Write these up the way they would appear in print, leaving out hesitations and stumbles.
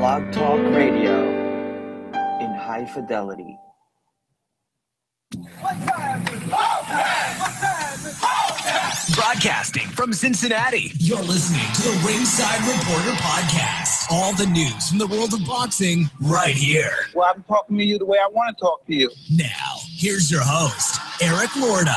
Blog Talk Radio in high fidelity. Broadcasting from Cincinnati, you're listening to the Ringside Reporter Podcast. All the news from the world of boxing right here. Well, I'm talking to you the way I want to talk to you. Now, here's your host, Eric Lorda.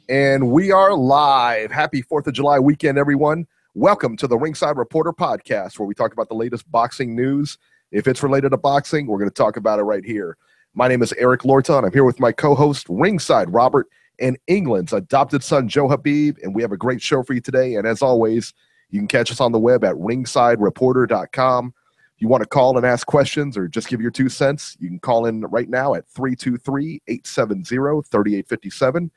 And we are live. Happy 4th of July weekend, everyone. Welcome to the Ringside Reporter Podcast, where we talk about the latest boxing news. If it's related to boxing, we're going to talk about it right here. My name is Eric Lorta, and I'm here with my co-host, Ringside Robert, and England's adopted son, Joe Habib, and we have a great show for you today. And as always, you can catch us on the web at ringsidereporter.com. If you want to call and ask questions or just give your 2 cents, you can call in right now at 323-870-3857.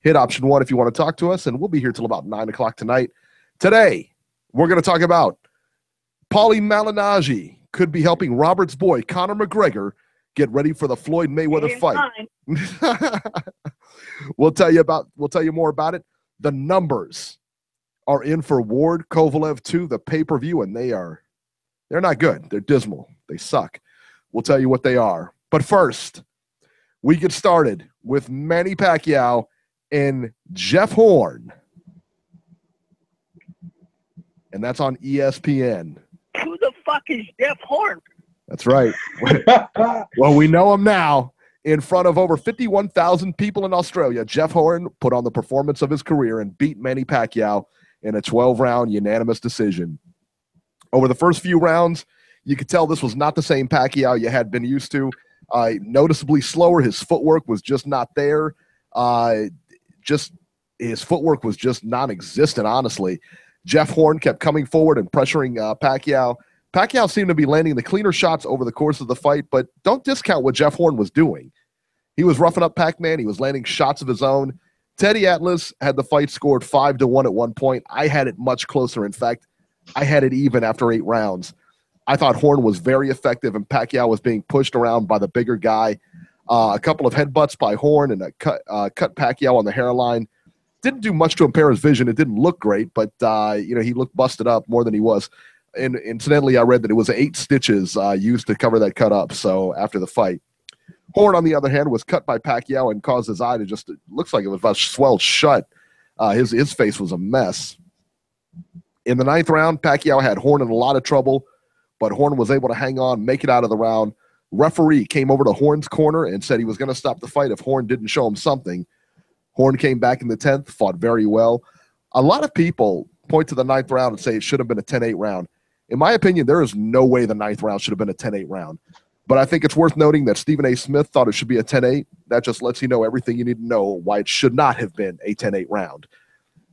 Hit option 1 if you want to talk to us, and we'll be here till about 9 o'clock tonight. Today, we're going to talk about Paulie Malignaggi could be helping Robert's boy, Conor McGregor, get ready for the Floyd Mayweather fight. We'll tell you more about it. The numbers are in for Ward Kovalev 2, the pay-per-view, and they're not good. They're dismal. They suck. We'll tell you what they are. But first, we get started with Manny Pacquiao and Jeff Horn. And that's on ESPN. Who the fuck is Jeff Horn? That's right. Well, we know him now. In front of over 51,000 people in Australia, Jeff Horn put on the performance of his career and beat Manny Pacquiao in a 12-round unanimous decision. Over the first few rounds, you could tell this was not the same Pacquiao you had been used to. Noticeably slower. His footwork was just not there. His footwork was just non-existent, honestly. Jeff Horn kept coming forward and pressuring Pacquiao. Pacquiao seemed to be landing the cleaner shots over the course of the fight, but don't discount what Jeff Horn was doing. He was roughing up Pac-Man. He was landing shots of his own. Teddy Atlas had the fight scored 5-1 at one point. I had it much closer. In fact, I had it even after 8 rounds. I thought Horn was very effective, and Pacquiao was being pushed around by the bigger guy. A couple of headbutts by Horn and a cut Pacquiao on the hairline. Didn't do much to impair his vision. It didn't look great, but he looked busted up more than he was. And incidentally, I read that it was 8 stitches used to cover that cut up. So after the fight, Horn, on the other hand, was cut by Pacquiao and caused his eye to it looks like it was about swelled shut. His face was a mess. In the 9th round, Pacquiao had Horn in a lot of trouble, but Horn was able to hang on, make it out of the round. Referee came over to Horn's corner and said he was going to stop the fight if Horn didn't show him something. Horn came back in the 10th, fought very well. A lot of people point to the 9th round and say it should have been a 10-8 round. In my opinion, there is no way the 9th round should have been a 10-8 round. But I think it's worth noting that Stephen A. Smith thought it should be a 10-8. That just lets you know everything you need to know why it should not have been a 10-8 round.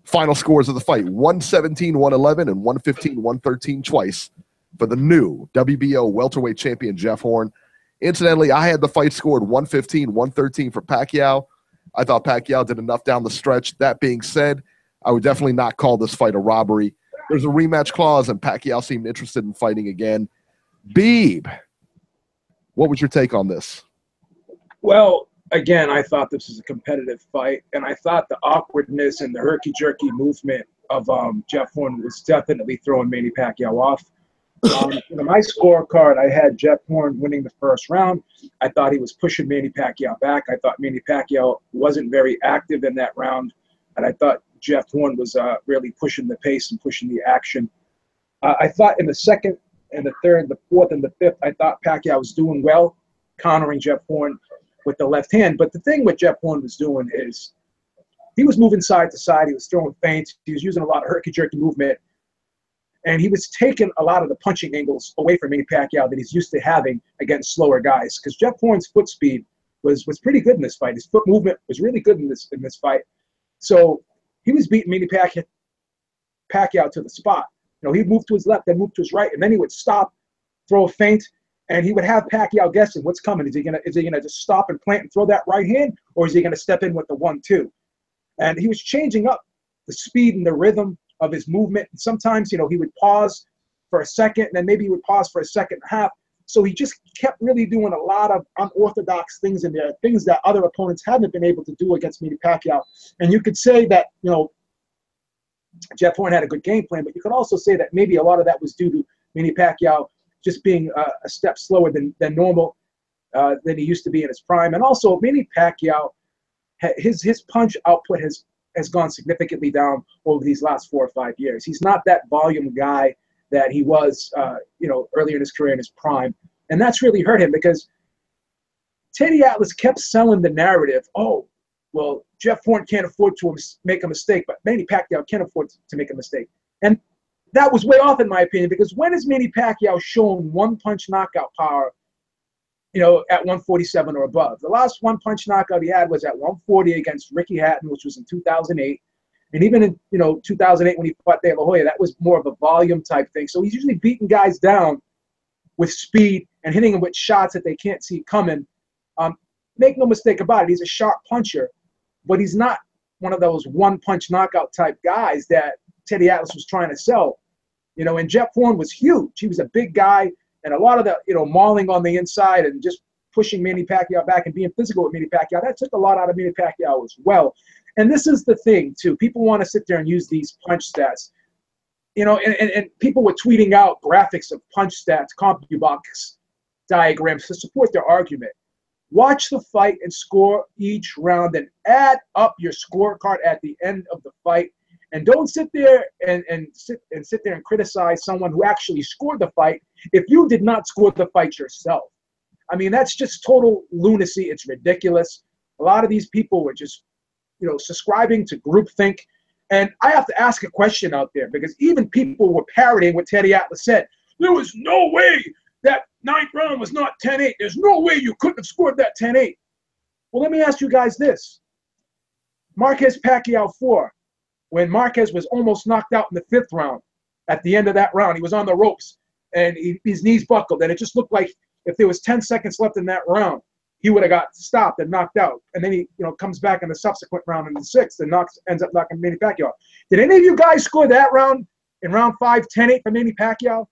Final scores of the fight, 117-111 and 115-113 twice for the new WBO welterweight champion Jeff Horn. Incidentally, I had the fight scored 115-113 for Pacquiao. I thought Pacquiao did enough down the stretch. That being said, I would definitely not call this fight a robbery. There's a rematch clause, and Pacquiao seemed interested in fighting again. Beeb, what was your take on this? Well, again, I thought this was a competitive fight, and I thought the awkwardness and the herky-jerky movement of Jeff Horn was definitely throwing Manny Pacquiao off. In my scorecard, I had Jeff Horn winning the first round. I thought he was pushing Manny Pacquiao back. I thought Manny Pacquiao wasn't very active in that round, and I thought Jeff Horn was really pushing the pace and pushing the action. I thought in the 2nd and the 3rd, the 4th and the 5th, I thought Pacquiao was doing well, countering Jeff Horn with the left hand. But the thing what Jeff Horn was doing is he was moving side to side. He was throwing feints. He was using a lot of herky-jerky movement. And he was taking a lot of the punching angles away from Manny Pacquiao that he's used to having against slower guys. Because Jeff Horn's foot speed was pretty good in this fight. His foot movement was really good in this fight. So he was beating Manny Pacquiao to the spot. He'd move to his left, then move to his right, and then he would stop, throw a feint, and he would have Pacquiao guessing what's coming. Is he gonna just stop and plant and throw that right hand, or is he gonna step in with the 1-2? And he was changing up the speed and the rhythm of his movement. And sometimes, he would pause for a second, and then maybe he would pause for a second and a half. So he just kept really doing a lot of unorthodox things in there, things that other opponents haven't been able to do against Manny Pacquiao. And you could say that, Jeff Horn had a good game plan, but you could also say that maybe a lot of that was due to Manny Pacquiao just being a step slower than normal, than he used to be in his prime. And also, Manny Pacquiao, his punch output has gone significantly down over these last 4 or 5 years. He's not that volume guy that he was, earlier in his career in his prime. And that's really hurt him because Teddy Atlas kept selling the narrative, oh, well, Jeff Horn can't afford to make a mistake, but Manny Pacquiao can't afford to make a mistake. And that was way off in my opinion, because when has Manny Pacquiao shown one-punch knockout power, at 147 or above? The last one-punch knockout he had was at 140 against Ricky Hatton, which was in 2008. And even in, 2008 when he fought De La Hoya, that was more of a volume type thing. So he's usually beating guys down with speed and hitting them with shots that they can't see coming. Make no mistake about it, he's a sharp puncher, but he's not one of those one-punch knockout type guys that Teddy Atlas was trying to sell. And Jeff Horn was huge. He was a big guy, and a lot of the, mauling on the inside and just pushing Manny Pacquiao back and being physical with Manny Pacquiao, that took a lot out of Manny Pacquiao as well. And this is the thing, too. People want to sit there and use these punch stats. And people were tweeting out graphics of punch stats, CompuBox diagrams to support their argument. Watch the fight and score each round and add up your scorecard at the end of the fight. And don't sit there and sit there and criticize someone who actually scored the fight if you did not score the fight yourself. I mean, that's just total lunacy. It's ridiculous. A lot of these people were just, subscribing to groupthink. And I have to ask a question out there, because even people were parroting what Teddy Atlas said. There was no way that 9th round was not 10-8. There's no way you couldn't have scored that 10-8. Well, let me ask you guys this. Marquez Pacquiao 4, when Marquez was almost knocked out in the 5th round, at the end of that round, he was on the ropes, and his knees buckled, and it just looked like if there was 10 seconds left in that round, he would have got stopped and knocked out. And then he, comes back in the subsequent round in the 6th and ends up knocking Manny Pacquiao. Did any of you guys score that round in round 5, 10-8 for Manny Pacquiao?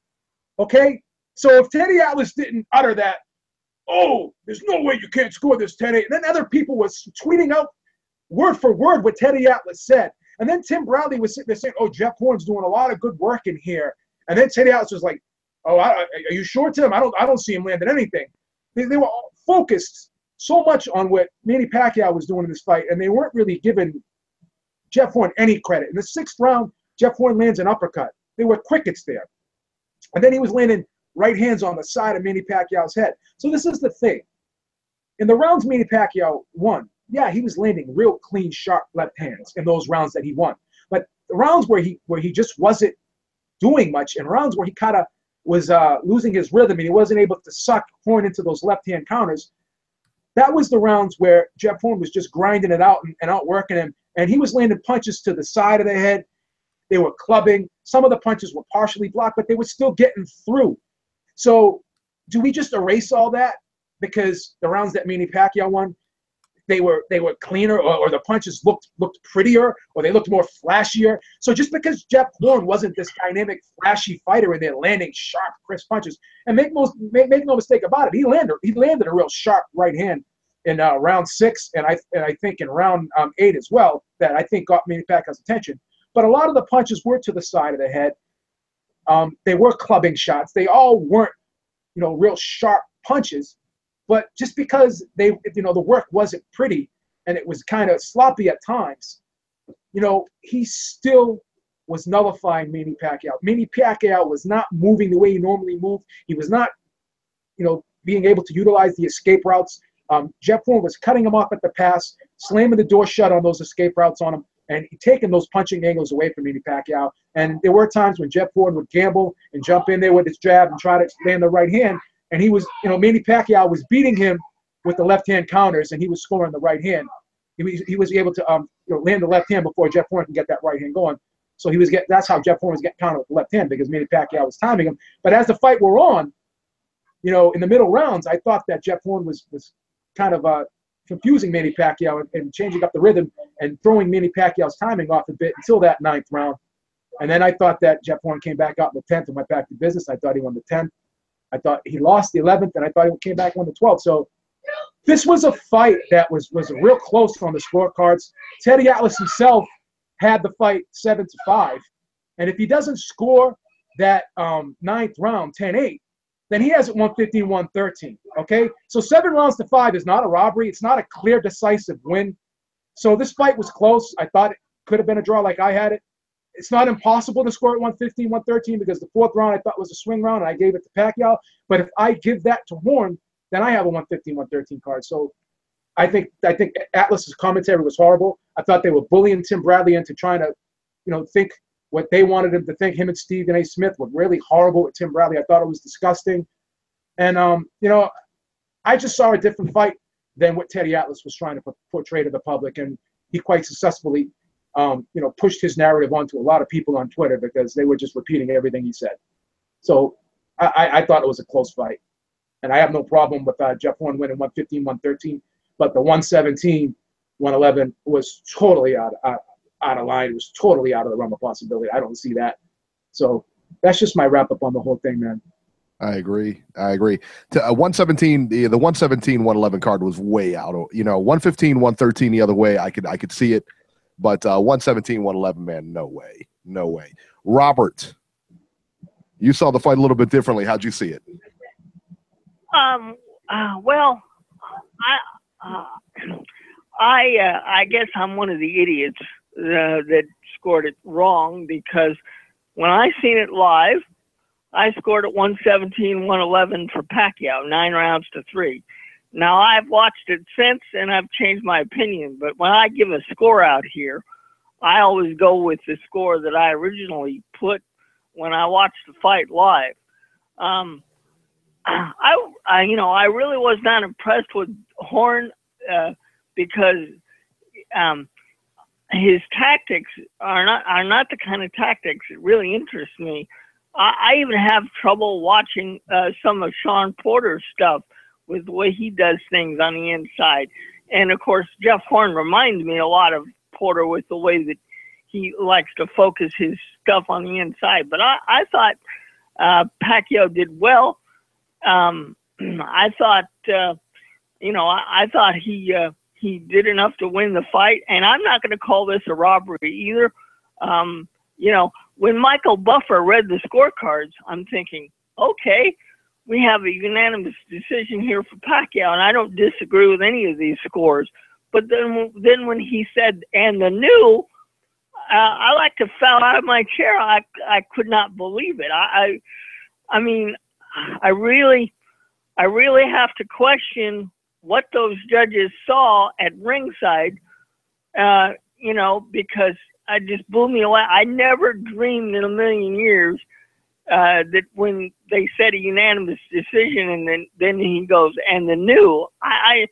Okay? So if Teddy Atlas didn't utter that, oh, there's no way you can't score this 10-8, and then other people was tweeting out word for word what Teddy Atlas said. And then Tim Bradley was sitting there saying, oh, Jeff Horn's doing a lot of good work in here. And then Teddy Atlas was like, oh, are you sure, Tim? I don't see him landing anything. They were all focused so much on what Manny Pacquiao was doing in this fight, and they weren't really giving Jeff Horn any credit. In the 6th round, Jeff Horn lands an uppercut. They were crickets there. And then he was landing right hands on the side of Manny Pacquiao's head. So this is the thing. In the rounds Manny Pacquiao won, yeah, he was landing real clean, sharp left hands in those rounds that he won. But the rounds where he just wasn't doing much, and rounds where he kind of was losing his rhythm and he wasn't able to suck Horn into those left-hand counters, that was the rounds where Jeff Horn was just grinding it out and outworking him. And he was landing punches to the side of the head. They were clubbing. Some of the punches were partially blocked, but they were still getting through. So do we just erase all that because the rounds that Manny Pacquiao won, they were cleaner, or the punches looked prettier, or they looked more flashier? So just because Jeff Horn wasn't this dynamic, flashy fighter and they're landing sharp, crisp punches, and make no mistake about it, he landed a real sharp right hand in round 6, and I think in round 8 as well, that I think got Manny Pacquiao's attention. But a lot of the punches were to the side of the head. They were clubbing shots. They all weren't, real sharp punches. But just because the work wasn't pretty and it was kind of sloppy at times, he still was nullifying Manny Pacquiao. Manny Pacquiao was not moving the way he normally moved. He was not, being able to utilize the escape routes. Jeff Horn was cutting him off at the pass, slamming the door shut on those escape routes on him, and taking those punching angles away from Manny Pacquiao. And there were times when Jeff Horn would gamble and jump in there with his jab and try to land the right hand. And he was, Manny Pacquiao was beating him with the left-hand counters, and he was scoring the right hand. He was able to land the left hand before Jeff Horn could get that right hand going. So that's how Jeff Horn was getting countered with the left hand, because Manny Pacquiao was timing him. But as the fight wore on, in the middle rounds, I thought that Jeff Horn was kind of confusing Manny Pacquiao and changing up the rhythm and throwing Manny Pacquiao's timing off a bit until that 9th round. And then I thought that Jeff Horn came back out in the 10th and went back to business. I thought he won the 10th. I thought he lost the 11th, and I thought he came back and won the 12th. So this was a fight that was real close on the scorecards. Teddy Atlas himself had the fight 7-5. And if he doesn't score that ninth round, 10-8, then he has it 115-113, okay? So 7-5 is not a robbery. It's not a clear, decisive win. So this fight was close. I thought it could have been a draw like I had it. It's not impossible to score at 115-113 because the fourth round I thought was a swing round, and I gave it to Pacquiao. But if I give that to Horn, then I have a 115-113 card. So I think Atlas's commentary was horrible. I thought they were bullying Tim Bradley into trying to, think what they wanted him to think. Him and Stephen A. Smith were really horrible with Tim Bradley. I thought it was disgusting. And, I just saw a different fight than what Teddy Atlas was trying to portray to the public. And he quite successfully, pushed his narrative onto a lot of people on Twitter because they were just repeating everything he said. So I thought it was a close fight. And I have no problem with Jeff Horn winning 115-113. But the 117-111 was totally out of line. It was totally out of the realm of possibility. I don't see that. So that's just my wrap up on the whole thing, man. I agree. To 117, the 117-111 card was way out. 115-113 the other way. I could see it, but 117-111, man, no way. Robert, you saw the fight a little bit differently. How'd you see it? Well, I guess I'm one of the idiots that scored it wrong because when I seen it live, I scored at 117-111 for Pacquiao, 9-3. Now, I've watched it since, and I've changed my opinion. But when I give a score out here, I always go with the score that I originally put when I watched the fight live. I really was not impressed with Horn because his tactics are not the kind of tactics that really interest me. I even have trouble watching some of Sean Porter's stuff with the way he does things on the inside. And, of course, Jeff Horn reminds me a lot of Porter with the way that he likes to focus his stuff on the inside. But I thought Pacquiao did well. I thought, I thought he did enough to win the fight. And I'm not going to call this a robbery either. When Michael Buffer read the scorecards, I'm thinking, okay, we have a unanimous decision here for Pacquiao, and I don't disagree with any of these scores. But then when he said, and the new, I like to fell out of my chair. I could not believe it. I mean, I really have to question what those judges saw at ringside, because it just blew me away. I never dreamed in a million years that when they said a unanimous decision and then he goes, and the new, I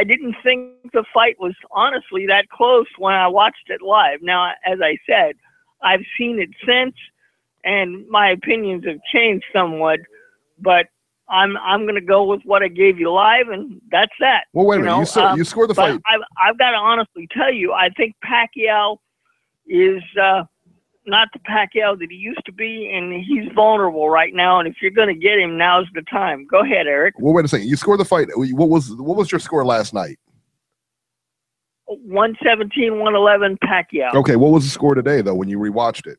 didn't think the fight was honestly that close when I watched it live. Now, as I said, I've seen it since, and my opinions have changed somewhat, but I'm going to go with what I gave you live, and that's that. Well, wait a minute. You scored the fight. I've got to honestly tell you, I think Pacquiao is not the Pacquiao that he used to be, and he's vulnerable right now. And if you're going to get him, now's the time. Go ahead, Eric. Well, wait a second. You scored the fight. What was your score last night? 117-111 Pacquiao. Okay, what was the score today though when you rewatched it?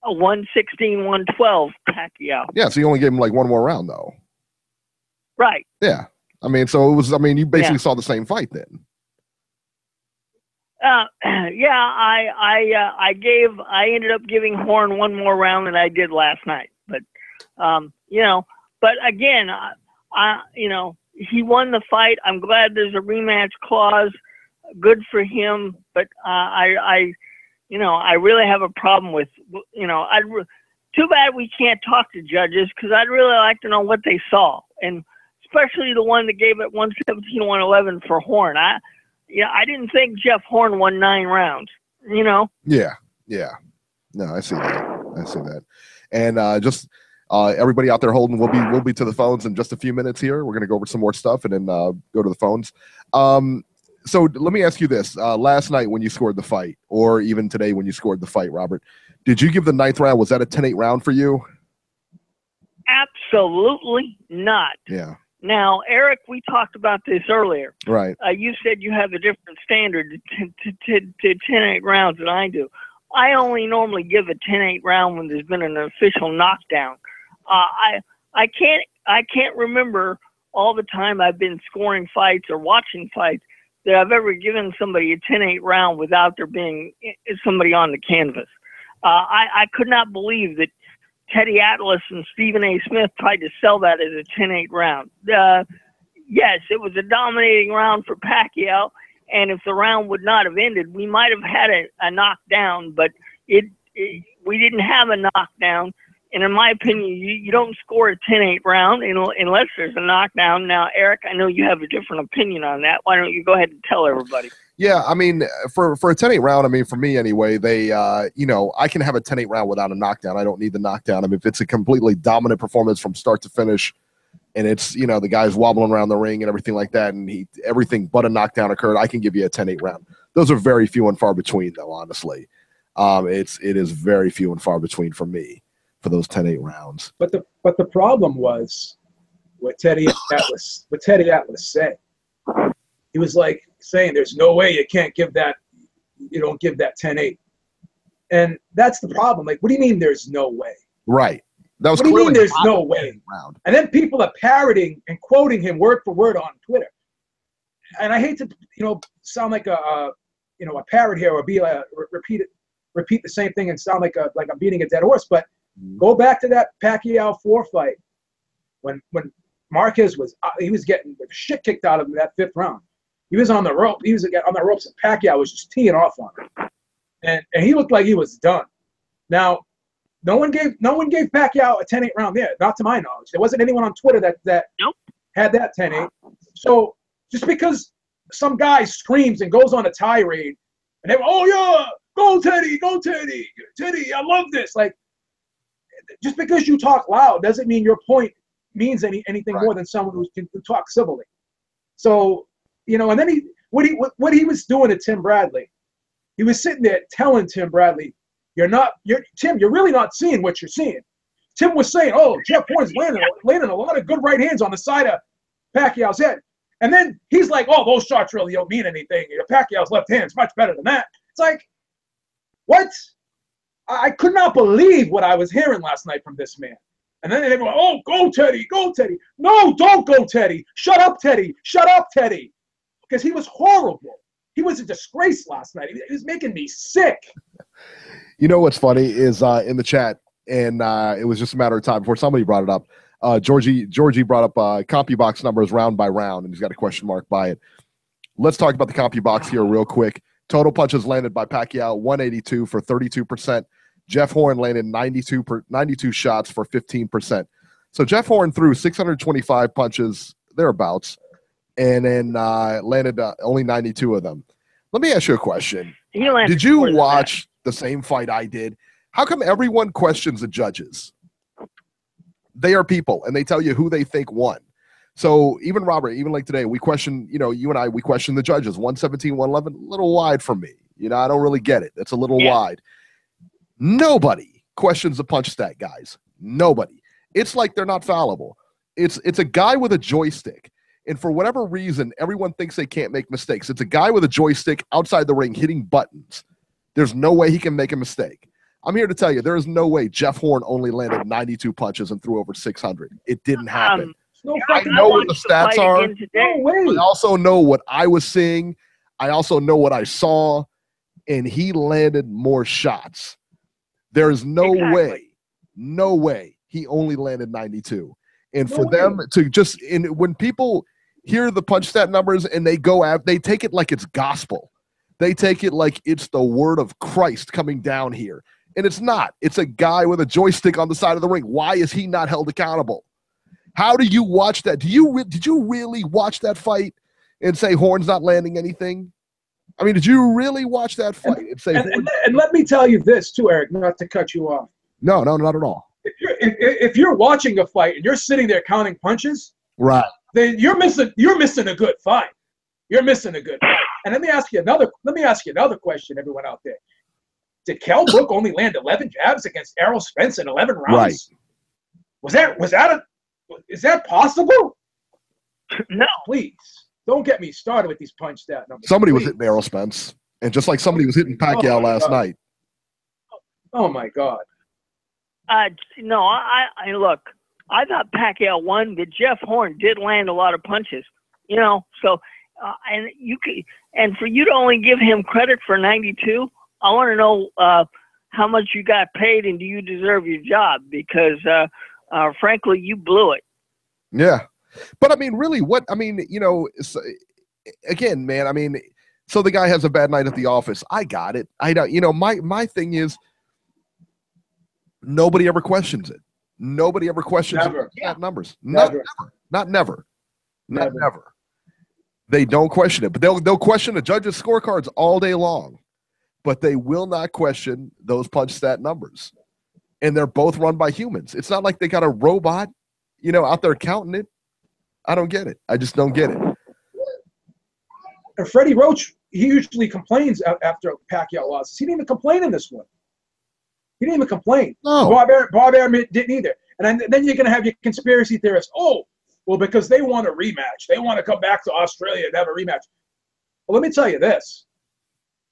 116-112 Pacquiao. Yeah, so you only gave him like one more round though. Right. Yeah. I mean, so it was. I mean, you basically saw the same fight then. I ended up giving Horn one more round than I did last night. But, but again, he won the fight. I'm glad there's a rematch clause. Good for him. But I really have a problem with, too bad we can't talk to judges because I'd really like to know what they saw. And especially the one that gave it 117-111 for Horn. I didn't think Jeff Horn won 9 rounds, Yeah. No, I see that. And just everybody out there holding, we'll be to the phones in just a few minutes here. We're going to go over some more stuff and then go to the phones. So let me ask you this. Last night when you scored the fight, or even today when you scored the fight, Robert, did you give the 9th round? Was that a 10-8 round for you? Absolutely not. Yeah. Now, Eric, we talked about this earlier. Right. You said you have a different standard to 10-8 rounds than I do. I only normally give a 10-8 round when there's been an official knockdown. I can't remember all the time I've been scoring fights or watching fights that I've ever given somebody a 10-8 round without there being somebody on the canvas. I could not believe that Teddy Atlas and Stephen A. Smith tried to sell that as a 10-8 round. Yes, it was a dominating round for Pacquiao, and if the round would not have ended, we might have had a knockdown, but we didn't have a knockdown. And in my opinion, you don't score a 10-8 round unless there's a knockdown. Now, Eric, I know you have a different opinion on that. Why don't you go ahead and tell everybody? Yeah, I mean, for a 10-8 round, I mean, for me anyway, they, I can have a 10-8 round without a knockdown. I don't need the knockdown. I mean, if it's a completely dominant performance from start to finish, and it's, the guy's wobbling around the ring and everything like that, and everything but a knockdown occurred, I can give you a 10-8 round. Those are very few and far between, though, honestly. It is very few and far between for me for those 10-8 rounds. But the problem was what Teddy Atlas said. He was like saying, "There's no way you can't give that. You don't give that 10-8." And that's the problem. Like, what do you mean there's no way? Right. That was what do you mean there's no way? way? And then people are parroting and quoting him word for word on Twitter. And I hate to, sound like a parrot here or be repeat the same thing and sound like I'm beating a dead horse. But go back to that Pacquiao 4 fight when Marquez was getting the shit kicked out of him in that 5th round. He was on the rope. He was on the ropes, and Pacquiao was just teeing off on him, and he looked like he was done. Now, no one gave Pacquiao a 10-8 round there, not to my knowledge. There wasn't anyone on Twitter that nope. had that 10-8. So just because some guy screams and goes on a tirade, and they oh yeah, go Teddy, Teddy, I love this. Like, just because you talk loud doesn't mean your point means anything more than someone who talks civilly. So, and then what he was doing to Tim Bradley, he was sitting there telling Tim Bradley, Tim, you're really not seeing what you're seeing. Tim was saying, oh, Jeff Horn's landing a lot of good right hands on the side of Pacquiao's head. And then he's like, oh, those shots really don't mean anything. Pacquiao's left hand's much better than that. It's like, what? I could not believe what I was hearing last night from this man. And then they go, oh, go Teddy, go Teddy. No, don't go Teddy. Shut up, Teddy. Shut up, Teddy. Because he was horrible. He was a disgrace last night. He was making me sick. You know what's funny is in the chat, and it was just a matter of time before somebody brought it up. Georgie brought up CompuBox numbers round by round, and he's got a question mark by it. Let's talk about the CompuBox here real quick. Total punches landed by Pacquiao, 182 for 32%. Jeff Horn landed 92 shots for 15%. So Jeff Horn threw 625 punches, thereabouts, and then landed only 92 of them. Let me ask you a question. Did you watch the same fight I did? How come everyone questions the judges? They are people, and they tell you who they think won. So even Robert, even like today, we question, you and I, we question the judges. 117, 111, a little wide for me. I don't really get it. It's a little wide. Nobody questions the punch stat, guys. Nobody. It's like they're not fallible. It's a guy with a joystick. And for whatever reason, everyone thinks they can't make mistakes. It's a guy with a joystick outside the ring hitting buttons. There's no way he can make a mistake. I'm here to tell you, there is no way Jeff Horn only landed 92 punches and threw over 600. It didn't happen. I know what the stats are. I also know what I was seeing. I also know what I saw. And he landed more shots. There is no way he only landed 92. And for them to just, when people hear the punch stat numbers and they they take it like it's gospel. They take it like it's the word of Christ coming down here. And it's not. It's a guy with a joystick on the side of the ring. Why is he not held accountable? How do you watch that? Did you really watch that fight and say Horn's not landing anything? I mean, did you really watch that fight and say? And let me tell you this too, Eric, not to cut you off. No, not at all. If you're watching a fight and you're sitting there counting punches, right, then you're missing a good fight. You're missing a good fight. And let me ask you another question, everyone out there. Did Kell Brook only land 11 jabs against Errol Spence in 11 rounds? Right. Is that possible? No. Please. Don't get me started with these punch stat numbers. Somebody was please. hitting Errol Spence. And just like somebody was hitting Pacquiao last night. Oh, my God. No, I look, I thought Pacquiao won, but Jeff Horn did land a lot of punches, you know, so, and you could, and for you to only give him credit for 92, I want to know how much you got paid and do you deserve your job? Because, frankly, you blew it. Yeah. But I mean, really, you know, again, man, I mean, so the guy has a bad night at the office. I got it. I don't, you know, my thing is nobody ever questions it. Nobody ever questions numbers. Never. Not never. They don't question it, but they'll question the judges' scorecards all day long, but they will not question those punch stat numbers. And they're both run by humans. It's not like they got a robot, you know, out there counting it. I don't get it. I just don't get it. And Freddie Roach, he usually complains after Pacquiao losses. He didn't even complain in this one. He didn't even complain. No. Bob Arum didn't either. And then you're going to have your conspiracy theorists. Oh, well, because they want a rematch. They want to come back to Australia and have a rematch. Well, let me tell you this.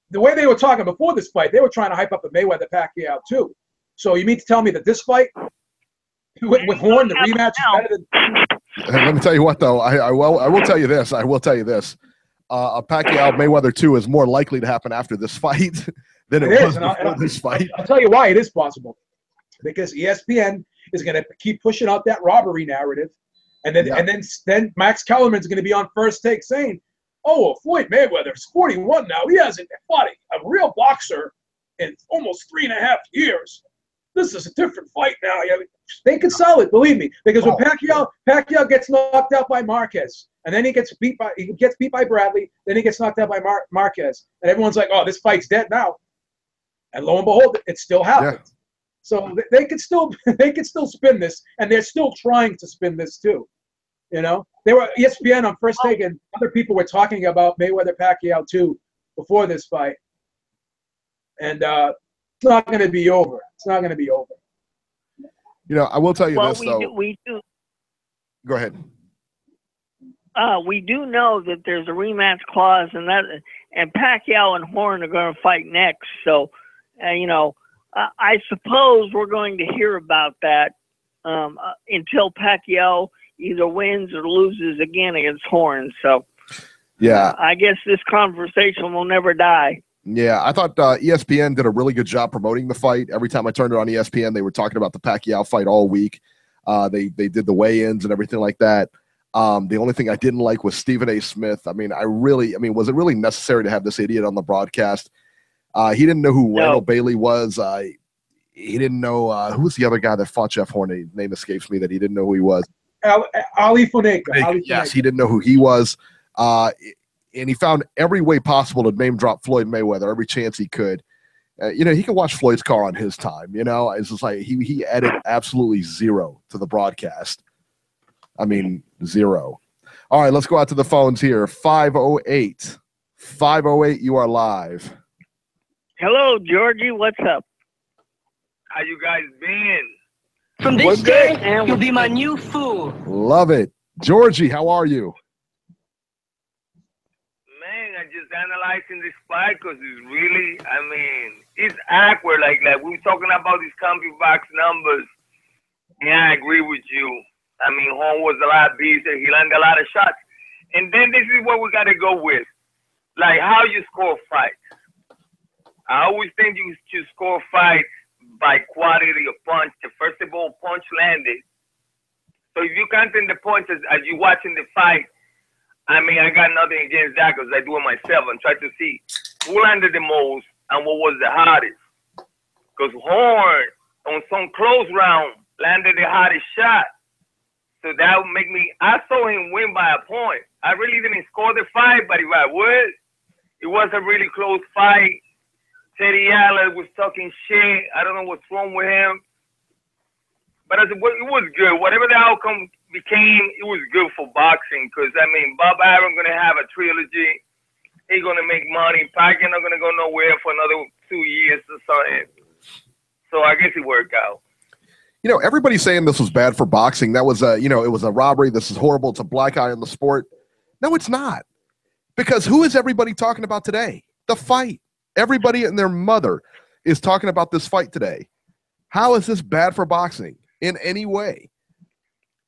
The way they were talking before this fight, they were trying to hype up the Mayweather Pacquiao too. So you mean to tell me that this fight with Horn, the rematch is better than... Hey, let me tell you what, though. I will tell you this. I will tell you this. A Pacquiao Mayweather 2 is more likely to happen after this fight than it was before this fight. I'll tell you why it is possible. Because ESPN is going to keep pushing out that robbery narrative, and then Max Kellerman's going to be on First Take saying, "Oh, Floyd Mayweather's 41 now. He hasn't fought a real boxer in almost 3.5 years. This is a different fight now." They can sell it, believe me, because when Pacquiao gets knocked out by Marquez, and then he gets beat by Bradley, then he gets knocked out by Marquez, and everyone's like, "Oh, this fight's dead now," and lo and behold, it still happened. Yeah. So they could still spin this, and they're still trying to spin this too. You know, they were ESPN on First Take, and other people were talking about Mayweather Pacquiao too before this fight, and it's not going to be over. It's not going to be over. You know, I will tell you this, though. We do. Go ahead. We do know that there's a rematch clause, and Pacquiao and Horn are going to fight next. So, you know, I suppose we're going to hear about that until Pacquiao either wins or loses again against Horn. So, yeah, I guess this conversation will never die. Yeah, I thought ESPN did a really good job promoting the fight. Every time I turned it on ESPN, they were talking about the Pacquiao fight all week. They did the weigh-ins and everything like that. The only thing I didn't like was Stephen A. Smith. I mean, was it really necessary to have this idiot on the broadcast? He didn't know who Randall Bailey was. He didn't know who was the other guy that fought Jeff Horn. His name escapes me. That he didn't know who he was. Ali Funeka. Yes, he didn't know who he was. And he found every way possible to name drop Floyd Mayweather every chance he could. You know, he could watch Floyd's car on his time. You know, it's just like he added absolutely zero to the broadcast. I mean, zero. All right, let's go out to the phones here. 508. 508, you are live. Hello, Georgie. What's up? How you guys been? From this day, you'll be my new fool. Love it. Georgie, how are you? Man, I just analyzing this fight because it's really, I mean, it's awkward. Like we were talking about these CompuBox numbers. Yeah, I agree with you. I mean, Horn was a lot busier. He landed a lot of shots. And then this is what we got to go with. Like how you score fights. I always think you should score fights by quality of punch. The first of all, punch landed. So if you counting the punches as you watching the fight, I mean, I got nothing against that because I do it myself and try to see who landed the most and what was the hardest. Because Horn, on some close round, landed the hardest shot. So that would make me, I saw him win by a point. I really didn't score the fight, but if I would, it was a really close fight. Teddy Allen was talking shit. I don't know what's wrong with him. But I said, well, it was good. Whatever the outcome became, it was good for boxing. Because, I mean, Bob Arum going to have a trilogy. He's going to make money. Pacquiao not going to go nowhere for another 2 years or something. So I guess it worked out. You know, everybody's saying this was bad for boxing. That was it was a robbery. This is horrible. It's a black eye on the sport. No, it's not. Because who is everybody talking about today? The fight. Everybody and their mother is talking about this fight today. How is this bad for boxing in any way?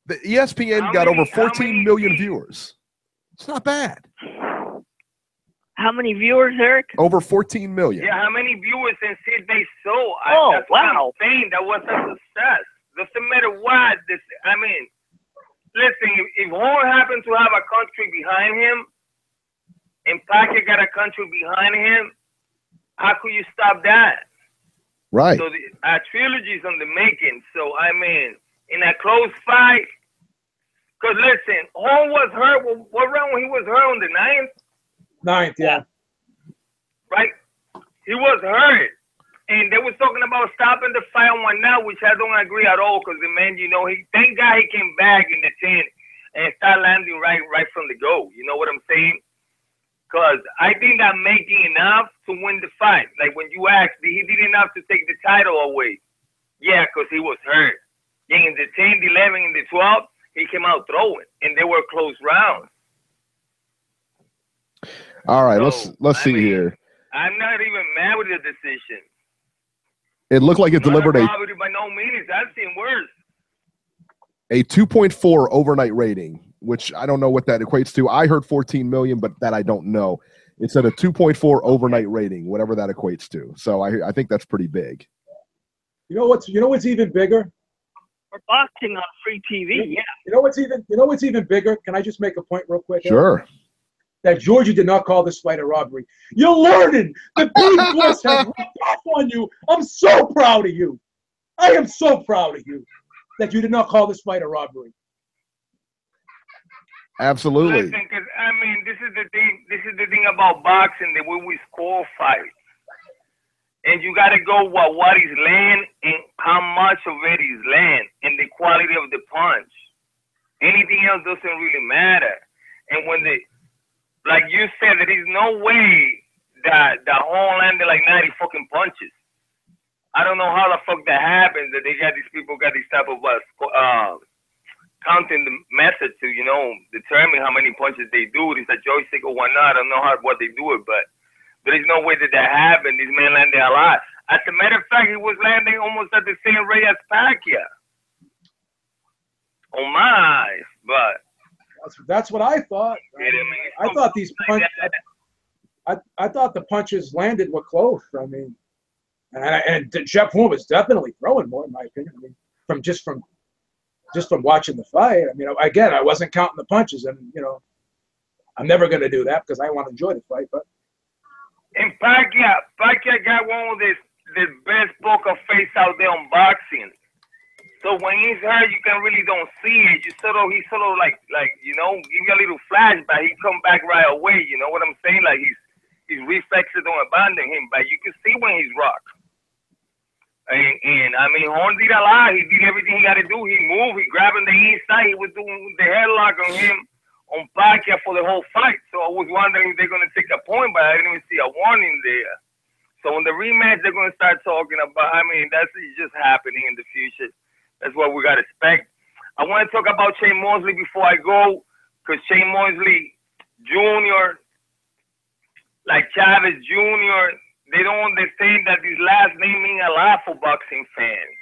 The ESPN got over 14 million viewers. It's not bad. How many viewers, Eric? Over 14 million. Yeah, how many viewers and see they saw? Wow. That's what I'm saying. That was a success. Doesn't matter what. Listen, if Horn happened to have a country behind him, and Pacquiao got a country behind him, how could you stop that? Right. So a trilogy is on the making. So, in a close fight, because listen, Horn was hurt. What round when he was hurt on the 9th? 9th, yeah. Right? He was hurt. And they was talking about stopping the fight on 1 now, which I don't agree at all, because the man, thank God he came back in the 10 and started landing right from the go. You know what I'm saying? Because I think I'm making enough to win the fight. Like when you asked, he did enough to take the title away. Yeah, because he was hurt. And in the 10, the 11, and the 12, he came out throwing, and they were close rounds. All right, let's see here. I'm not even mad with the decision. It looked like it delivered by no means. I've seen worse. A 2.4 overnight rating, which I don't know what that equates to. I heard 14 million, but that I don't know. It said a 2.4 overnight rating, whatever that equates to. So I think that's pretty big. You know what's even bigger? For boxing on free TV, yeah. You know what's even bigger? Can I just make a point real quick? Sure. That Georgie did not call this fight a robbery. You're learning. The Beeb Bliss has ripped off on you. I'm so proud of you. I am so proud of you that you did not call this fight a robbery. Absolutely. Listen, because this is the thing. This is the thing about boxing, that when we score fights, and you got to go what is land and how much of it is land and the quality of the punch. Anything else doesn't really matter. And when like you said, there is no way that the Horn landed like 90 fucking punches. I don't know how the fuck that happens, that these people got this type of counting the method to, determine how many punches they do. It's a joystick or whatnot. I don't know what they do it, but there is no way that happened. This man landed a lot. As a matter of fact, he was landing almost at the same rate as Pacquiao. Oh my, but that's what I thought. I thought these punches. I thought the punches landed were close. And Jeff Horn was definitely throwing more, in my opinion. From watching the fight. Again, I wasn't counting the punches, and I'm never going to do that because I want to enjoy the fight. But and Pacquiao got one of the best poker face out there on boxing. So when he's hurt, you really don't see it. He sort of give you a little flashback. He come back right away. You know what I'm saying? Like his reflexes don't abandon him, but you can see when he's rocked. And Horn did a lot. He did everything he got to do. He moved. He grabbed on the inside. He was doing the headlock on him, on Pacquiao for the whole fight. So I was wondering if they're going to take a point, but I didn't even see a warning there. So in the rematch, they're going to start talking about, that's just happening in the future. That's what we got to expect. I want to talk about Shane Mosley before I go, because Shane Mosley Jr., like Chavez Jr., they don't understand that this last name means a lot for boxing fans.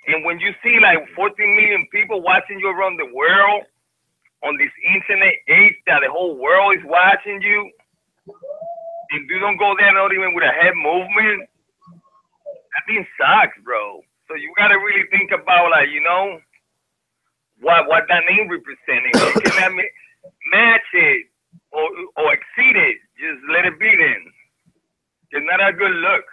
And when you see like 14 million people watching you around the world on this internet age that the whole world is watching you, and you don't go there not even with a head movement, that thing sucks, bro. So you gotta really think about what that name representing. You cannot match it or exceed it. Just let it be then. It's not a good look.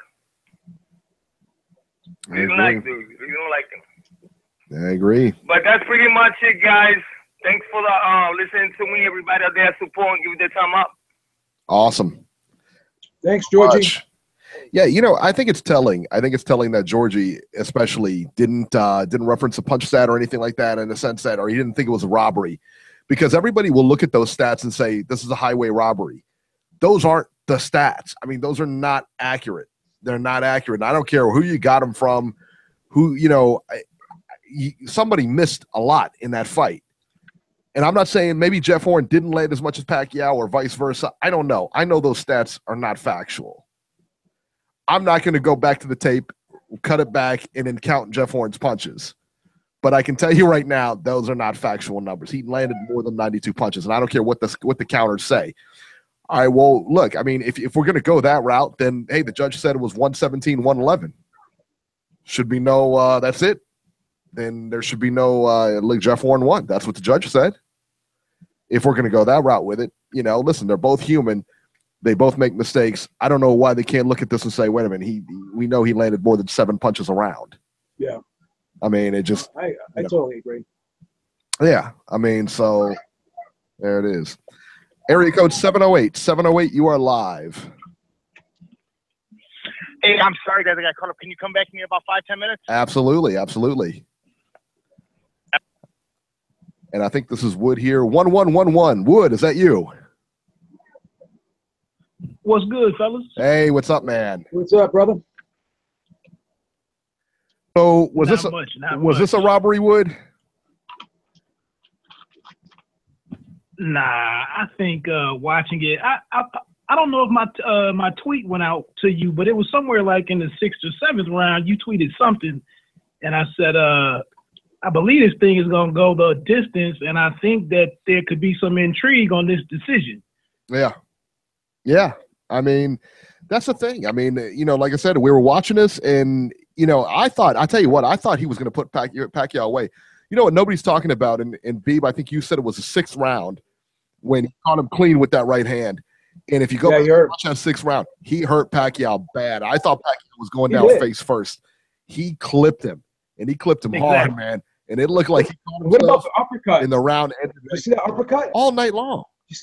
We don't like dudes. We don't like them. I agree. But that's pretty much it, guys. Thanks for listening to me, everybody out there supporting. Give it the thumb up. Awesome. Thanks, Georgie. Yeah, I think it's telling. I think it's telling that Georgie especially didn't reference a punch stat or anything like that, in the sense that, or he didn't think it was a robbery, because everybody will look at those stats and say this is a highway robbery. Those aren't the stats. Those are not accurate. They're not accurate. And I don't care who you got them from, who, somebody missed a lot in that fight. And I'm not saying maybe Jeff Horn didn't land as much as Pacquiao or vice versa. I don't know. I know those stats are not factual. I'm not going to go back to the tape, cut it back, and then count Jeff Horn's punches. But I can tell you right now, those are not factual numbers. He landed more than 92 punches, and I don't care what the counters say. All right, well, look, I mean, if we're going to go that route, then, hey, the judge said it was 117, 111. Should be no, that's it. Then there should be no, like Jeff Horn won. That's what the judge said. If we're going to go that route with it, listen, they're both human. They both make mistakes. I don't know why they can't look at this and say, wait a minute, we know he landed more than 7 punches a round. Yeah. I mean, it just. I totally agree. Yeah. I mean, so there it is. Area code 708. 708, you are live. Hey, I'm sorry, guys. I got caught up. Can you come back to me in about 5-10 minutes? Absolutely. Absolutely. And I think this is Wood here. 1111. Wood, is that you? What's good, fellas? Hey, what's up, man? What's up, brother? So was this a robbery, Wood? Nah, I think watching it, I don't know if my tweet went out to you, but it was somewhere like in the 6th or 7th round. You tweeted something, and I said, I believe this thing is going to go the distance, and I think that there could be some intrigue on this decision. Yeah. Yeah. I mean, that's the thing. I mean, like I said, we were watching this, and, I tell you what, I thought he was going to put Pacquiao away. You know what nobody's talking about in Beeb, I think you said it was the 6th round when he caught him clean with that right hand. And if you go back and watch that 6th round, he hurt Pacquiao bad. I thought Pacquiao was going down face first. He clipped him, and he clipped him hard, man. And it looked like he caught himself. What about the uppercut? In the round? Did you see that uppercut? All night long. Did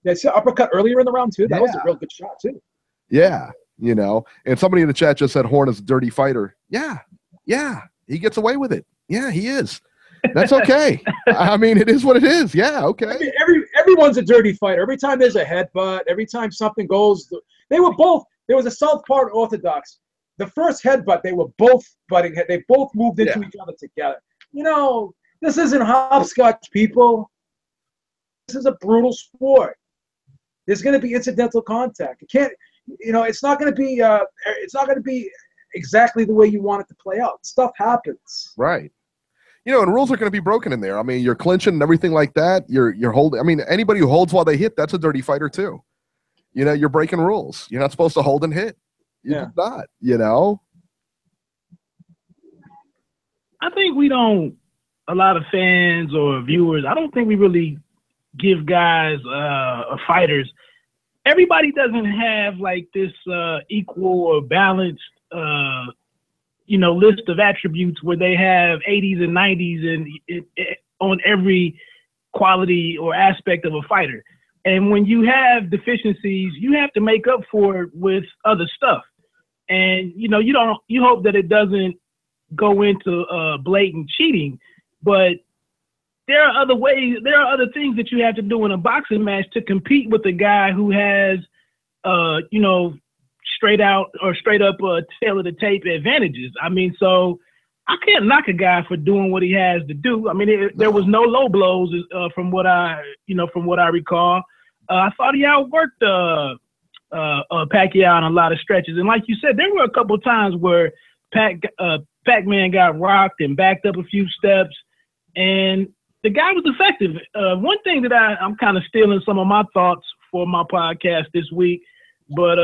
you see the uppercut earlier in the round, too? That was a real good shot, too. Yeah, and somebody in the chat just said Horn is a dirty fighter. Yeah, he gets away with it. Yeah, he is. That's okay. I mean, it is what it is. Yeah, okay. I mean, everyone's a dirty fighter. Every time there's a headbutt, every time something goes, they were both. There was a Southpaw Orthodox. The first headbutt, they were both butting head. They both moved into each other together. This isn't hopscotch, people. This is a brutal sport. There's going to be incidental contact. It can't. It's not going to be. It's not going to be exactly the way you want it to play out. Stuff happens. Right. And rules are going to be broken in there. I mean, you're clinching and everything like that. You're holding. I mean, anybody who holds while they hit, that's a dirty fighter too. You're breaking rules. You're not supposed to hold and hit. You're not. I think we don't. A lot of fans or viewers, I don't think we really give guys or fighters. Everybody doesn't have like this equal or balanced, list of attributes where they have 80s and 90s and on every quality or aspect of a fighter. And when you have deficiencies, you have to make up for it with other stuff. And you hope that it doesn't go into blatant cheating, but there are other ways. There are other things that you have to do in a boxing match to compete with a guy who has, straight up tail of the tape advantages. I mean, so I can't knock a guy for doing what he has to do. I mean, there was no low blows from what I recall. I thought he outworked Pacquiao on a lot of stretches, and like you said, there were a couple of times where Pac-Man got rocked and backed up a few steps, and the guy was effective. One thing that I'm kind of stealing some of my thoughts for my podcast this week, but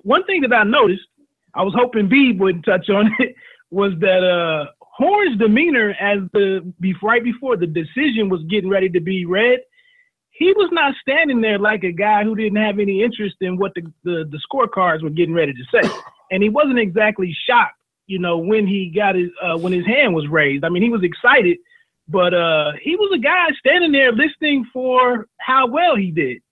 one thing that I noticed, I was hoping Beeb wouldn't touch on it, was that Horn's demeanor right before the decision was getting ready to be read, he was not standing there like a guy who didn't have any interest in what the scorecards were getting ready to say. And he wasn't exactly shocked, when he got when his hand was raised. I mean, he was excited, but he was a guy standing there listening for how well he did.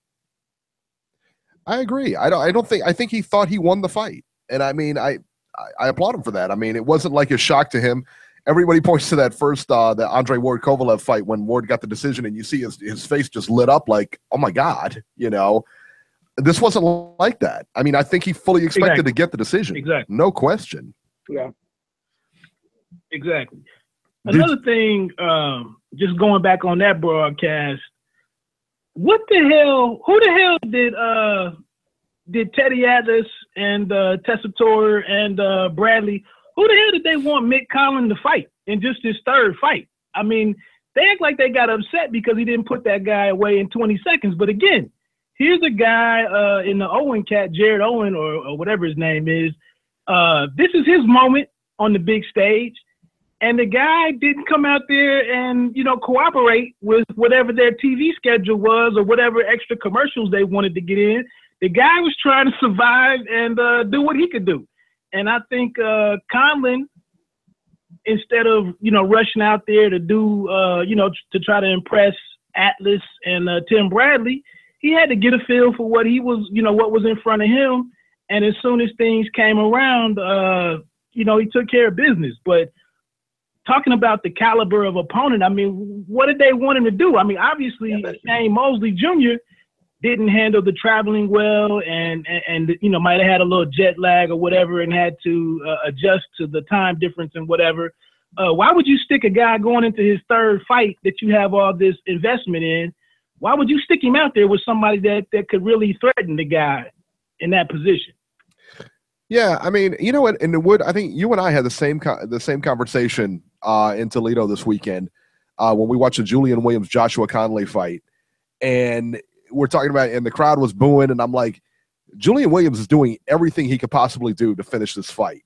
I agree. I think he thought he won the fight. And I mean, I applaud him for that. I mean, it wasn't like a shock to him. Everybody points to that first, the Andre Ward-Kovalev fight when Ward got the decision, and you see his face just lit up like, oh my God, This wasn't like that. I mean, I think he fully expected to get the decision. Exactly. No question. Yeah. Exactly. Another thing, just going back on that broadcast, who the hell did Teddy Atlas and Tessitore and Bradley, who the hell did they want Mick Conlan to fight in just his third fight? I mean, they act like they got upset because he didn't put that guy away in 20 seconds. But again, here's a guy in the Owen cat, Jared Owen or whatever his name is. This is his moment on the big stage. And the guy didn't come out there and, cooperate with whatever their TV schedule was or whatever extra commercials they wanted to get in. The guy was trying to survive and do what he could do. And I think Conlan, instead of, rushing out there to do, to try to impress Atlas and Tim Bradley, he had to get a feel for what he was, what was in front of him. And as soon as things came around, he took care of business. But talking about the caliber of opponent, I mean, what did they want him to do? I mean, obviously, Shane Mosley Jr. didn't handle the traveling well and might have had a little jet lag or whatever and had to adjust to the time difference and whatever. Why would you stick a guy going into his third fight that you have all this investment in? Why would you stick him out there with somebody that could really threaten the guy in that position? Yeah, I mean, you know what? And I think you and I had the same conversation in Toledo this weekend when we watched the Julian Williams-Joshua Conley fight. And we're talking about, and the crowd was booing, and I'm like, Julian Williams is doing everything he could possibly do to finish this fight.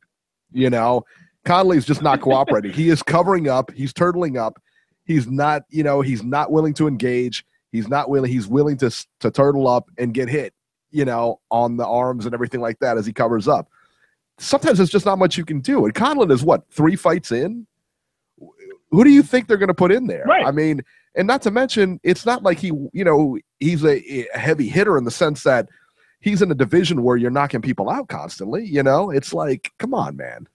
Conley's just not cooperating. He is covering up. He's turtling up. He's not, he's not willing to engage. He's willing to turtle up and get hit, on the arms and everything like that as he covers up. Sometimes there's just not much you can do. And Conlan is 3 fights in? Who do you think they're going to put in there? Right. I mean, and not to mention, it's not like he's a heavy hitter in the sense that he's in a division where you're knocking people out constantly. It's like, come on, man.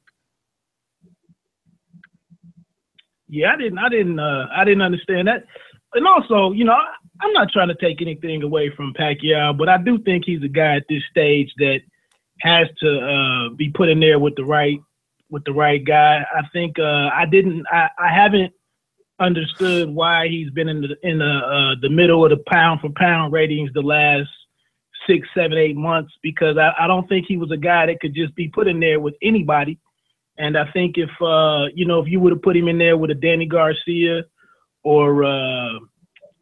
Yeah, I didn't understand that. And also, I'm not trying to take anything away from Pacquiao, but I do think he's a guy at this stage that has to be put in there with the right guy. I think I haven't understood why he's been in the middle of the pound for pound ratings the last 6, 7, 8 months, because I don't think he was a guy that could just be put in there with anybody. And I think if you would have put him in there with a Danny Garcia or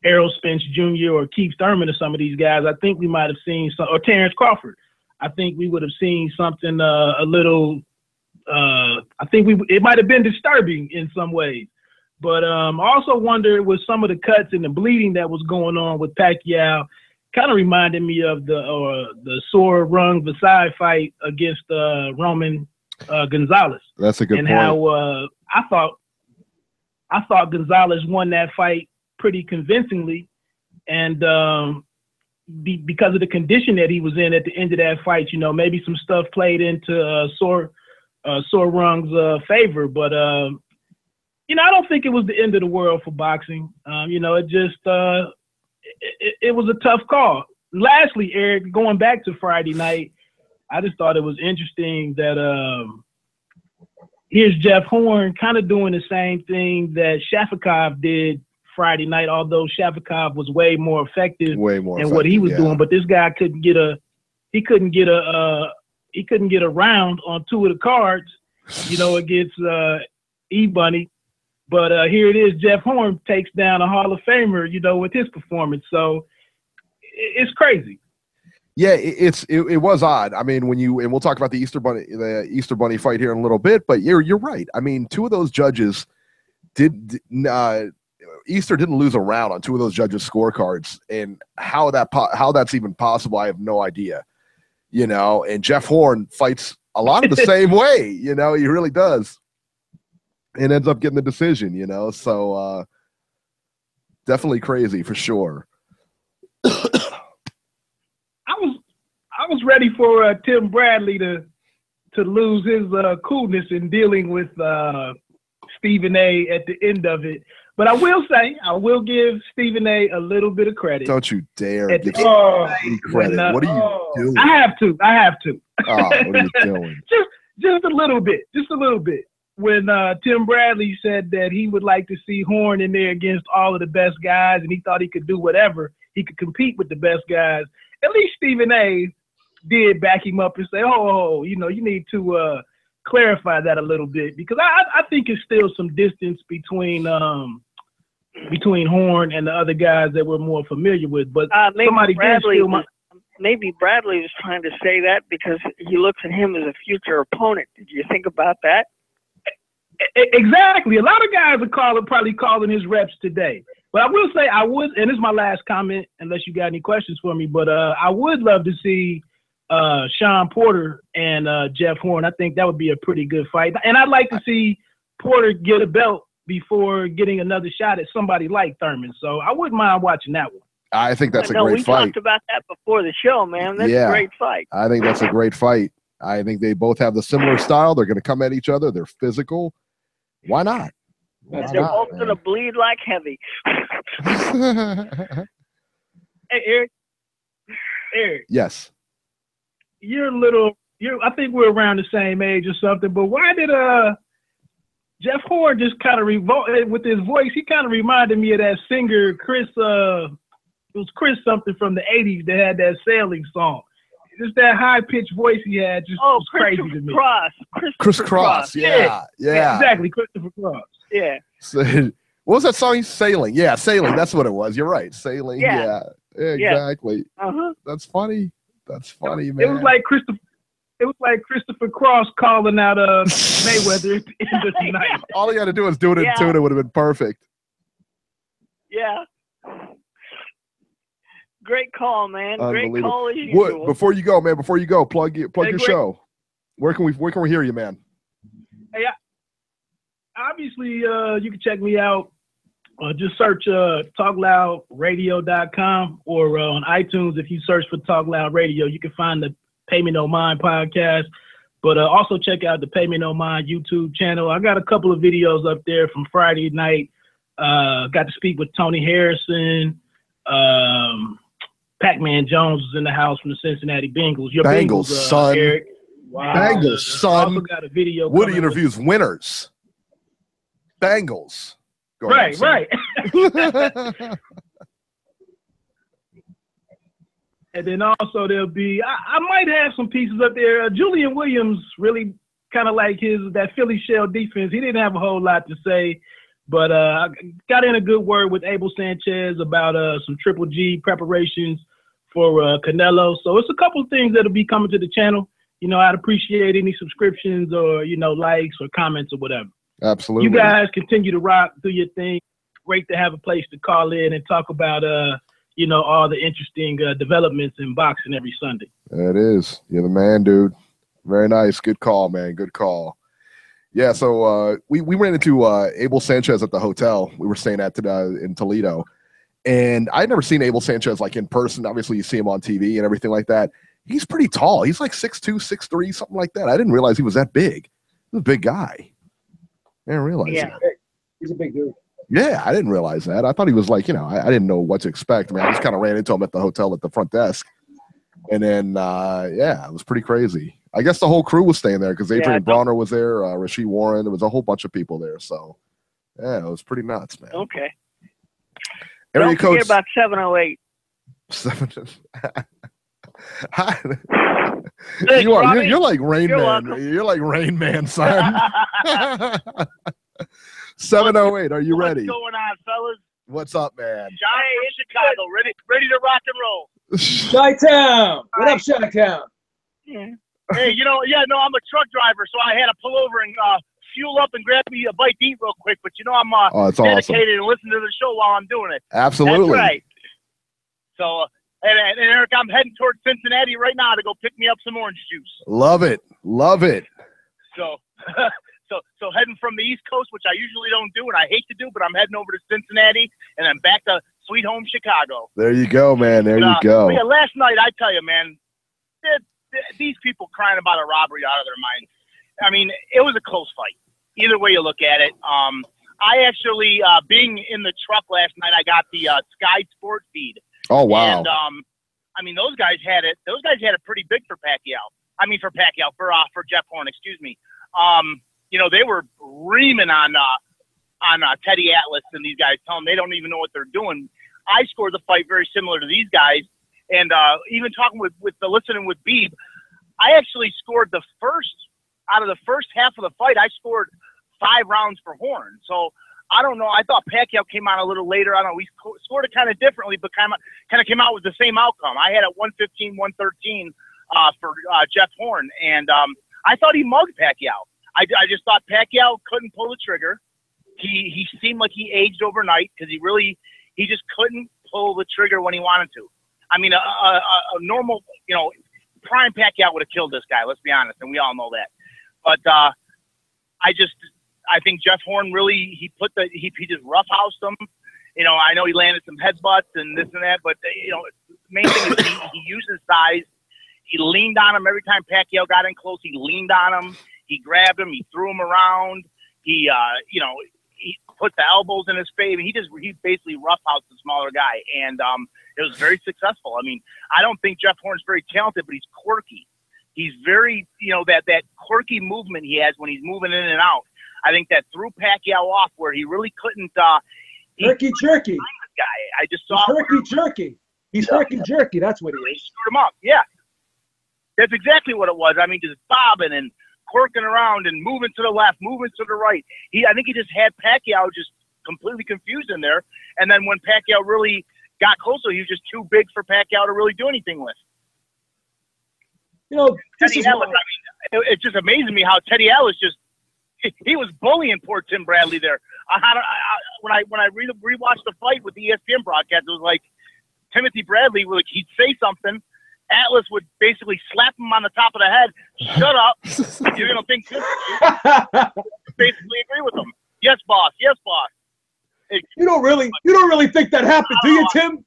Errol Spence Jr. or Keith Thurman or some of these guys, I think we might have seen some, or Terrence Crawford. I think we would have seen something a little. I think it might have been disturbing in some ways. But I also wonder with some of the cuts and the bleeding that was going on with Pacquiao, kind of reminded me of the Sor Rung Vasai fight against Roman Gonzalez. That's a good point. And how I thought Gonzalez won that fight pretty convincingly, and because of the condition that he was in at the end of that fight, maybe some stuff played into Sor Rung's favor, but I don't think it was the end of the world for boxing. It just it was a tough call. Lastly, Eric, going back to Friday night, I just thought it was interesting that here's Jeff Horn kind of doing the same thing that Shafikov did Friday night, although Shafikov was way more effective in what he was doing. But this guy couldn't get a round on 2 of the cards, against E-Bunny. But here it is, Jeff Horn takes down a Hall of Famer, with his performance. So it's crazy. Yeah, it was odd. I mean, and we'll talk about the Easter Bunny fight here in a little bit, but you're right. I mean, 2 of those judges Easter didn't lose a round on 2 of those judges' scorecards, and how that's even possible, I have no idea. And Jeff Horn fights a lot of the same way. He really does, and ends up getting the decision. So definitely crazy for sure. I was ready for Tim Bradley to lose his coolness in dealing with Stephen A. at the end of it. But I will give Stephen A. a little bit of credit. Don't you dare give credit. What are you doing? I have to. Oh, what are you doing? just a little bit. When Tim Bradley said that he would like to see Horn in there against all of the best guys, and he thought he could do whatever, he could compete with the best guys. At least Stephen A. did back him up and say, "Oh, you need to clarify that a little bit," because I think it's still some distance between Horn and the other guys that we're more familiar with. But maybe Bradley was trying to say that because he looks at him as a future opponent. Did you think about that? Exactly. A lot of guys are probably calling his reps today. But I will say and this is my last comment, unless you got any questions for me, but I would love to see Sean Porter and Jeff Horn. I think that would be a pretty good fight. And I'd like to see Porter get a belt before getting another shot at somebody like Thurman. So I wouldn't mind watching that one. I think that's a great fight. We talked about that before the show, man. That's a great fight. I think that's a great fight. I think they both have the similar style. They're going to come at each other. They're physical. Why not? They're both going to bleed like heavy. Hey, Eric. Yes. I think we're around the same age or something, but why did Jeff Horn just kind of revolt with his voice? He kind of reminded me of that singer Chris something from the 80s that had that sailing song. Just that high-pitched voice he had was crazy to me. Chris Cross. Yeah, exactly, Christopher Cross. Yeah. So, what was that song? Sailing. Yeah, Sailing. That's what it was. You're right. Sailing. Yeah exactly. Uh-huh. That's funny. That's funny, man. It was like Christopher Cross calling out Mayweather at the end of the night. All he had to do was do it in tune. It would have been perfect. Yeah. Great call, man. Great call as usual. Before you go, plug your show. Where can we hear you, man? Hey, obviously, you can check me out. Just search talkloudradio.com or on iTunes. If you search for Talk Loud Radio, you can find the Pay Me No Mind podcast. But also check out the Pay Me No Mind YouTube channel. I got a couple of videos up there from Friday night. Got to speak with Tony Harrison. Pac-Man Jones was in the house from the Cincinnati Bengals. Your Bengals, son. Eric. Wow. Bengals, son. Also got a video. Woody interviews winners. Bengals. Right. And then also there'll be, I might have some pieces up there. Julian Williams really kind of like that Philly shell defense. He didn't have a whole lot to say, but I got in a good word with Abel Sanchez about some Triple G preparations for Canelo. So it's a couple of things that'll be coming to the channel. I'd appreciate any subscriptions or, likes or comments or whatever. Absolutely. You guys continue to rock, do your thing. Great to have a place to call in and talk about, all the interesting developments in boxing every Sunday. It is. You're the man, dude. Very nice. Good call, man. Good call. Yeah, so we ran into Abel Sanchez at the hotel we were staying at in Toledo. And I'd never seen Abel Sanchez like in person. Obviously, you see him on TV and everything like that. He's pretty tall. He's like 6'2", 6'3", something like that. I didn't realize he was that big. He's a big guy. I didn't realize that. He's a big dude. Yeah, I didn't realize that. I thought he was like, I didn't know what to expect. I mean, I just kind of ran into him at the hotel at the front desk. And then, it was pretty crazy. I guess the whole crew was staying there because Adrian Bronner was there, Rasheed Warren. There was a whole bunch of people there. So, yeah, it was pretty nuts, man. Okay. Area Don't forget about 708. You're like Rain Man. You're like Rain Man, son. 708, are you ready? What's going on, fellas? What's up, man? John in Chicago, ready to rock and roll. Chi-Town. What up, Chi-Town? Yeah. Hey, I'm a truck driver, so I had to pull over and fuel up and grab me a bite to eat real quick. But I'm it's dedicated and listen to the show while I'm doing it. Absolutely. That's right. So, and Eric, I'm heading towards Cincinnati right now to go pick me up some orange juice. Love it. So, so heading from the East Coast, which I usually don't do, and I hate to do, but I'm heading over to Cincinnati and then back to sweet home Chicago. There you go, man. There you go. Yeah, last night, I tell you, man, these people crying about a robbery out of their minds. I mean, it was a close fight. Either way you look at it. I actually, being in the truck last night, I got the Sky Sports feed. Oh, wow. And, I mean, those guys had it. Those guys had it pretty big for Pacquiao. for Pacquiao, for Jeff Horn, excuse me. You know, they were reaming on Teddy Atlas and these guys, telling them they don't even know what they're doing. I scored the fight very similar to these guys, and even talking with listening with Beeb, I actually scored out of the first half of the fight, I scored 5 rounds for Horn. So I don't know. I thought Pacquiao came out a little later. I don't know. We scored it kind of differently, but kind of came out with the same outcome. I had it 115, 113 for Jeff Horn, and I thought he mugged Pacquiao. I just thought Pacquiao couldn't pull the trigger. He seemed like he aged overnight because he just couldn't pull the trigger when he wanted to. I mean, a normal, you know, prime Pacquiao would have killed this guy. Let's be honest, and we all know that. But I think Jeff Horn really he just roughhoused him. You know, I know he landed some headbutts and this and that, but you know, the main thing is he used his size. He leaned on him every time Pacquiao got in close. He leaned on him. He grabbed him. He threw him around. He put the elbows in his face. He basically roughhoused the smaller guy, and it was very successful. I mean, I don't think Jeff Horn's very talented, but he's quirky. He's very, you know, that quirky movement he has when he's moving in and out. I think that threw Pacquiao off where he really couldn't. Herky jerky. This guy, I just saw. Herky jerky. He's herky jerky. That's what he is. Screwed him up. Yeah, that's exactly what it was. I mean, just bobbing and quirking around and moving to the left, moving to the right. I think he just had Pacquiao just completely confused in there. And then when Pacquiao really got closer, he was just too big for Pacquiao to really do anything with. You know, Teddy Atlas, I mean, it's just amazing me how Teddy Atlas he was bullying poor Tim Bradley there. When I rewatched the fight with the ESPN broadcast, it was like Timothy Bradley, he'd say something, Atlas would basically slap him on the top of the head. Shut up! You're gonna think this. Basically agree with him. Yes, boss. Yes, boss. You don't really think that happened, do you, Tim?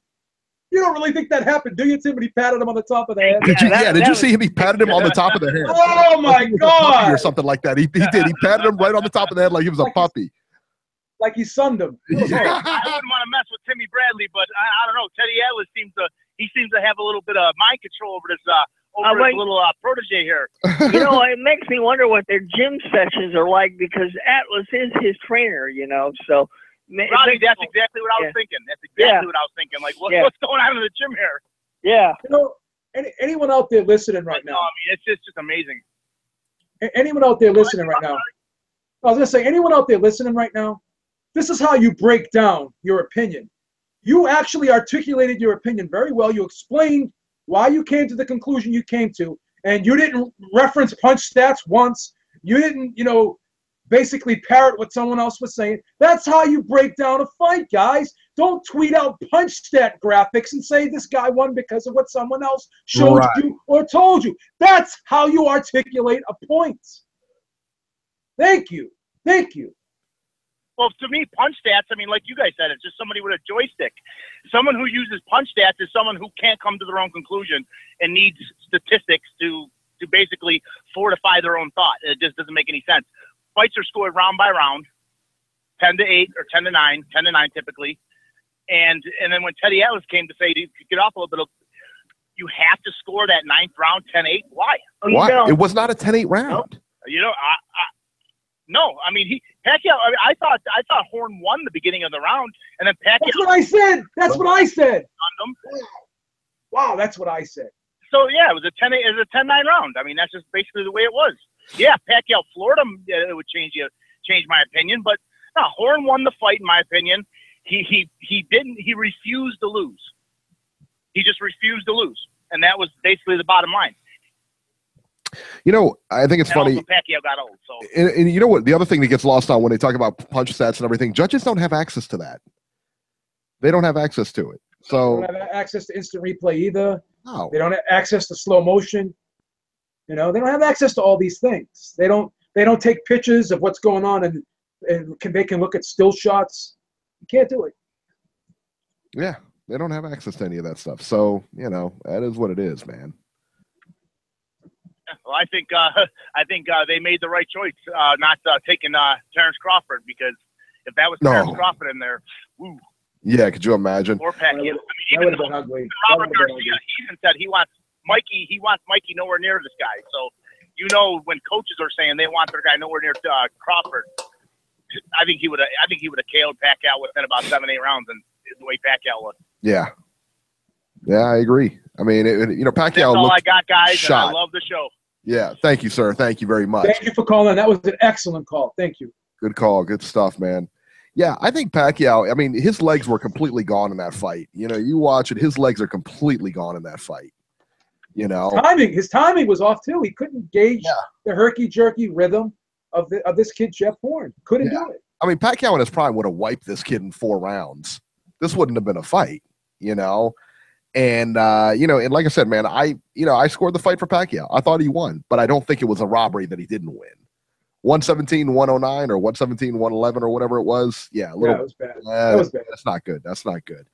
You don't really think that happened, do you, Tim? When he patted him on the top of the head. Did you see him? He patted him on the top of the head. Oh my God! Or something like that. He did. He patted him right on the top of the head like he was a puppy. Like he sunned him. I wouldn't want to mess with Timmy Bradley, but I don't know. Teddy Atlas seems to have a little bit of mind control over this his little protege here. You know, it makes me wonder what their gym sessions are like because Atlas is his trainer. You know, so. Rodney, that's exactly what I was thinking. That's exactly what I was thinking. Like, what's going on in the gym here? Yeah. You know, anyone out there listening right now? No, I mean, it's just amazing. Anyone out there listening right now? I was going to say, anyone out there listening right now? This is how you break down your opinion. You actually articulated your opinion very well. You explained why you came to the conclusion you came to, and you didn't reference punch stats once. You didn't, basically parrot what someone else was saying. That's how you break down a fight, guys. Don't tweet out punch stat graphics and say this guy won because of what someone else showed you or told you. That's how you articulate a point. Thank you. Thank you. Well, to me, punch stats, I mean, like you guys said, it's just somebody with a joystick. Someone who uses punch stats is someone who can't come to their own conclusion and needs statistics to basically fortify their own thought. It just doesn't make any sense. Fights are scored round by round, 10-8 or 10-9, 10-9 typically. And then when Teddy Atlas came to say to get off a little bit, you have to score that 9th round 10-8. Why? Why? It was not a 10-8 round. No, I mean Pacquiao. I mean, I thought Horn won the beginning of the round, and then Pacquiao. That's what I said. That's what I said. Wow, that's what I said. So yeah, it was a 10-8. It was a 10-9 round. I mean, that's just basically the way it was. Yeah, Pacquiao floored him. It would change my opinion, but no, Horn won the fight in my opinion. He didn't. He refused to lose. He just refused to lose, and that was basically the bottom line. I think it's funny. Pacquiao got old. So, and you know what? The other thing that gets lost on when they talk about punch stats and everything, judges don't have access to that. They don't have access to it. So they don't have access to instant replay either. No. They don't have access to slow motion. They don't have access to all these things. They don't take pictures of what's going on and they can look at still shots. You can't do it. Yeah, they don't have access to any of that stuff. So that is what it is, man. Well, I think they made the right choice not taking Terrence Crawford, because if that was Terrence Crawford in there, woo. Yeah, could you imagine? Or Pacquiao. That would have been ugly. Robert Garcia, he even said he wants Mikey, he wants Mikey nowhere near this guy. So, you know, when coaches are saying they want their guy nowhere near Crawford, I think he would have KO'd Pacquiao within about 7-8 rounds, and the way Pacquiao looked. Yeah. Yeah, I agree. I mean, you know, Pacquiao. That's all I got, guys. Shot. And I love the show. Yeah, thank you, sir. Thank you very much. Thank you for calling. That was an excellent call. Thank you. Good call. Good stuff, man. Yeah, I think Pacquiao, I mean, his legs were completely gone in that fight. You know, you watch it, his legs are completely gone in that fight. You know, his timing was off too. He couldn't gauge the herky-jerky rhythm of this kid, Jeff Horn. Couldn't do it. I mean, Pacquiao in his prime would have wiped this kid in 4 rounds. This wouldn't have been a fight, you know. And, you know, and like I said, man, I scored the fight for Pacquiao. I thought he won, but I don't think it was a robbery that he didn't win. 117-109 or 117-111 or whatever it was. Yeah, a little. That was bad. That was bad. That's not good. That's not good.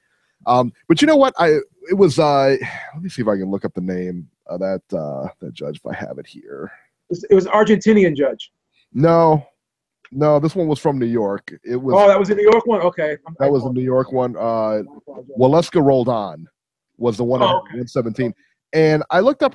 But you know what? Let me see if I can look up the name of that judge if I have it here. It was Argentinian judge. No, this one was from New York. It was. Oh, that was a New York one. Okay, that was a New York one. Waleska Roldan was the one at 117, and I looked up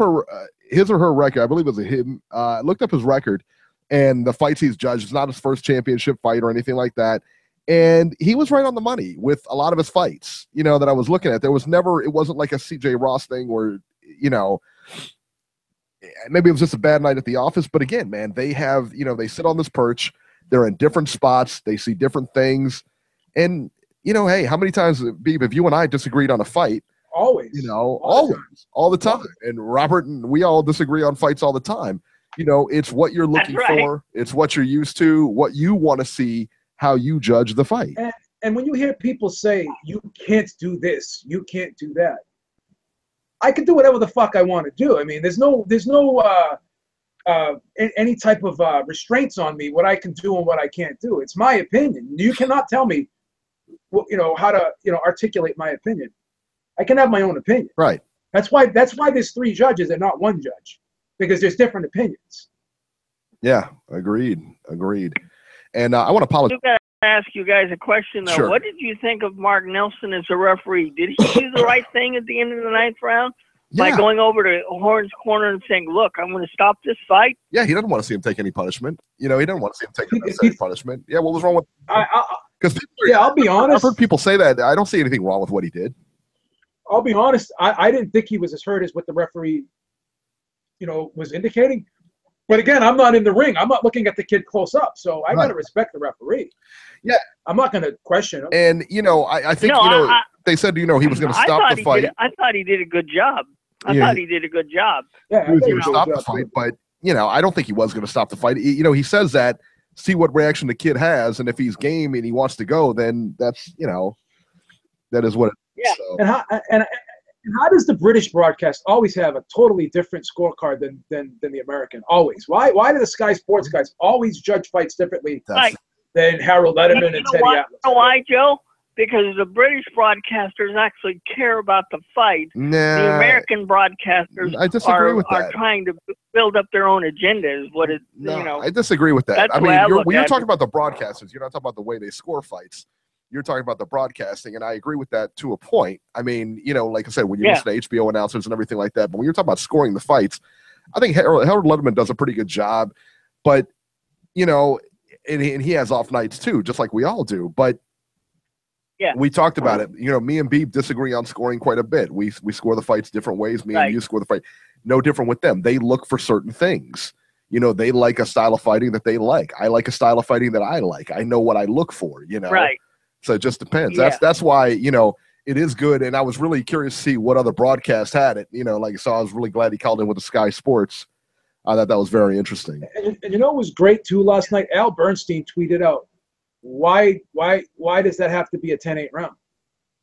his or her record. I believe it was him. I looked up his record, and the fights he's judged. It's not his first championship fight or anything like that. And he was right on the money with a lot of his fights, you know, that I was looking at. It wasn't like a CJ Ross thing where, you know, maybe it was just a bad night at the office. But again, man, they have, you know, they sit on this perch. They're in different spots. They see different things. And, you know, hey, how many times, Beeb, if you and I disagreed on a fight? Always. You know, all the time. And Robert and we all disagree on fights all the time. You know, it's what you're looking for. It's what you're used to, what you want to see, how you judge the fight. And when you hear people say, you can't do this, you can't do that, I can do whatever the fuck I want to do. I mean, there's no any type of restraints on me, what I can do and what I can't do. It's my opinion. You cannot tell me, you know, how to, you know, articulate my opinion. I can have my own opinion. Right. That's why there's 3 judges and not 1 judge, because there's different opinions. Yeah, agreed. And I want to apologize. I got to ask you guys a question, though. Sure. What did you think of Mark Nelson as a referee? Did he do the right thing at the end of the 9th round by going over to Horn's corner and saying, look, I'm going to stop this fight? Yeah, he doesn't want to see him take any punishment. You know, he doesn't want to see him take any punishment. Yeah, what was wrong with Because I'll be honest. I've heard people say that. I don't see anything wrong with what he did. I'll be honest. I didn't think he was as hurt as what the referee, you know, was indicating. But again, I'm not in the ring. I'm not looking at the kid close up, so I got to respect the referee. Yeah, I'm not going to question him. And you know, I think they said, you know, he was going to stop the fight. I thought he did a good job. I thought he did a good job. Yeah, he was going to stop the fight, but you know, I don't think he was going to stop the fight. You know, he says that. See what reaction the kid has, and if he's game and he wants to go, then that's, you know, that is what. Yeah. So. And how does the British broadcast always have a totally different scorecard than the American? Always. Why do the Sky Sports guys always judge fights differently than Harold Letterman and Teddy Atlas? You know why, Joe? Because the British broadcasters actually care about the fight. The American broadcasters I disagree with that. Are trying to build up their own agenda. Is what it? No, you know. I disagree with that. I mean, you're talking about the broadcasters. You're not talking about the way they score fights. You're talking about the broadcasting, and I agree with that to a point. I mean, you know, like I said, when you listen to HBO announcers and everything like that, but when you're talking about scoring the fights, I think Harold Letterman does a pretty good job. But, you know, and he has off nights too, just like we all do. But we talked about it. You know, me and Beeb disagree on scoring quite a bit. We score the fights different ways. Me and you score the fight. No different with them. They look for certain things. You know, they like a style of fighting that they like. I like a style of fighting that I like. I know what I look for, you know. Right. So it just depends. That's why, you know, it is good. And I was really curious to see what other broadcasts had it. You know, like, so I was really glad he called in with the Sky Sports. I thought that was very interesting. And you know what was great too last night? Al Bernstein tweeted out, why does that have to be a 10-8 round?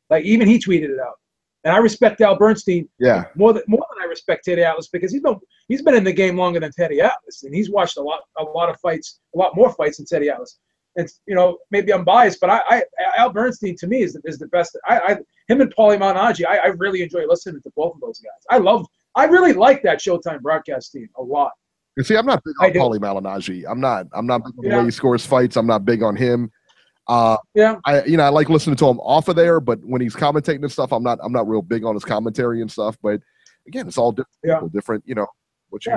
Like, even he tweeted it out. And I respect Al Bernstein more than I respect Teddy Atlas, because he's been in the game longer than Teddy Atlas, and he's watched a lot of fights, a lot more fights than Teddy Atlas. And, you know, maybe I'm biased, but Al Bernstein to me is the best. Him and Paulie Malignaggi, I really enjoy listening to both of those guys. I really like that Showtime broadcast team a lot. You see, I'm not big on Paulie Malignaggi. I'm not big on the way he scores fights. I'm not big on him. I like listening to him off of there, but when he's commentating and stuff, I'm not real big on his commentary and stuff. But again, it's all different. Yeah. People, different, you know, which.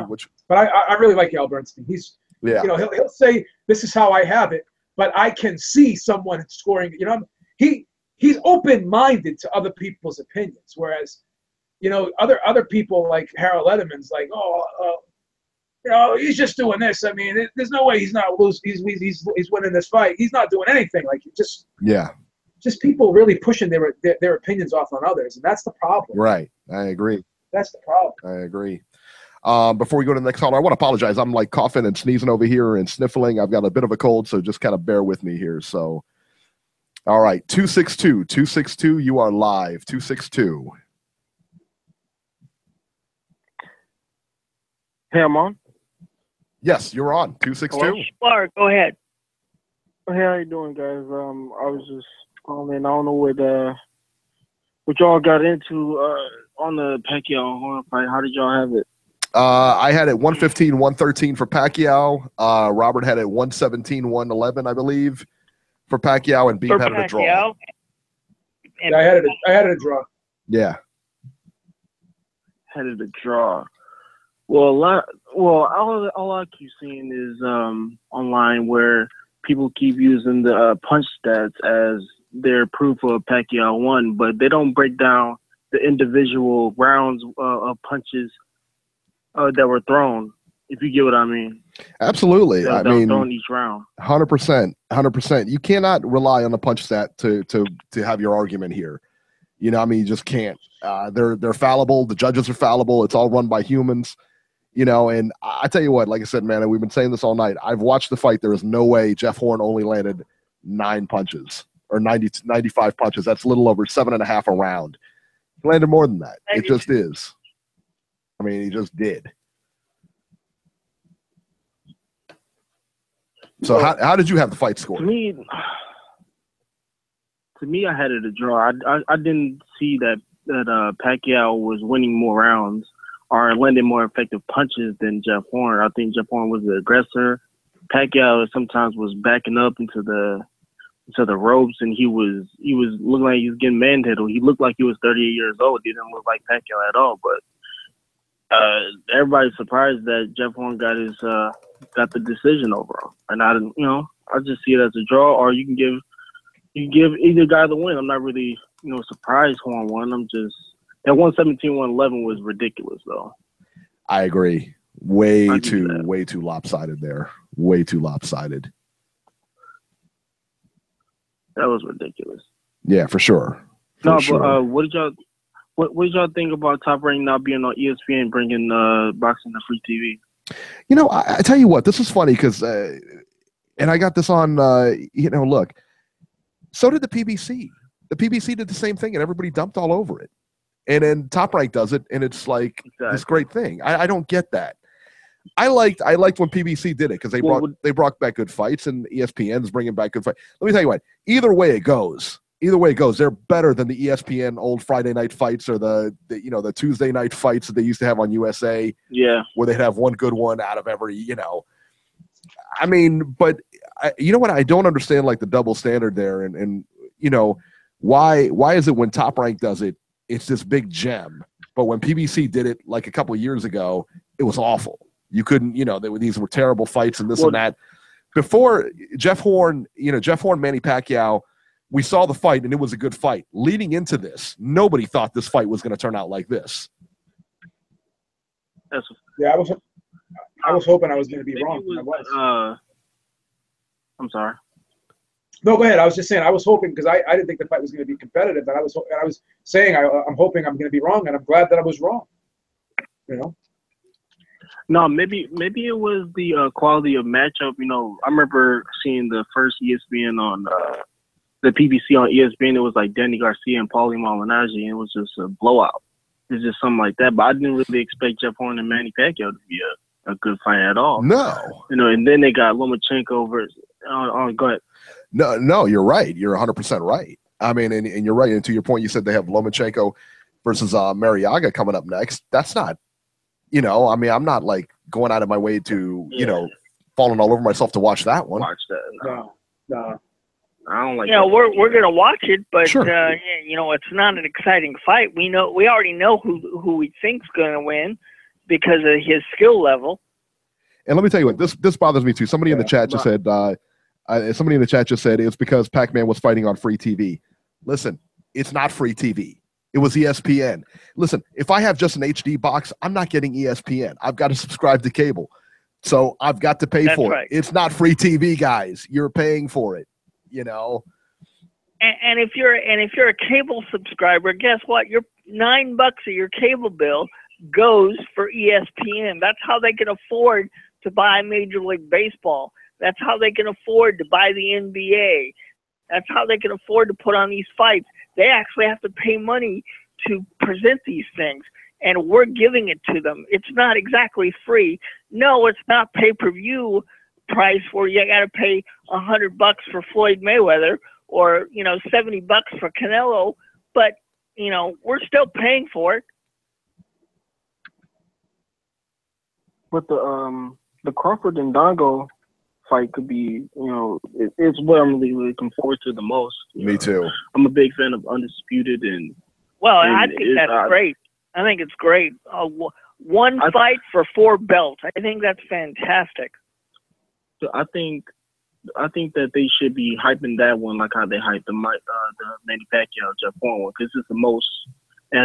But I really like Al Bernstein. He's, you know, he'll say, this is how I have it, but I can see someone scoring, you know, he's open-minded to other people's opinions. Whereas, you know, other people like Harold Letterman's like, you know, he's just doing this. I mean, there's no way he's not losing. He's winning this fight. He's not doing anything. Like, just people really pushing their opinions off on others, and that's the problem. Right. I agree. That's the problem. I agree. Before we go to the next caller, I want to apologize. I'm like coughing and sneezing over here and sniffling. I've got a bit of a cold, so just kind of bear with me here. So, all right, 262, you are live. 262. Hey, I'm on. Yes, you're on. 262. Sure, go ahead. Hey, how you doing, guys? I was just calling in. I don't know what y'all got into on the Pacquiao Horn fight. How did y'all have it? I had it 115, 113 for Pacquiao. Robert had it 117, 111, I believe, for Pacquiao, and Beeb had it a draw. And I had it a draw. Yeah. Had it a draw. Well, all I keep seeing is online where people keep using the punch stats as their proof of Pacquiao won, but they don't break down the individual rounds of punches that were thrown, if you get what I mean. Absolutely. I mean, thrown each round. 100%. You cannot rely on the punch stat to have your argument here. You know, I mean, you just can't. They're fallible. The judges are fallible. It's all run by humans. You know, and I tell you what, like I said, man, and we've been saying this all night. I've watched the fight. There is no way Jeff Horn only landed 9 punches or 95 punches. That's a little over 7.5 a round. He landed more than that. It just is. I mean, he just did. So how did you have the fight score? To me, I had it a draw. I didn't see that Pacquiao was winning more rounds or landing more effective punches than Jeff Horn. I think Jeff Horn was the aggressor. Pacquiao sometimes was backing up into the ropes, and he was looking like he was getting manhandled. He looked like he was 38 years old. He didn't look like Pacquiao at all. But everybody's surprised that Jeff Horn got the decision over him. And I just see it as a draw, or you can give either guy the win. I'm not really surprised Horn won. I'm just. That 117, 111 was ridiculous, though. I agree. Way too lopsided there. Way too lopsided. That was ridiculous. Yeah, for sure. But what did y'all think about Top Rank not being on ESPN, bringing boxing to free TV? You know, I tell you what, this is funny because, and I got this on. Look, so did the PBC. The PBC did the same thing, and everybody dumped all over it. And then Top Rank does it, and it's like this great thing. I don't get that. I liked when PBC did it because they brought back good fights, and ESPN's bringing back good fights. Let me tell you what. Either way it goes, they're better than the ESPN old Friday night fights or the Tuesday night fights that they used to have on USA. Yeah, where they'd have one good one out of every. I mean, but you know what? I don't understand like the double standard there, and why is it when Top Rank does it? It's this big gem, but when PBC did it like a couple of years ago, it was awful. You couldn't, these were terrible fights and this and that. Before Jeff Horn, Manny Pacquiao, we saw the fight and it was a good fight. Leading into this, nobody thought this fight was going to turn out like this. Yeah, I was hoping I was going to be wrong. I'm sorry. No, go ahead. I was just saying I was hoping because I didn't think the fight was going to be competitive, and I was saying I'm hoping I'm going to be wrong, and I'm glad that I was wrong. No, maybe it was the quality of matchup. I remember seeing the first ESPN on the PBC on ESPN. It was like Danny Garcia and Paulie Malignaggi, and it was just a blowout. It's just something like that. But I didn't really expect Jeff Horn and Manny Pacquiao to be a good fight at all. No. And then they got Lomachenko versus. Go ahead. No, you're right. You're 100% right. I mean, and you're right. And to your point, you said they have Lomachenko versus Mariaga coming up next. That's not, I mean, I'm not like going out of my way to, falling all over myself to watch that one. Watch that. No. I don't like. You know, we're gonna watch it, but Sure. you know, it's not an exciting fight. We already know who we think's gonna win because of his skill level. And let me tell you what, this bothers me too. Somebody in the chat just said, somebody in the chat just said it's because Pac-Man was fighting on free TV. Listen, it's not free TV. It was ESPN. Listen, if I have just an HD box, I'm not getting ESPN. I've got to subscribe to cable. So I've got to pay for it. It's not free TV, guys. You're paying for it, you know. And if you're a cable subscriber, guess what? Your $9 of your cable bill goes for ESPN. That's how they can afford to buy Major League Baseball. That's how they can afford to buy the NBA. That's how they can afford to put on these fights. They actually have to pay money to present these things, and we're giving it to them. It's not exactly free. No, it's not pay-per-view price where you got to pay $100 for Floyd Mayweather or, you know, $70 for Canelo, but, you know, we're still paying for it. But the Crawford and Dongo fight could be, you know, it's what I'm really looking forward to the most. Me too. I'm a big fan of Undisputed, and I think that's great. I think it's great. One fight for 4 belts. I think that's fantastic. So I think that they should be hyping that one like how they hyped the Manny Pacquiao Jeff Horn one, because it's the most it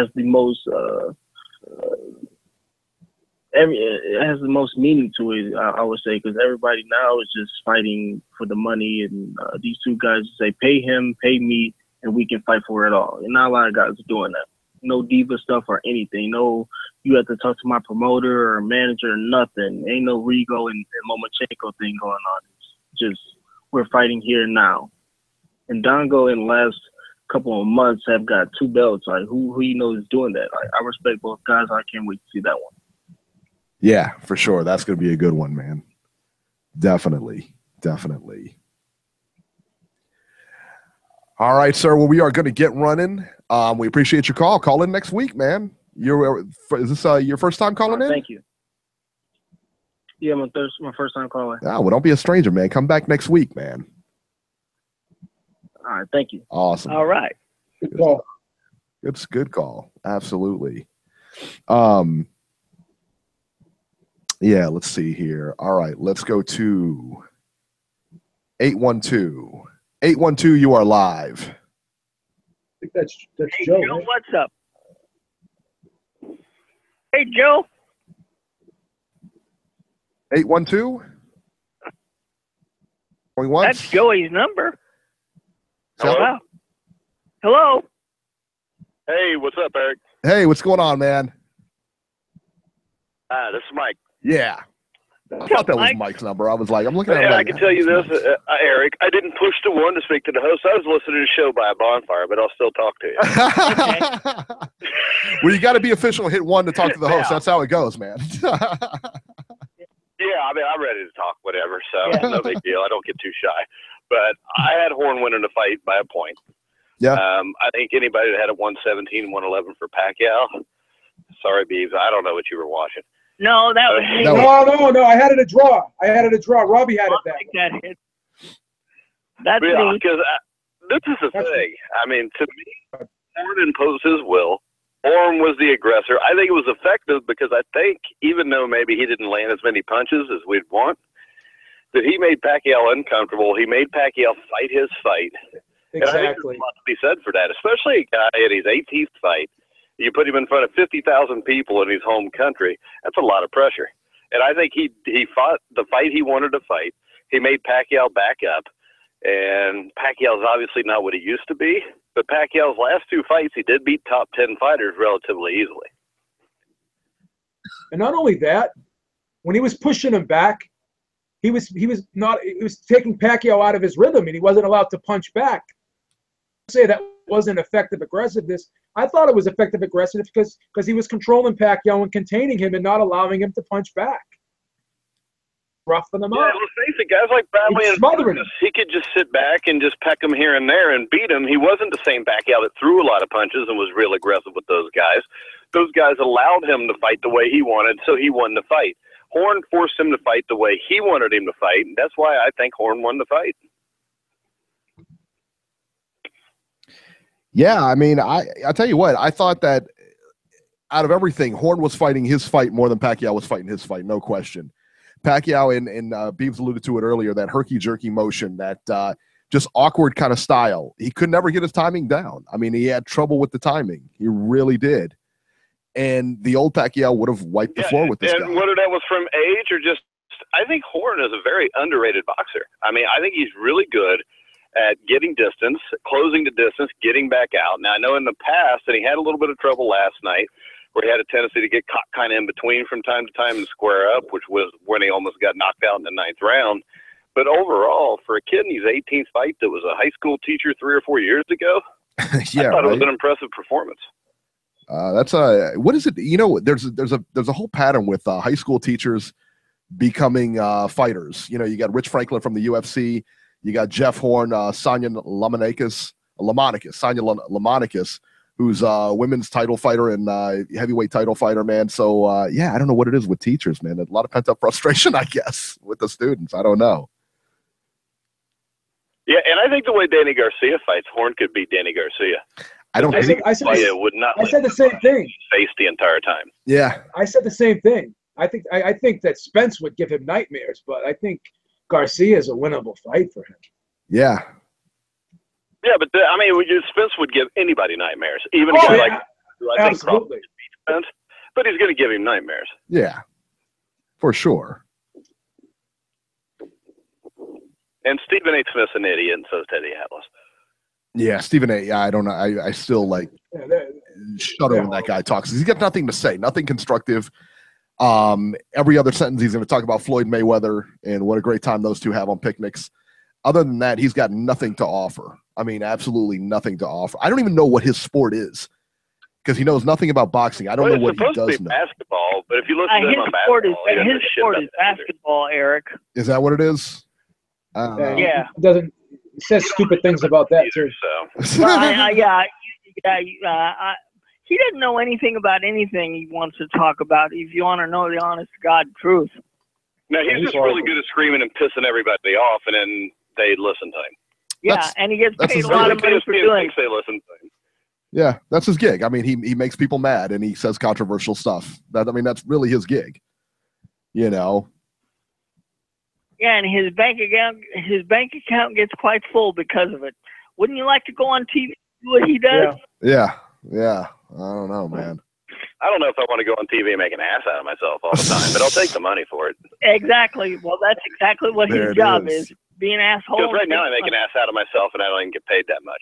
has the most meaning to it, I would say, because everybody now is just fighting for the money, and these two guys say, pay him, pay me, and we can fight for it all. And not a lot of guys are doing that. No diva stuff or anything. No, you have to talk to my promoter or manager or nothing. Ain't no Rigo and Lomachenko thing going on. It's just, we're fighting here now. And Dongo in the last couple of months have got 2 belts. Like, who you know is doing that? Like, I respect both guys. I can't wait to see that one. Yeah, for sure. That's going to be a good one, man. Definitely. All right, sir. Well, we are going to get running. We appreciate your call. Call in next week, man. Is this your first time calling in? Thank you. Yeah, my first time calling. Well, don't be a stranger, man. Come back next week, man. All right, thank you. Awesome. All right. Good call. It's a good call. Absolutely. Yeah, let's see here. All right, let's go to 812. 812, you are live. I think that's Hey, Joe. Joe, Right? what's up? Hey, Joe. 812? Going once? That's Joey's number. Hello? Wow. Hello. Hey, what's up, Eric? Hey, what's going on, man? This is Mike. Yeah. I thought that was Mike's number. I was like, I'm looking at it. And Like, I can tell you this, Eric, I didn't push the one to speak to the host. I was listening to the show by a bonfire, but I'll still talk to you. Well, you got to be official, hit 1 to talk to the host. That's how it goes, man. Yeah, I mean, I'm ready to talk, whatever, so no big deal. I don't get too shy. But I had Horn winning the fight by a point. Yeah. I think anybody that had a 117, 111 for Pacquiao, sorry, Beebs, I don't know what you were watching. No, that was me. No. I had it a draw. Robbie had it that hit. That's yeah, me. because this is the thing. I mean, to me, Horn imposed his will. Horn was the aggressor. I think it was effective because I think, even though maybe he didn't land as many punches as we'd want, that he made Pacquiao uncomfortable. He made Pacquiao fight his fight. Exactly. And I think there's a lot to be said for that, especially a guy in his 18th fight. You put him in front of 50,000 people in his home country. That's a lot of pressure. And I think he fought the fight he wanted to fight. He made Pacquiao back up. And Pacquiao's obviously not what he used to be. But Pacquiao's last 2 fights, he did beat top 10 fighters relatively easily. And not only that, when he was pushing him back, he was taking Pacquiao out of his rhythm, and he wasn't allowed to punch back. Say that wasn't effective aggressiveness. I thought it was effective aggressiveness because he was controlling Pacquiao and containing him and not allowing him to punch back. Roughing him up. Yeah, let's face it, guys like Bradley and smothering him. he could just sit back and just peck him here and there and beat him. He wasn't the same Pacquiao that threw a lot of punches and was real aggressive with those guys. Those guys allowed him to fight the way he wanted, so he won the fight. Horn forced him to fight the way he wanted him to fight, and that's why I think Horn won the fight. Yeah, I mean, I tell you what, I thought that out of everything, Horn was fighting his fight more than Pacquiao was fighting his fight, no question. Pacquiao and Beebs alluded to it earlier, that herky-jerky motion, that just awkward kind of style. He could never get his timing down. I mean, he had trouble with the timing. He really did. And the old Pacquiao would have wiped the floor with this guy. And whether that was from age or just, I think Horn is a very underrated boxer. I mean, I think he's really good at getting distance, closing the distance, getting back out. Now, I know in the past that he had a little bit of trouble last night where he had a tendency to get caught kind of in between from time to time and square up, which was when he almost got knocked out in the 9th round. But overall, for a kid in his 18th fight that was a high school teacher 3 or 4 years ago, yeah, I thought it was an impressive performance. That's what is it? You know, there's a whole pattern with high school teachers becoming fighters. You know, you got Rich Franklin from the UFC, you got Jeff Horn, Sonia Lamonicus, who's a women's title fighter and heavyweight title fighter, man. So yeah, I don't know what it is with teachers, man. A lot of pent up frustration, I guess, with the students. I don't know. Yeah, and I think the way Danny Garcia fights, Horn could beat Danny Garcia. I said the same thing. Face the entire time. Yeah, I said the same thing. I think that Spence would give him nightmares, but I think Garcia is a winnable fight for him. Yeah. Yeah, but I mean, Spence would give anybody nightmares, even a guy like I think Crawford could beat Spence, but he's going to give him nightmares. Yeah, for sure. And Stephen A. Smith's an idiot, and so is Teddy Atlas. Yeah, Stephen A. Yeah, I don't know. I still shudder when that guy talks. He's got nothing to say, nothing constructive. Every other sentence he's going to talk about Floyd Mayweather and what a great time those two have on picnics. Other than that, he's got nothing to offer. I mean, absolutely nothing to offer. I don't even know what his sport is because he knows nothing about boxing. I don't know what he does know. It's supposed to be basketball, but if you listen to him on basketball, his sport is basketball, Eric. Is that what it is? Yeah. He says stupid things about that too. So. Well, he doesn't know anything about anything he wants to talk about. If you want to know the honest to God truth. No, he's just really good at screaming and pissing everybody off, and then they listen to him. Yeah, and he gets paid a lot of money for doing it. They listen to him. Yeah, that's his gig. I mean, he makes people mad and he says controversial stuff. That's really his gig. You know. Yeah, and his bank account gets quite full because of it. Wouldn't you like to go on TV and do what he does? Yeah. I don't know, man. I don't know if I want to go on TV and make an ass out of myself all the time, but I'll take the money for it. Exactly. Well, that's exactly what his job is. Be an asshole. Because right now I make an ass out of myself and I don't even get paid that much.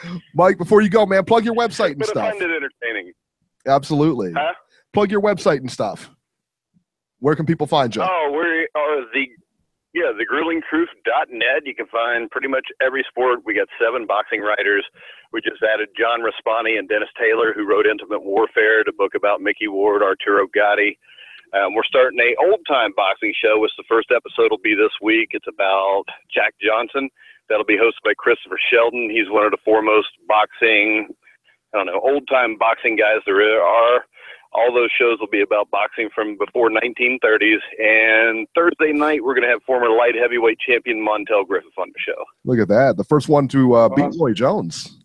So. Mike, before you go, man, plug your website and stuff. I find it entertaining. Absolutely. Huh? Plug your website and stuff. Where can people find you? Oh, we are thegruelingtruth.net. You can find pretty much every sport. We got 7 boxing writers. We just added John Raspani and Dennis Taylor, who wrote Intimate Warfare, the book about Mickey Ward, Arturo Gatti. We're starting a old-time boxing show, which the first episode will be this week. It's about Jack Johnson. That'll be hosted by Christopher Sheldon. He's one of the foremost old-time boxing guys there are. All those shows will be about boxing from before 1930s. And Thursday night, we're going to have former light heavyweight champion Montel Griffith on the show. Look at that. The first one to beat Roy Jones.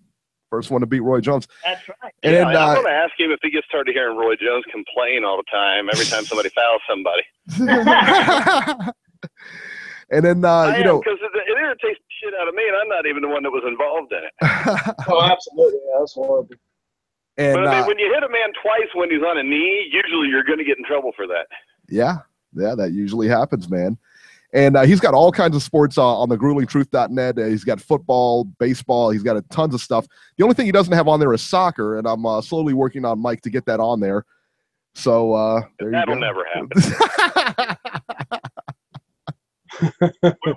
First one to beat Roy Jones. That's right. And I'm going to ask him if he gets tired of hearing Roy Jones complain all the time every time somebody fouls somebody. And then, because it irritates the shit out of me, and I'm not even the one that was involved in it. Oh, absolutely. Yeah, that's horrible. And, but I mean, when you hit a man twice when he's on a knee, usually you're going to get in trouble for that. Yeah, that usually happens, man. And he's got all kinds of sports on the gruelingtruth.net. He's got football, baseball. He's got tons of stuff. The only thing he doesn't have on there is soccer, and I'm slowly working on Mike to get that on there. So that'll never happen.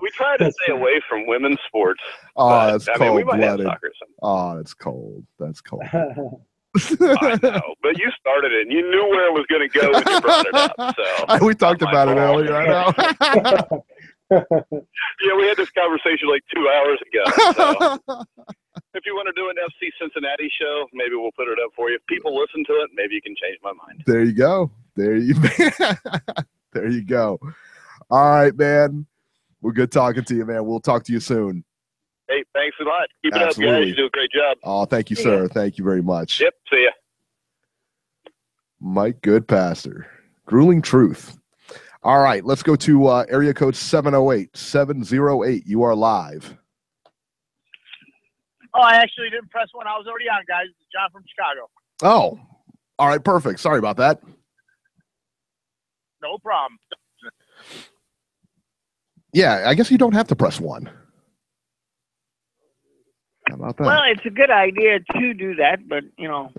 we try to stay away from women's sports. Oh, that's cold. We might have soccer sometime. Oh, that's cold. That's cold. I know, but you started it, and you knew where it was going to go when you brought it up. So we talked about it earlier. I know. Yeah, we had this conversation like 2 hours ago. So. If you want to do an FC Cincinnati show, maybe we'll put it up for you. If people listen to it, maybe you can change my mind. There you go. There you go. All right, man. We're good talking to you, man. We'll talk to you soon. Hey, thanks a lot. Keep it Absolutely. up, guys. You do a great job. Oh, thank you, sir. Thank you very much. Yep. See ya. Mike Goodpaster. Grueling truth. All right, let's go to area code 708. 708. You are live. Oh, I actually didn't press one. I was already on, guys. It's John from Chicago. Oh, all right, perfect. Sorry about that. No problem. Yeah, I guess you don't have to press one. How about that? Well, it's a good idea to do that, but, you know,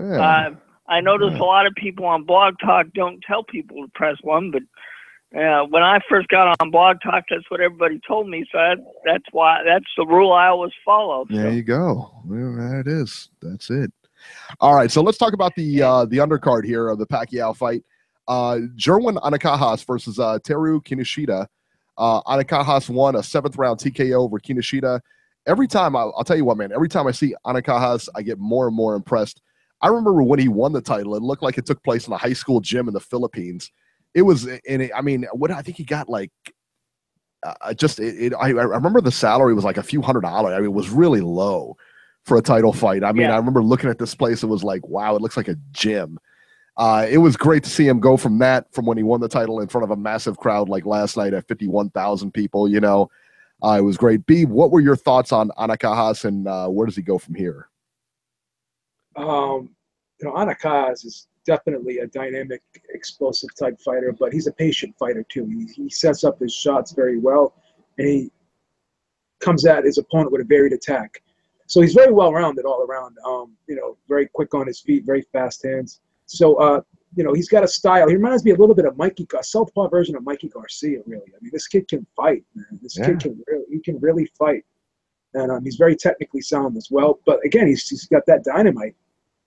I notice a lot of people on Blog Talk don't tell people to press one, but when I first got on Blog Talk, that's what everybody told me, so that's the rule I always follow. So. There you go. Well, there it is. That's it. All right, so let's talk about the undercard here of the Pacquiao fight. Jerwin Anakajas versus Teru Kinoshita. Anakajas won a 7th round TKO over Kinoshita. Every time, I'll tell you what, man, every time I see Anakajas, I get more and more impressed. I remember when he won the title, it looked like it took place in a high school gym in the Philippines. It was, I mean, what I think he got like, I remember the salary was like a few $100. I mean, it was really low for a title fight. I mean, I remember looking at this place, it was like, wow, it looks like a gym. It was great to see him go from when he won the title in front of a massive crowd like last night at 51,000 people, you know. It was great. Beeb, what were your thoughts on Anakajas and where does he go from here? You know, Anakajas is definitely a dynamic, explosive type fighter, but he's a patient fighter too. He sets up his shots very well, and he comes at his opponent with a varied attack. So he's very well-rounded all around. You know, very quick on his feet, very fast hands. So, you know, he's got a style. He reminds me a little bit of a southpaw version of Mikey Garcia, really. I mean, this kid can fight, man. This kid can really fight. And he's very technically sound as well. But, again, he's got that dynamite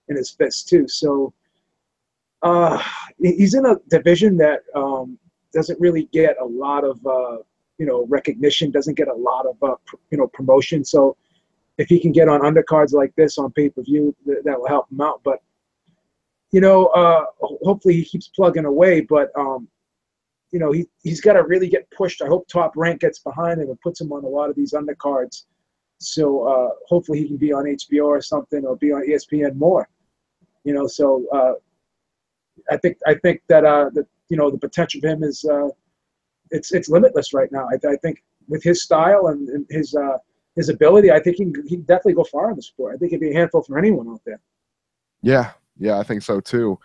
in his fist, too. So he's in a division that doesn't really get a lot of, you know, recognition, doesn't get a lot of, you know, promotion. So if he can get on undercards like this on pay-per-view, that will help him out. But, you know, hopefully he keeps plugging away, but, you know, he's got to really get pushed. I hope Top Rank gets behind him and puts him on a lot of these undercards. So hopefully he can be on HBO or something, or be on ESPN more. You know, so I think that you know, the potential of him is it's limitless right now. I think with his style and his ability, I think he can definitely go far in the sport. I think it'd be a handful for anyone out there. Yeah, I think so too.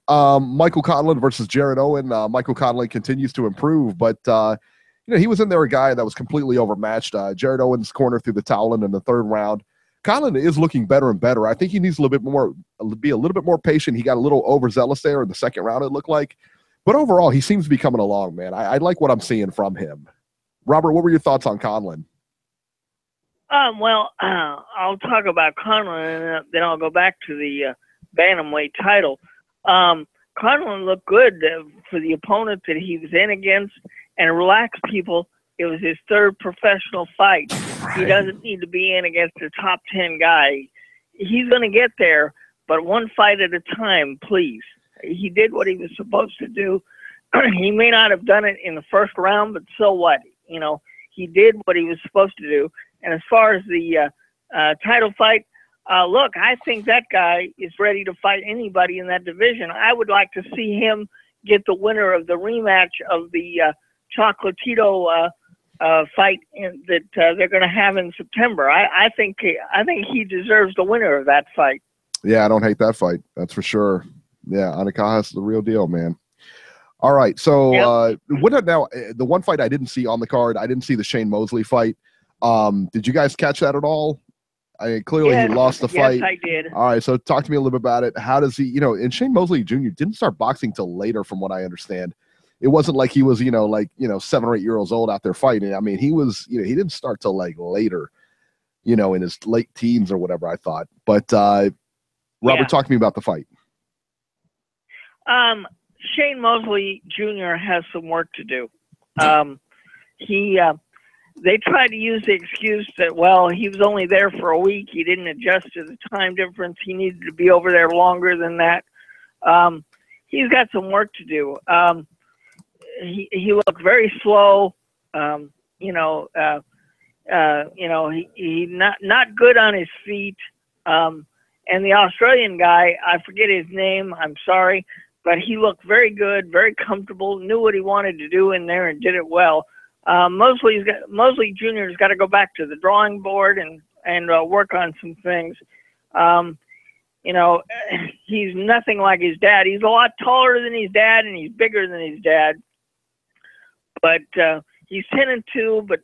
Michael Conlon versus Jared Owen. Michael Conlon continues to improve, but you know, he was in there a guy that was completely overmatched. Jared Owen's corner through the towel in the 3rd round. Conlon is looking better and better. I think he needs be a little bit more patient. He got a little overzealous there in the 2nd round, it looked like. But overall, he seems to be coming along, man. I like what I'm seeing from him. Robert, what were your thoughts on Conlon? Well, I'll talk about Conlon, and then I'll go back to the bantamweight title. Conlon looked good for the opponent that he was in against, and relax, people. It was his 3rd professional fight. Right. He doesn't need to be in against a top 10 guy. He's going to get there, but one fight at a time, please. He did what he was supposed to do. He may not have done it in the 1st round, but so what? You know, he did what he was supposed to do. And as far as the title fight, look, I think that guy is ready to fight anybody in that division. I would like to see him get the winner of the rematch of the Chocolatito fight that they're going to have in September. I think he deserves the winner of that fight. Yeah, I don't hate that fight. That's for sure. Yeah, Anakajas is the real deal, man. All right, so now the one fight I didn't see on the card, I didn't see the Shane Mosley fight. Did you guys catch that at all? Clearly he lost the fight. Yes, I did. All right, so talk to me a little bit about it. How does he, you know, and Shane Mosley Jr. didn't start boxing till later, from what I understand. It wasn't like he was, 7 or 8 years old out there fighting. I mean, he was, he didn't start till like later, in his late teens or whatever, I thought. But Robert, talk to me about the fight. Shane Mosley Jr. has some work to do. They tried to use the excuse that, well, he was only there for a week. He didn't adjust to the time difference. He needed to be over there longer than that. He's got some work to do. He looked very slow. He not good on his feet. And the Australian guy, I forget his name, I'm sorry, but he looked very good, very comfortable, knew what he wanted to do in there and did it well. Mosley Jr.'s got to go back to the drawing board and work on some things. He's nothing like his dad. He's a lot taller than his dad, and he's bigger than his dad. But he's 10-2, but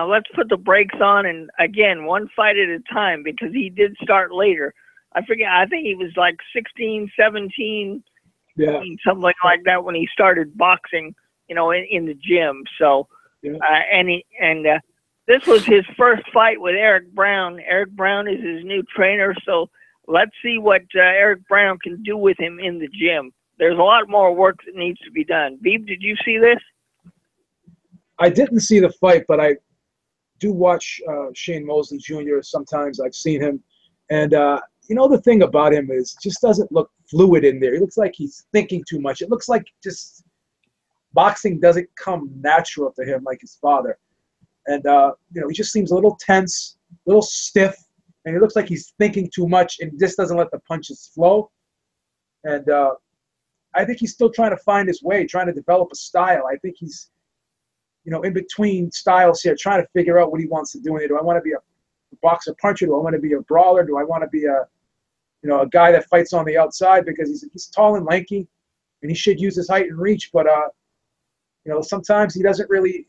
let's put the brakes on, and again, one fight at a time, because he did start later. I forget, I think he was like 16, 17, yeah, something like that when he started boxing, in the gym. So, yeah. This was his first fight with Eric Brown. Eric Brown is his new trainer, so let's see what Eric Brown can do with him in the gym. There's a lot more work that needs to be done. Beeb, did you see this? I didn't see the fight, but I do watch Shane Mosley Jr. Sometimes I've seen him. And, the thing about him is just doesn't look fluid in there. He looks like he's thinking too much. It looks like just boxing doesn't come natural to him like his father. And, he just seems a little tense, a little stiff, and he looks like he's thinking too much and just doesn't let the punches flow. And I think he's still trying to find his way, trying to develop a style. I think he's, in between styles here, trying to figure out what he wants to do in it. Do I want to be a boxer puncher? Do I want to be a brawler? Do I want to be a guy that fights on the outside? Because he's tall and lanky, and he should use his height and reach. But sometimes he doesn't really,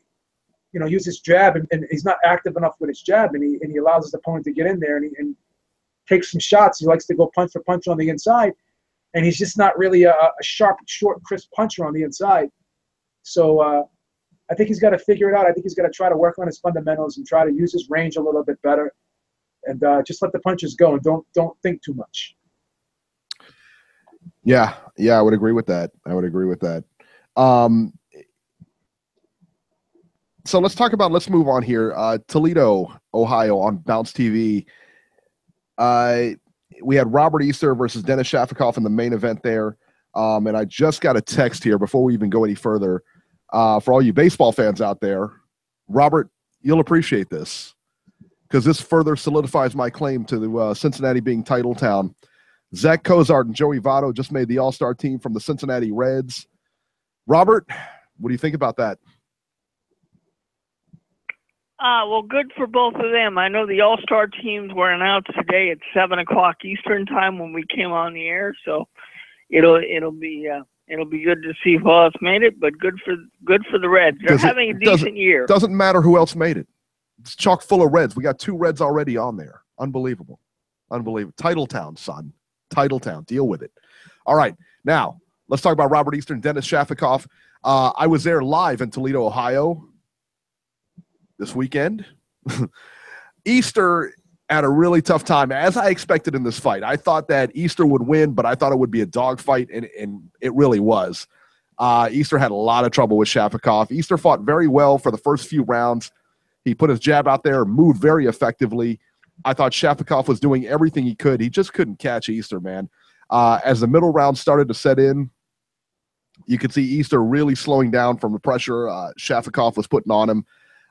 use his jab, and he's not active enough with his jab, and he allows his opponent to get in there and take some shots. He likes to go punch for punch on the inside, and he's just not really a sharp, short, crisp puncher on the inside. So I think he's got to figure it out. I think he's got to try to work on his fundamentals and try to use his range a little bit better, and just let the punches go and don't think too much. Yeah, I would agree with that. So let's move on here. Toledo, Ohio on Bounce TV. We had Robert Easter versus Dennis Shafikov in the main event there. And I just got a text here before we even go any further. For all you baseball fans out there, Robert, you'll appreciate this because this further solidifies my claim to the Cincinnati being title town. Zach Cozart and Joey Votto just made the all-star team from the Cincinnati Reds. Robert, what do you think about that? Well, good for both of them. I know the all-star teams were announced today at 7 o'clock Eastern time when we came on the air, so it'll be good to see who else made it, but good for the Reds. They're having a decent year. Doesn't matter who else made it. It's chock full of Reds. We got 2 Reds already on there. Unbelievable. Title town, son. Title town. Deal with it. All right. Now, let's talk about Robert Easter and Dennis Shafikov. I was there live in Toledo, Ohio this weekend. Easter had a really tough time, as I expected in this fight. I thought that Easter would win, but I thought it would be a dogfight, and it really was. Easter had a lot of trouble with Shafikov. Easter fought very well for the first few rounds. He put his jab out there, moved very effectively. I thought Shafikov was doing everything he could. He just couldn't catch Easter, man. As the middle round started to set in, you could see Easter really slowing down from the pressure Shafikov was putting on him.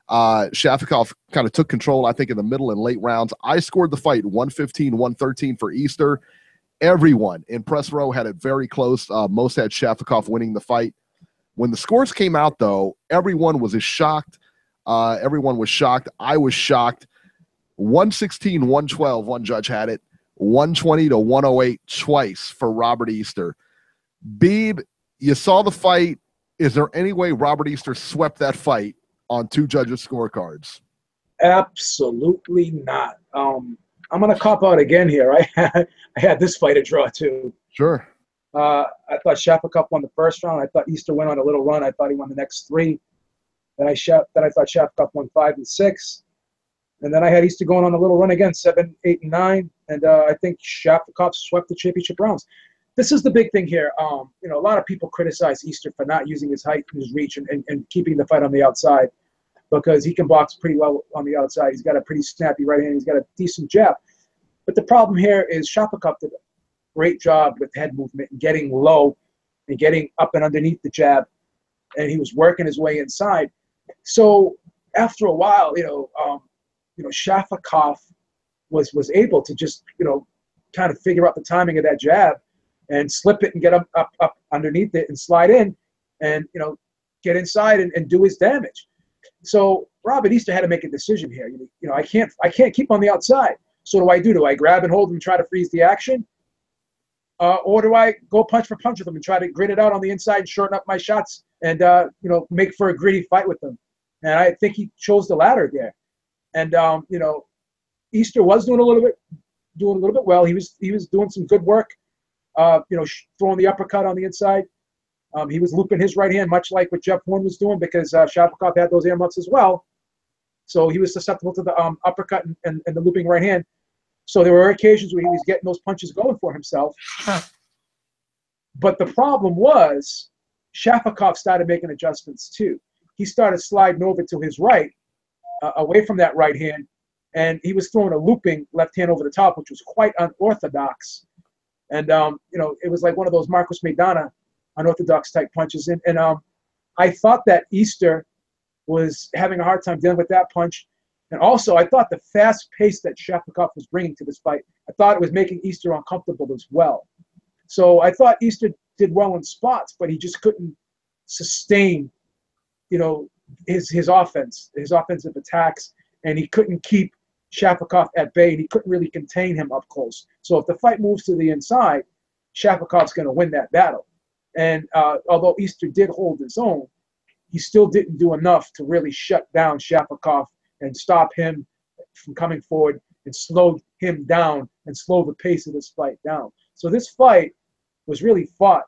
Shafikov kind of took control, I think, in the middle and late rounds. I scored the fight 115-113 for Easter. Everyone in press row had it very close. Most had Shafikov winning the fight. When the scores came out, though, everyone was shocked. Everyone was shocked. I was shocked. 116-112, one judge had it. 120-108 twice for Robert Easter. Beeb, you saw the fight. Is there any way Robert Easter swept that fight on 2 judges' scorecards? Absolutely not. I'm going to cop out again here. I had this fight a draw, too. Sure. I thought Shafikov won the first round. I thought Easter went on a little run. I thought he won the next 3. Then I thought Shafikov won 5 and 6. And then I had Easter going on a little run again, 7, 8, and 9. And I think Shafikov swept the championship rounds. This is the big thing here. A lot of people criticize Easter for not using his height and his reach and keeping the fight on the outside because he can box pretty well on the outside. He's got a pretty snappy right hand. He's got a decent jab. But the problem here is Shafikov did a great job with head movement and getting low and getting up and underneath the jab. And he was working his way inside. So after a while, Shafikov was able to just, kind of figure out the timing of that jab and slip it and get up underneath it and slide in and, get inside and do his damage. So Robert Easter had to make a decision here. I can't keep on the outside. So what do? Do I grab and hold and try to freeze the action? Or do I go punch for punch with him and try to grit it out on the inside and shorten up my shots and, make for a gritty fight with them? And I think he chose the latter there. And, Easter was doing a little bit well. He was doing some good work, throwing the uppercut on the inside. He was looping his right hand, much like what Jeff Horn was doing, because Shafikov had those earmuffs as well. So he was susceptible to the uppercut and the looping right hand. So there were occasions where he was getting those punches going for himself. But the problem was Shafikov started making adjustments too. He started sliding over to his right, away from that right hand, and he was throwing a looping left hand over the top, which was quite unorthodox. And, it was like one of those Marcos Maidana unorthodox type punches. And I thought that Easter was having a hard time dealing with that punch. And also, I thought the fast pace that Shafikov was bringing to this fight, I thought it was making Easter uncomfortable as well. So I thought Easter did well in spots, but he just couldn't sustain, his offense, his offensive attacks, and he couldn't keep Shafikov at bay, and he couldn't really contain him up close. So if the fight moves to the inside, Shafikov's going to win that battle. And although Easter did hold his own, he still didn't do enough to really shut down Shafikov and stop him from coming forward and slow him down and slow the pace of this fight down. So this fight was really fought,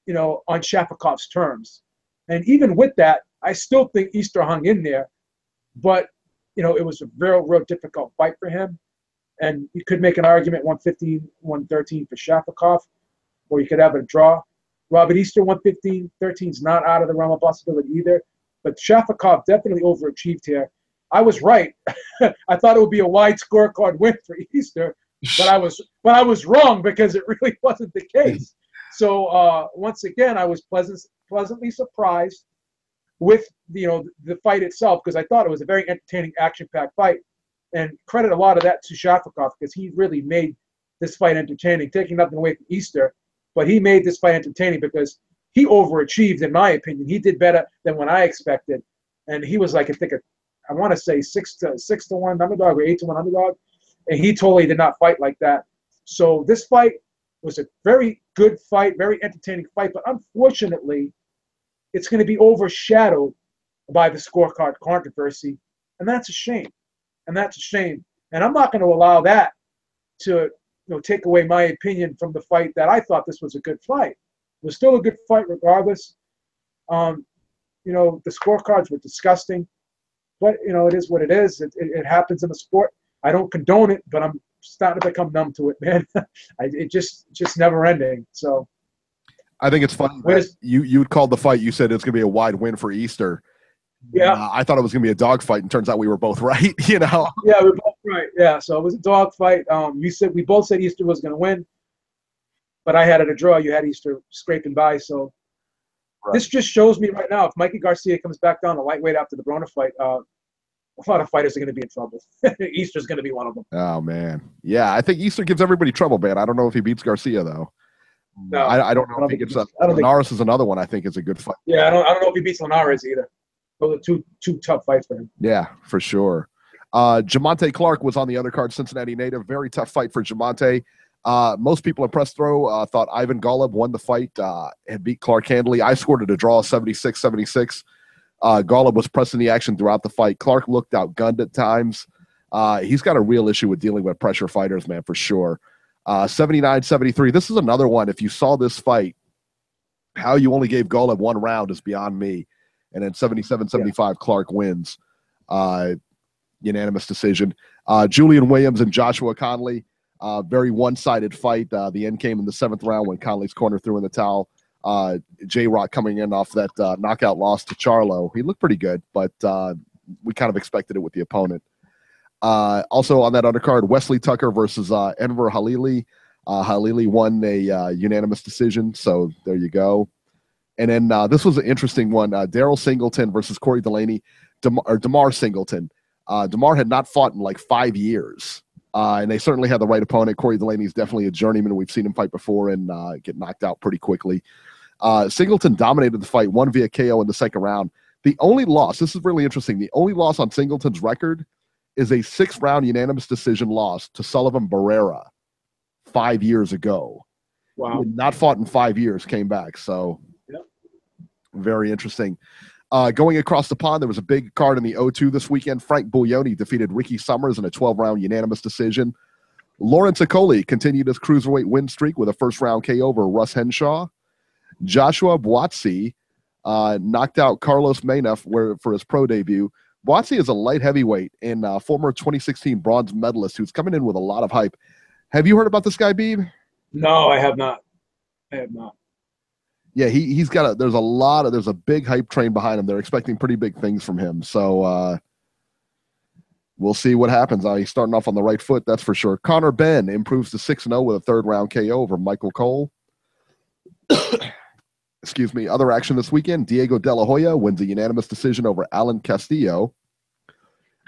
on Shafikov's terms. And even with that, I still think Easter hung in there, but it was a real difficult fight for him. And you could make an argument 115, 113 for Shafikov, or you could have a draw. Robert Easter 115, 13 is not out of the realm of possibility either. But Shafikov definitely overachieved here. I was right. I thought it would be a wide scorecard win for Easter, but I was wrong because it really wasn't the case. So once again, I was pleasantly surprised with the fight itself, because I thought it was a very entertaining, action-packed fight, and credit a lot of that to Shafikov because he really made this fight entertaining, taking nothing away from Easter, but he made this fight entertaining because he overachieved, in my opinion. He did better than what I expected, and he was like, I want to say 6-1 underdog or 8-1 underdog, and he totally did not fight like that. So this fight was a very good fight, very entertaining fight, but unfortunately, it's going to be overshadowed by the scorecard controversy, and that's a shame. And I'm not going to allow that to take away my opinion from the fight that I thought this was a good fight. It was still a good fight regardless. The scorecards were disgusting, but it is what it is. It happens in the sport. I don't condone it, but I'm starting to become numb to it, man. It just never ending. So. I think it's funny that you called the fight. You said it's going to be a wide win for Easter. Yeah. I thought it was going to be a dog fight, and turns out we were both right, Yeah, we were both right. Yeah, so it was a dog fight. We both said Easter was going to win, but I had it a draw. You had Easter scraping by. So This just shows me right now, if Mikey Garcia comes back down to lightweight after the Broner fight, a lot of fighters are going to be in trouble. Easter's going to be one of them. Oh, man. Yeah, I think Easter gives everybody trouble, man. I don't know if he beats Garcia, though. No, I don't know if he gets up. Linares is another one I think is a good fight. Yeah, I don't know if he beats Linares either. Those are two tough fights for him. Yeah, for sure. Jamonte Clark was on the undercard, Cincinnati native. Very tough fight for Jamonte. Most people in press throw thought Ivan Golub won the fight and beat Clark handily. I scored it a draw 76-76. Golub was pressing the action throughout the fight. Clark looked outgunned at times. He's got a real issue with dealing with pressure fighters, man, for sure. 79-73. This is another one. If you saw this fight, how you only gave Golub one round is beyond me. And then 77-75, Clark wins. Unanimous decision. Julian Williams and Joshua Conley. Very one-sided fight. The end came in the 7th round when Conley's corner threw in the towel. J-Rock coming in off that knockout loss to Charlo. He looked pretty good, but we kind of expected it with the opponent. Also on that undercard, Wesley Tucker versus Enver Halili. Halili won a unanimous decision, so there you go. And then this was an interesting one. Daryl Singleton versus Corey Delaney. DeMar Singleton. DeMar had not fought in like 5 years. And they certainly had the right opponent. Corey Delaney's definitely a journeyman. We've seen him fight before and get knocked out pretty quickly. Singleton dominated the fight, won via KO in the second round. The only loss, this is really interesting, the only loss on Singleton's record is a 6-round unanimous decision loss to Sullivan Barrera 5 years ago. Wow. He had not fought in 5 years, came back. So very interesting. Going across the pond, there was a big card in the O2 this weekend. Frank Buglioni defeated Ricky Summers in a 12-round unanimous decision. Lawrence Okoli continued his cruiserweight win streak with a first-round KO over Russ Henshaw. Joshua Buatsi knocked out Carlos Maynef for his pro debut. Buatsi is a light heavyweight and former 2016 bronze medalist who's coming in with a lot of hype. Have you heard about this guy, Beeb? No, I have not. Yeah, he's got there's a big hype train behind him. They're expecting pretty big things from him. So we'll see what happens. He's starting off on the right foot, that's for sure. Connor Benn improves to 6-0 with a third-round KO over Michael Cole. Excuse me. Other action this weekend, Diego De La Hoya wins a unanimous decision over Alan Castillo.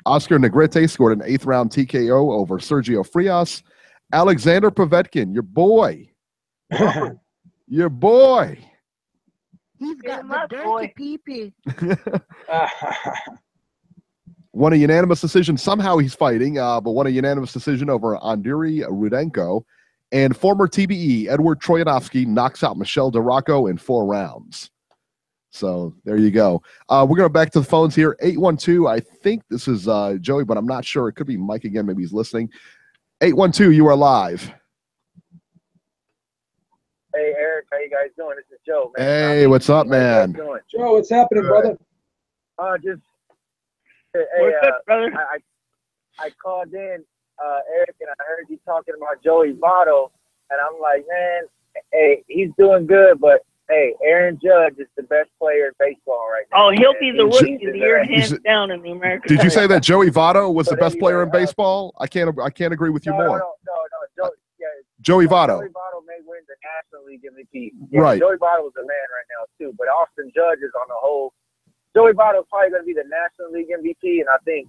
Oscar Negrete scored an 8th-round TKO over Sergio Frias. Alexander Povetkin, your boy. Your boy. He's got the dirty pee-pee. Won a unanimous decision. Somehow he's fighting, but won a unanimous decision over Andriy Rudenko. And former TBE, Edward Troyanovsky, knocks out Michelle DeRocco in 4 rounds. So there you go. We're going back to the phones here. 812, I think this is Joey, but I'm not sure. It could be Mike again. Maybe he's listening. 812, you are live. Hey, Eric, how you guys doing? This is Joe, man. Hey, what's up, man? Joe, what's happening, brother? What's up, brother? I called in, Eric, and I heard you talking about Joey Votto, and I'm like, man, hey, he's doing good, but hey, Aaron Judge is the best player in baseball right now. Oh, he'll be the rookie of the year, hands down, in the American. Did you say that Joey Votto was the best player in baseball? I can't agree with you more. No. Joey Votto. Joey Votto may win the National League MVP. Yeah, Right. Joey Votto is the man right now too, but Austin Judge is on the whole. Joey Votto is probably going to be the National League MVP, and I think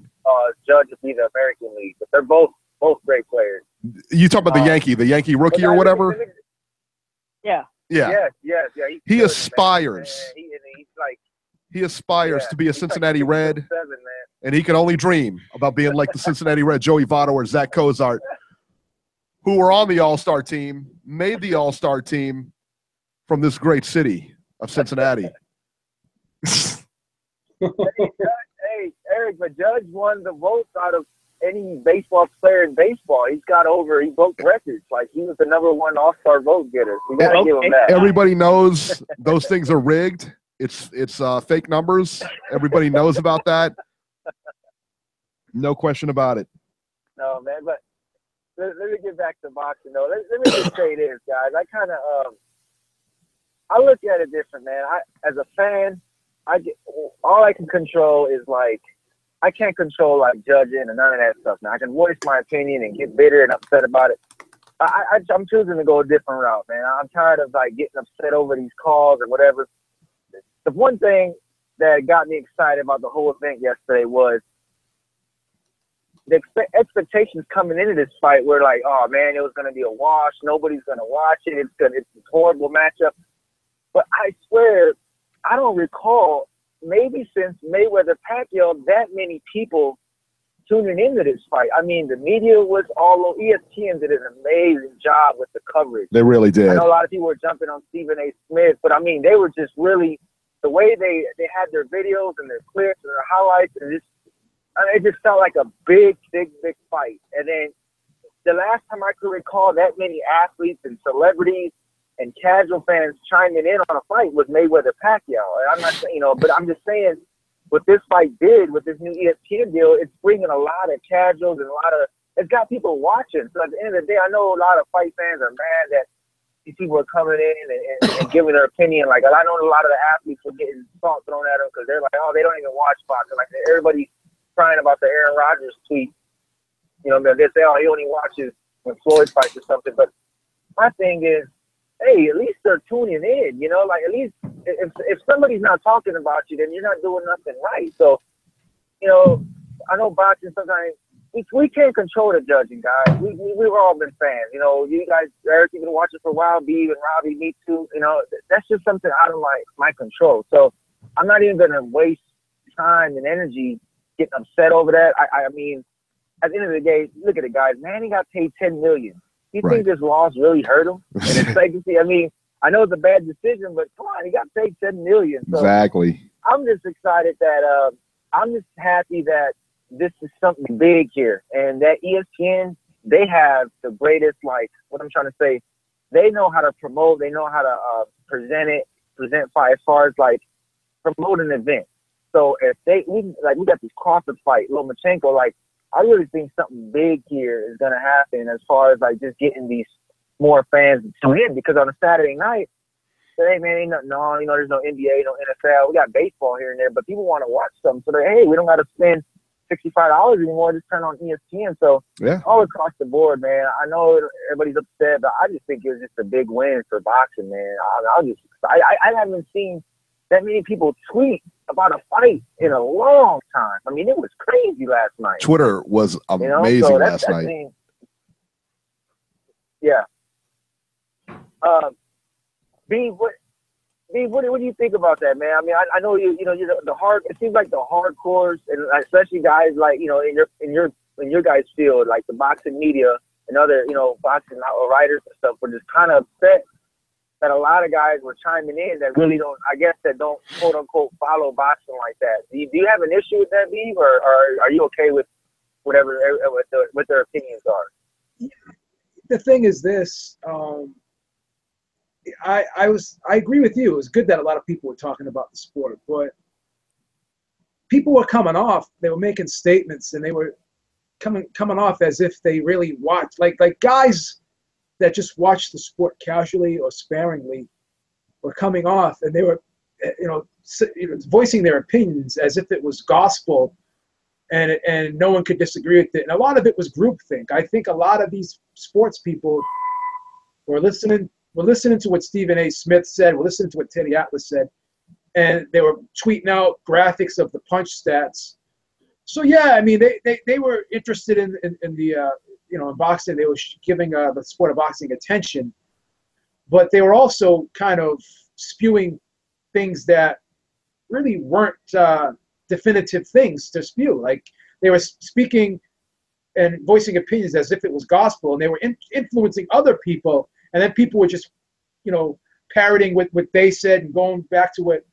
Judge will be the American League. But they're both great players. You talking about the Yankee rookie or whatever? Yeah. Yeah. Yes. He aspires. He aspires Yeah, to be a he's like Cincinnati Red, 6'7", man. and he can only dream about being like the Cincinnati Red, Joey Votto or Zach Cozart, who were on the All-Star team, made the All-Star team from this great city of Cincinnati. Hey, Eric, but Judge won the votes out of any baseball player in baseball. He broke records. Like, he was the #1 All-Star vote getter. We got to give him that. Everybody knows those things are rigged. It's fake numbers. Everybody knows about that. No question about it. No, man, but let me get back to boxing, though. Let me just say this, guys. I look at it different, man. As a fan, all I can control is, like, I can't control, like, judging and none of that stuff. Now, I can voice my opinion and get bitter and upset about it. I'm choosing to go a different route, man. I'm tired of, like, getting upset over these calls or whatever. The one thing that got me excited about the whole event yesterday was the expectations coming into this fight were like, oh, man, it was going to be a wash. Nobody's going to watch it. It's a horrible matchup. But I swear, I don't recall, maybe since Mayweather-Pacquiao, that many people tuning into this fight. I mean, the media was all over. ESPN did an amazing job with the coverage. They really did. I know a lot of people were jumping on Stephen A. Smith, but, I mean, they were just really – the way they had their videos and their clips and their highlights, and it just felt like a big fight. And then the last time I could recall that many athletes and celebrities and casual fans chiming in on a fight was Mayweather-Pacquiao. And I'm not saying, but I'm just saying what this fight did with this new ESPN deal, it's bringing a lot of casuals and it's got people watching. So at the end of the day, I know a lot of fight fans are mad that these people are coming in and giving their opinion. Like, I know a lot of the athletes were getting salt thrown at them because they're like, oh, they don't even watch boxing. Like, everybody's crying about the Aaron Rodgers tweet. They say, oh, he only watches when Floyd fights or something. But my thing is, hey, at least they're tuning in, like, at least if somebody's not talking about you, then you're not doing nothing right. So I know boxing sometimes we can't control the judging, guys. We've all been fans. You guys, Eric, you've been watching for a while. Beeb and Robbie, me too. That's just something out of my control. So I'm not even gonna waste time and energy getting upset over that. I mean, at the end of the day, look at it, guys. Manny got paid $10 million. You think this loss really hurt him? And it's legacy. I mean, I know it's a bad decision, but come on, he got paid $10 million. So exactly. I'm just excited that I'm just happy that this is something big here, and that ESPN, they have the greatest, like, what I'm trying to say, they know how to promote, they know how to present fight as far as like promote an event. So if we got this Crawford fight, Lomachenko, like, I really think something big here is gonna happen as far as like just getting these more fans to tune in, because on a Saturday night, hey man, ain't nothing on, there's no NBA, no NFL, we got baseball here and there, but people want to watch something, so hey, we don't got to spend $65 anymore, just turn on ESPN. So all across the board, man, I know everybody's upset, but I just think it was just a big win for boxing, man. I haven't seen that many people tweet about a fight in a long time. I mean, it was crazy last night. Twitter was amazing last night. Yeah. B, what do you think about that, man? I mean, I know you're the hard. It seems like the hardcores, and especially guys like in your guys' field, like the boxing media and other boxing writers and stuff, were just kind of upset that a lot of guys were chiming in that really don't, that don't quote unquote follow boxing like that. Do you have an issue with that, Beeb, or are you okay with whatever what their opinions are? The thing is this. I agree with you. It was good that a lot of people were talking about the sport, but people were coming off. They were making statements, and they were coming off as if they really watched, like guys that just watched the sport casually or sparingly were coming off, and they were, voicing their opinions as if it was gospel, and no one could disagree with it. And a lot of it was groupthink. I think a lot of these sports people were listening to what Stephen A. Smith said, we're listening to what Teddy Atlas said, and they were tweeting out graphics of the punch stats. So yeah, I mean, they were interested in the in boxing. They were giving the sport of boxing attention, but they were also kind of spewing things that really weren't definitive things to spew. Like, they were speaking and voicing opinions as if it was gospel, and they were influencing other people. And then people were just, parroting what they said and going back to what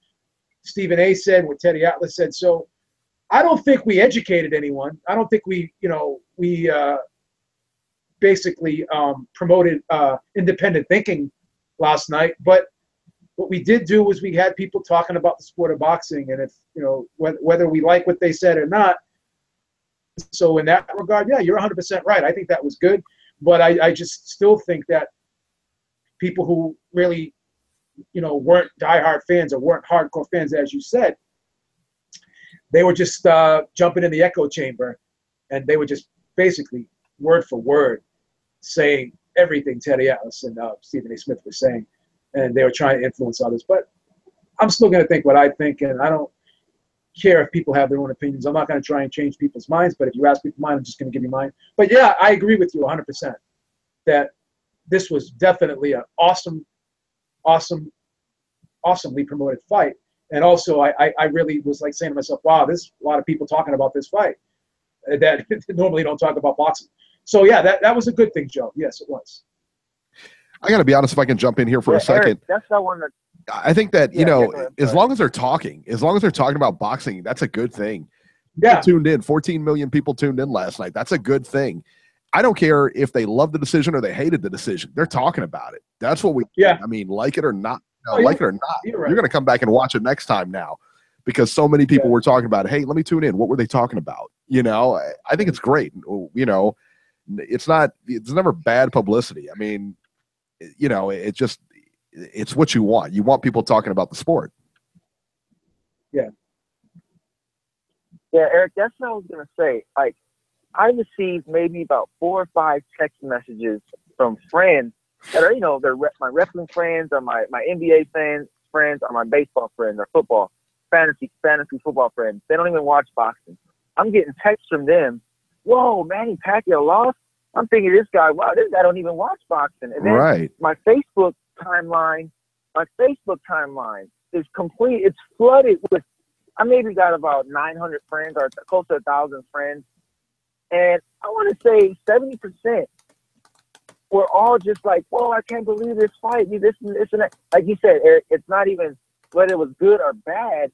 Stephen A. said, what Teddy Atlas said. So I don't think we educated anyone. I don't think we basically promoted independent thinking last night. But what we did do was we had people talking about the sport of boxing, and if whether we like what they said or not. So in that regard, yeah, you're 100% right. I think that was good, but I just still think that people who really, weren't diehard fans or weren't hardcore fans, as you said, they were just jumping in the echo chamber, and they were just basically word for word saying everything Teddy Atlas and Stephen A. Smith were saying, and they were trying to influence others. But I'm still going to think what I think, and I don't care if people have their own opinions. I'm not going to try and change people's minds, but if you ask people mine, I'm just going to give you mine. But yeah, I agree with you 100% that this was definitely an awesomely promoted fight. And also, I really was like saying to myself, wow, there's a lot of people talking about this fight that normally don't talk about boxing. So yeah, that was a good thing, Joe. Yes, it was. I got to be honest, if I can jump in here for a second. Eric, that's not one that. I think that, as long as they're talking about boxing, that's a good thing. Yeah. People tuned in. 14 million people tuned in last night. That's a good thing. I don't care if they love the decision or they hated the decision. They're talking about it. That's what we do. I mean, like it or not, like it or not, you're going to come back and watch it next time now, because so many people were talking about it. Hey, let me tune in. What were they talking about? I think it's great. It's never bad publicity. I mean, it's what you want. You want people talking about the sport. Yeah. Yeah, Eric, that's what I was going to say. Like, I received maybe about 4 or 5 text messages from friends that are, they're my wrestling friends, or my NBA friends, or my baseball friends, or fantasy football friends. They don't even watch boxing. I'm getting texts from them. Whoa, Manny Pacquiao lost. I'm thinking this guy, wow, this guy don't even watch boxing. And then my Facebook timeline is complete. It's flooded with, I maybe got about 900 friends or close to 1,000 friends. And I want to say 70% were all just like, whoa, I can't believe this fight. This and that. Like you said, Eric, it's not even whether it was good or bad.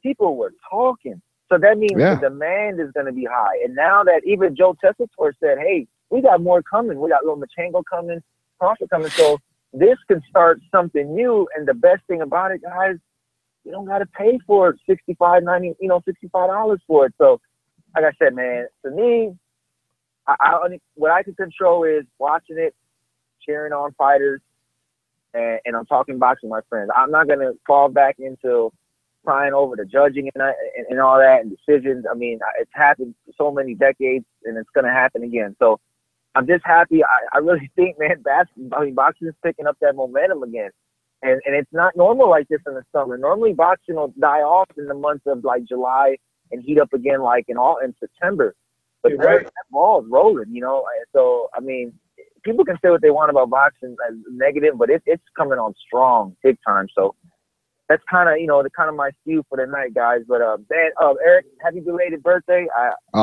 People were talking. So that means the demand is going to be high. And now that even Joe Tessitore said, hey, we got more coming. We got Lomachenko coming, Crawford coming. So this can start something new. And the best thing about it, guys, you don't got to pay for it, $65 for it. So like I said, man, to me, what I can control is watching it, cheering on fighters, and I'm talking boxing with my friends. I'm not going to fall back into crying over the judging and all that and decisions. I mean, it's happened for so many decades, and it's going to happen again. So I'm just happy. I really think, man, boxing is picking up that momentum again. And it's not normal like this in the summer. Normally, boxing will die off in the months of like July and heat up again like in September. But that ball's rolling, you know. So I mean, people can say what they want about boxing as negative, but it's coming on strong, big time. So that's kind of my cue for the night, guys. But man, Eric, happy belated birthday!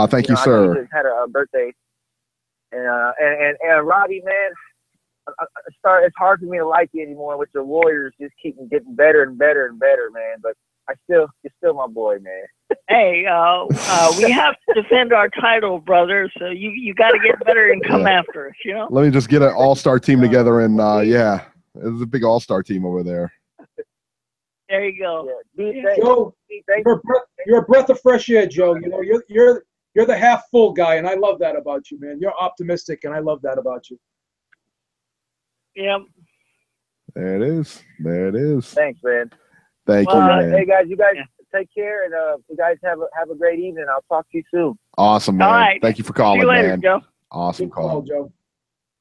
Thank you, sir. I just had a birthday, and Robbie, man. It's hard for me to like you anymore with your Warriors just keep getting better and better and better, man. But you're still my boy, man. Hey, we have to defend our title, brother. So you got to get better and come after us, you know. Let me just get an all-star team together, and there's a big all-star team over there. There you go. Joe, you're a breath of fresh air, Joe. You know, you're the half full guy, and I love that about you, man. You're optimistic, and I love that about you. Yep. There it is. Thanks, man. Thank you, man. Hey, guys, you guys take care, and you guys have a great evening. I'll talk to you soon. Awesome, man. All right. Thank you for calling, See you later, man. Joe. Awesome Good call, Joe.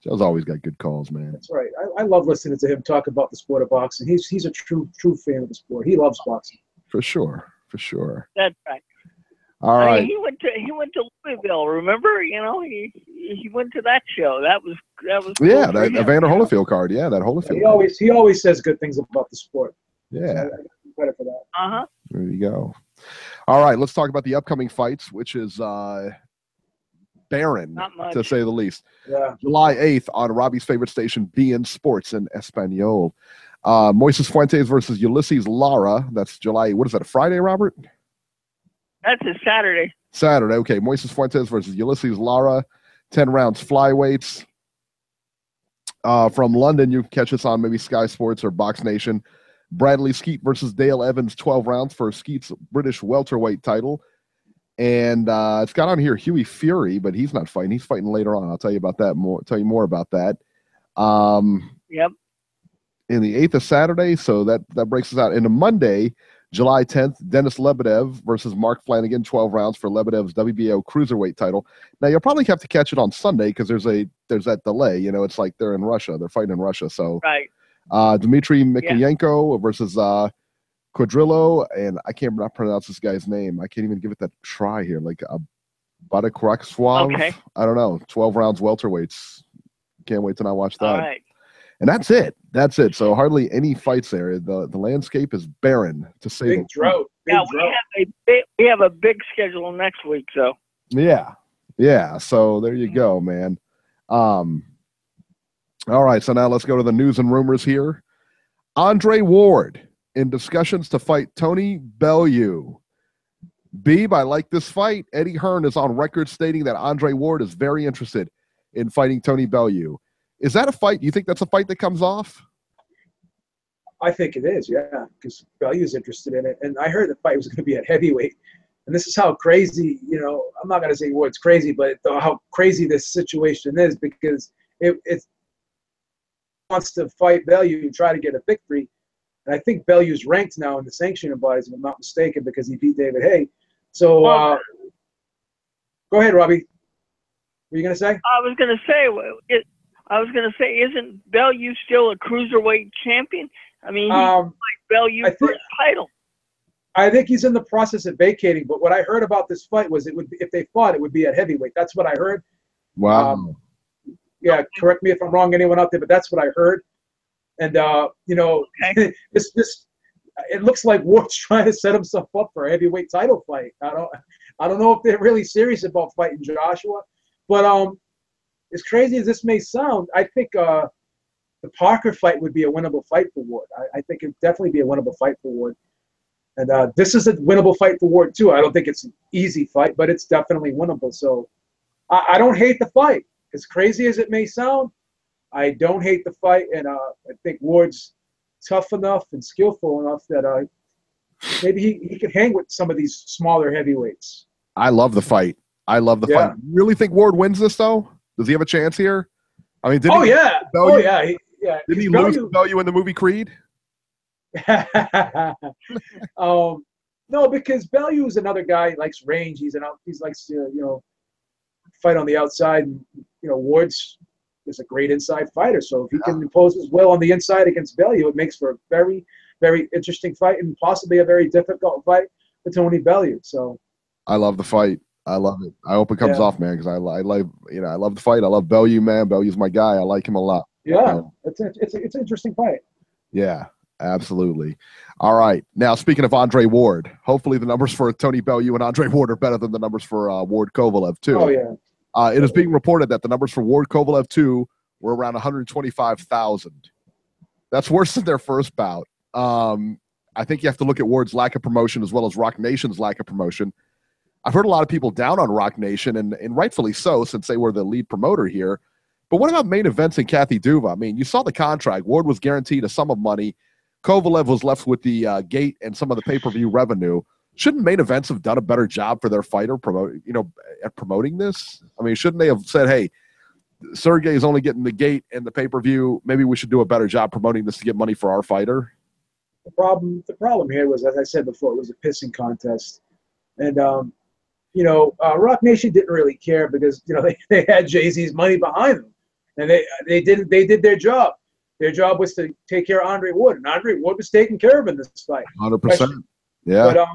Joe's always got good calls, man. That's right. I love listening to him talk about the sport of boxing. He's a true fan of the sport. He loves boxing. For sure. That's right. All right. He went to Louisville. Remember? You know, he went to that show. That was yeah, cool that Evander Holyfield card. Yeah, that Holyfield. He always says good things about the sport. Yeah. So I give him credit for that. There you go. All right, let's talk about the upcoming fights, which is barren, to say the least. Yeah. July 8th on Robbie's favorite station, BN Sports in Espanol. Moises Fuentes versus Ulysses Lara. That's July. What is that? A Friday, Robert? That's a Saturday. Saturday. Okay. Moises Fuentes versus Ulysses Lara. 10 rounds flyweights. From London, you can catch us on maybe Sky Sports or Box Nation. Bradley Skeet versus Dale Evans, 12 rounds for Skeet's British welterweight title. And it's got on here Huey Fury, but he's not fighting. He's fighting later on. I'll tell you about that more. Tell you more about that. Yep. In the 8th of Saturday, so that breaks us out into Monday, July 10th. Denis Lebedev versus Mark Flanagan, 12 rounds for Lebedev's WBO cruiserweight title. Now you'll probably have to catch it on Sunday because there's that delay. You know, it's like they're in Russia. They're fighting in Russia. So right. Dmitry Mikhayenko versus Quadrillo, and I can't pronounce this guy's name. I can't even give it that try here. Like Badakarakswov. Okay. I don't know. 12 rounds welterweights. Can't wait till I watch that. All right. And that's it. So hardly any fights there. The landscape is barren, to say big drought. We have a big schedule next week, so. Yeah. So there you go, man. All right. So now let's go to the news and rumors here. Andre Ward in discussions to fight Tony Bellew. Beeb, I like this fight. Eddie Hearn is on record stating that Andre Ward is very interested in fighting Tony Bellew. Is that a fight? Do you think that's a fight that comes off? I think it is, yeah, because Bellew's interested in it. And I heard the fight was going to be at heavyweight. And this is how crazy, you know, I'm not going to say Ward's crazy, but how crazy this situation is, because it wants to fight Bellew and try to get a victory. And I think Bellew's ranked now in the sanctioning bodies, if I'm not mistaken, because he beat David Haye. So go ahead, Robbie. What were you going to say? I was going to say, isn't Bellew still a cruiserweight champion? I mean, he's like Bellew for his title. I think he's in the process of vacating. But what I heard about this fight was if they fought, it would be at heavyweight. That's what I heard. Wow. Yeah, correct me if I'm wrong, anyone out there, but that's what I heard. And this it looks like Ward's trying to set himself up for a heavyweight title fight. I don't know if they're really serious about fighting Joshua, but as crazy as this may sound, I think the Parker fight would be a winnable fight for Ward. I think it'd definitely be a winnable fight for Ward. And this is a winnable fight for Ward too. I don't think it's an easy fight, but it's definitely winnable. So I don't hate the fight. As crazy as it may sound, I don't hate the fight, and I think Ward's tough enough and skillful enough that maybe he could hang with some of these smaller heavyweights. I love the fight. I love the fight. You really think Ward wins this, though? Does he have a chance here? I mean, did he lose to Bellew in the movie Creed? No, because Bellew is another guy. He likes range. He likes to fight on the outside. And, Ward's is a great inside fighter. So if he can impose his will on the inside against Bellew, it makes for a very, very interesting fight and possibly a very difficult fight for Tony Bellew. So I love the fight. I love it. I hope it comes off, man, because I love the fight. I love Bellew, man. Bellew's my guy. I like him a lot. Yeah, it's an interesting fight. Yeah, absolutely. All right. Now, speaking of Andre Ward, hopefully the numbers for Tony Bellew and Andre Ward are better than the numbers for Ward Kovalev, too. Oh, yeah. It is being reported that the numbers for Ward Kovalev 2 were around 125,000. That's worse than their first bout. I think you have to look at Ward's lack of promotion as well as Rock Nation's lack of promotion. I've heard a lot of people down on Rock Nation, and rightfully so, since they were the lead promoter here. But what about main events and Kathy Duva? I mean, you saw the contract. Ward was guaranteed a sum of money. Kovalev was left with the gate and some of the pay-per-view revenue. Shouldn't main events have done a better job for their fighter at promoting this? I mean, shouldn't they have said, hey, Sergey is only getting the gate and the pay-per-view. Maybe we should do a better job promoting this to get money for our fighter? The problem here was, as I said before, it was a pissing contest. And, Rock Nation didn't really care because, they had Jay-Z's money behind them. And they did their job. Their job was to take care of Andre Ward. And Andre Ward was taking care of him in this fight. 100%. Yeah. But,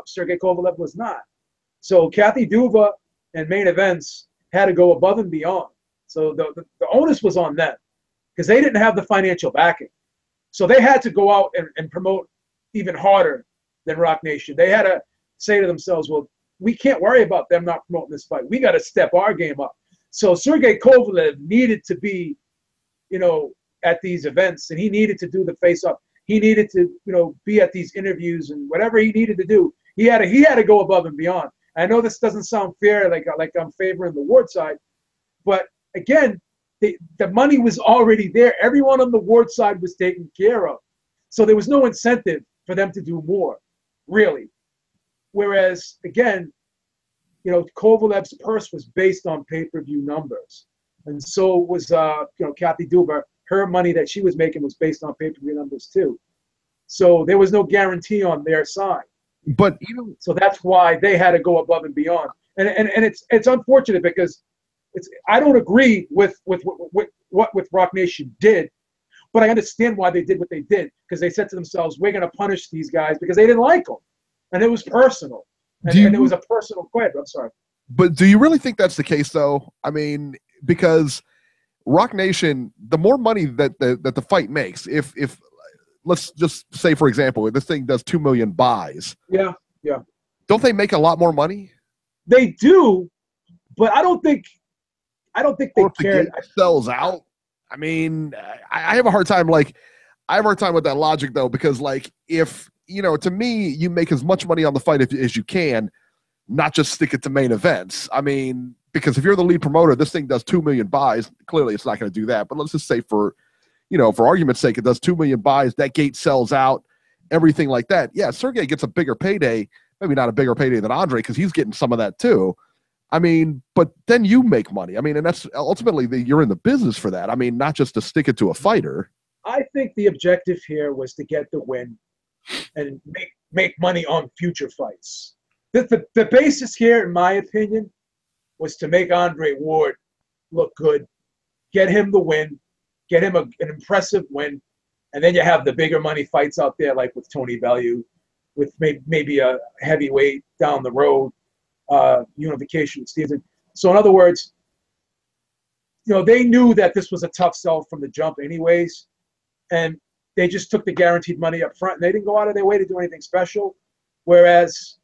Sergey Kovalev was not. So Kathy Duva and main events had to go above and beyond. So the onus was on them because they didn't have the financial backing. So they had to go out and promote even harder than Rock Nation. They had to say to themselves, well, we can't worry about them not promoting this fight. We got to step our game up. So Sergey Kovalev needed to be, at these events, and he needed to do the face-up. He needed to, be at these interviews and whatever he needed to do. He had to go above and beyond. I know this doesn't sound fair, like I'm favoring the Ward side, but again, the money was already there. Everyone on the Ward side was taken care of, so there was no incentive for them to do more, really. Whereas again, Kovalev's purse was based on pay-per-view numbers, and so was Kathy Duva. Her money that she was making was based on pay-per-view numbers too. So there was no guarantee on their side. But so that's why they had to go above and beyond. And it's unfortunate because I don't agree with what Rock Nation did, but I understand why they did what they did, because they said to themselves, we're going to punish these guys because they didn't like them. And it was personal. And it was a personal quid. I'm sorry. But do you really think that's the case, though? I mean, because Rock Nation, the more money that the fight makes, if let's just say, for example, this thing does 2 million buys. Yeah. Don't they make a lot more money? They do, but I don't think they care. The sells out. I mean, I have a hard time. With that logic, though, because if to me, you make as much money on the fight as you can, not just stick it to main events. I mean, because if you're the lead promoter, this thing does 2 million buys. Clearly, it's not going to do that. But let's just say for argument's sake, it does 2 million buys. That gate sells out, everything like that. Yeah, Sergey gets a bigger payday. Maybe not a bigger payday than Andre because he's getting some of that too. I mean, but then you make money. I mean, and that's ultimately you're in the business for that. I mean, not just to stick it to a fighter. I think the objective here was to get the win and make money on future fights. The basis here, in my opinion, was to make Andre Ward look good, get him the win, get him an impressive win, and then you have the bigger money fights out there, like with Tony Bellew, with maybe a heavyweight down the road, unification with Stevenson. So in other words, they knew that this was a tough sell from the jump anyways, and they just took the guaranteed money up front, and they didn't go out of their way to do anything special. Whereas,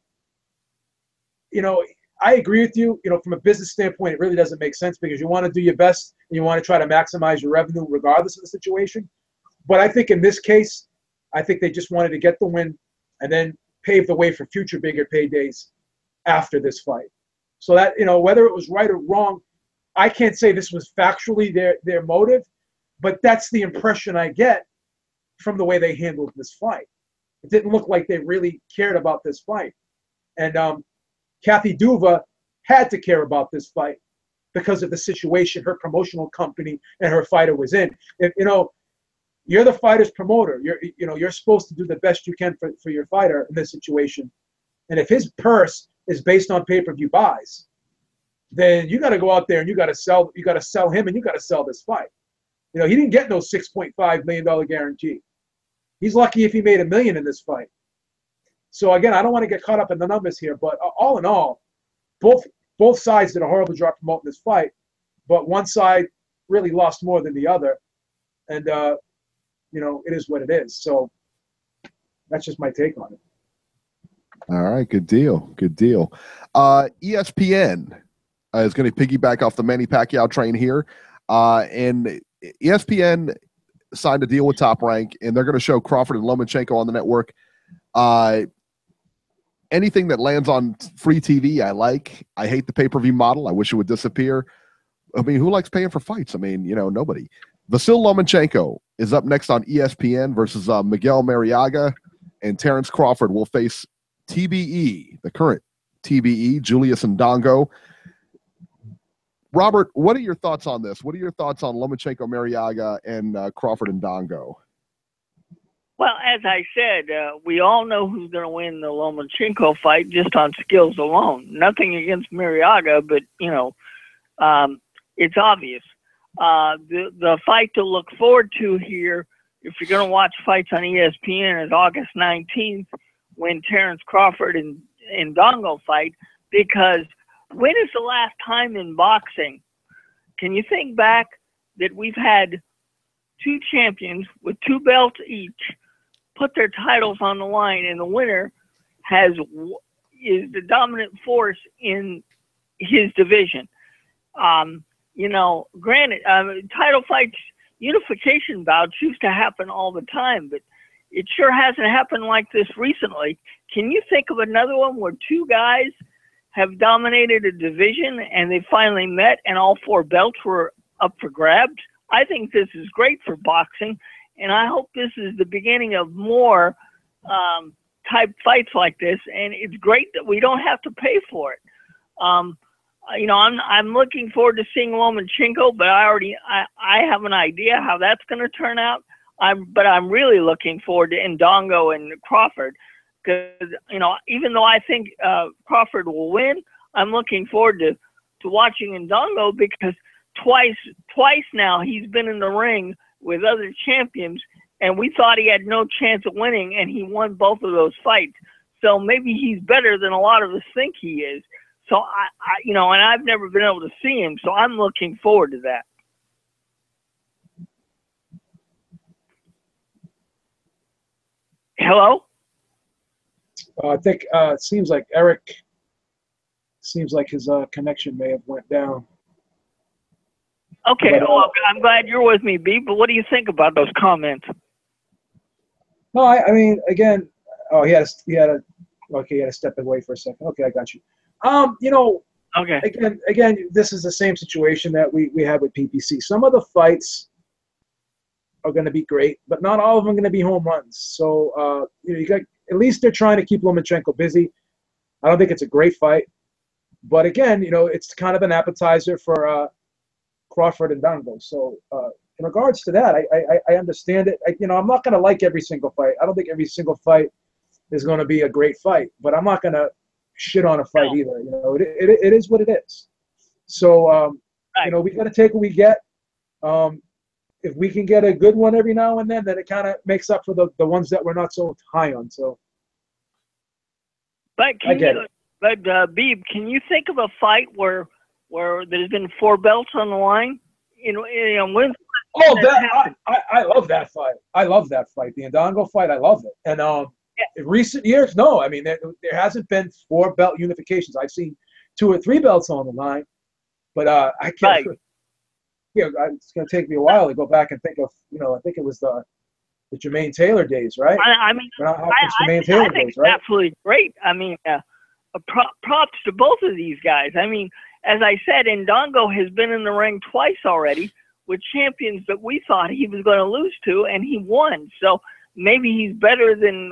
I agree with you, from a business standpoint, it really doesn't make sense because you want to do your best and you want to try to maximize your revenue regardless of the situation. But I think in this case, I think they just wanted to get the win and then pave the way for future bigger paydays after this fight. So that, whether it was right or wrong, I can't say this was factually their motive, but that's the impression I get from the way they handled this fight. It didn't look like they really cared about this fight. And Kathy Duva had to care about this fight because of the situation her promotional company and her fighter was in. If, you're the fighter's promoter. You're supposed to do the best you can for your fighter in this situation. And if his purse is based on pay-per-view buys, then you got to go out there and you got to sell him and you got to sell this fight. He didn't get no $6.5 million guarantee. He's lucky if he made $1 million in this fight. So again, I don't want to get caught up in the numbers here, but all in all, both sides did a horrible job promoting this fight, but one side really lost more than the other. And it is what it is. So that's just my take on it. All right, good deal. Good deal. ESPN is going to piggyback off the Manny Pacquiao train here. And ESPN signed a deal with Top Rank, and they're going to show Crawford and Lomachenko on the network. Anything that lands on free TV, I like. I hate the pay-per-view model. I wish it would disappear. I mean, who likes paying for fights? I mean, nobody. Vasil Lomachenko is up next on ESPN versus Miguel Mariaga, and Terrence Crawford will face TBE, the current TBE, Julius Ndongo. Robert, what are your thoughts on this? What are your thoughts on Lomachenko, Mariaga, and Crawford and Ndongo? Well, as I said, we all know who's going to win the Lomachenko fight just on skills alone. Nothing against Mariaga, but, it's obvious. The fight to look forward to here, if you're going to watch fights on ESPN, is August 19th when Terrence Crawford and Ndongo fight, because when is the last time in boxing, can you think back that we've had two champions with two belts each put their titles on the line, and the winner is the dominant force in his division? Granted, title fights, unification bouts used to happen all the time, but it sure hasn't happened like this recently. Can you think of another one where two guys have dominated a division and they finally met and all four belts were up for grabs? I think this is great for boxing, and I hope this is the beginning of more type fights like this, and it's great that we don't have to pay for it. I'm looking forward to seeing Lomachenko, but I have an idea how that's going to turn out. But I'm really looking forward to Ndongo and Crawford, because even though I think Crawford will win, I'm looking forward to watching Ndongo, because twice now he's been in the ring with other champions, and we thought he had no chance of winning, and he won both of those fights. So maybe he's better than a lot of us think he is. So and I've never been able to see him, so I'm looking forward to that. Hello? I think it seems like his connection may have went down. Okay, But, I'm glad you're with me, Beeb, but what do you think about those comments? No, I mean, again, he had to step away for a second. Okay, I got you. Okay. Again, this is the same situation that we had with PPC. Some of the fights are going to be great, but not all of them are going to be home runs. So, you got, at least they're trying to keep Lomachenko busy. I don't think it's a great fight, but again, it's kind of an appetizer for Crawford and Ndongo. So, in regards to that, I understand it. I'm not going to like every single fight. I don't think every single fight is going to be a great fight, but I'm not going to shit on a fight either. It is what it is. So, we got to take what we get. If we can get a good one every now and then it kind of makes up for the ones that we're not so high on. So, But I get it. But Beeb, can you think of a fight where there's been 4 belts on the line? When I love that fight. I love that fight. The Ndongo fight, I love it. And in recent years, no. I mean, there hasn't been 4 belt unifications. I've seen 2 or 3 belts on the line, but I can't. Right. It's going to take me a while to go back and think of. I think it was the Jermaine Taylor days, right? I mean, I think it's absolutely great. I mean, props to both of these guys. I mean, as I said, Ndongo has been in the ring twice already with champions that we thought he was going to lose to, and he won. So maybe he's better than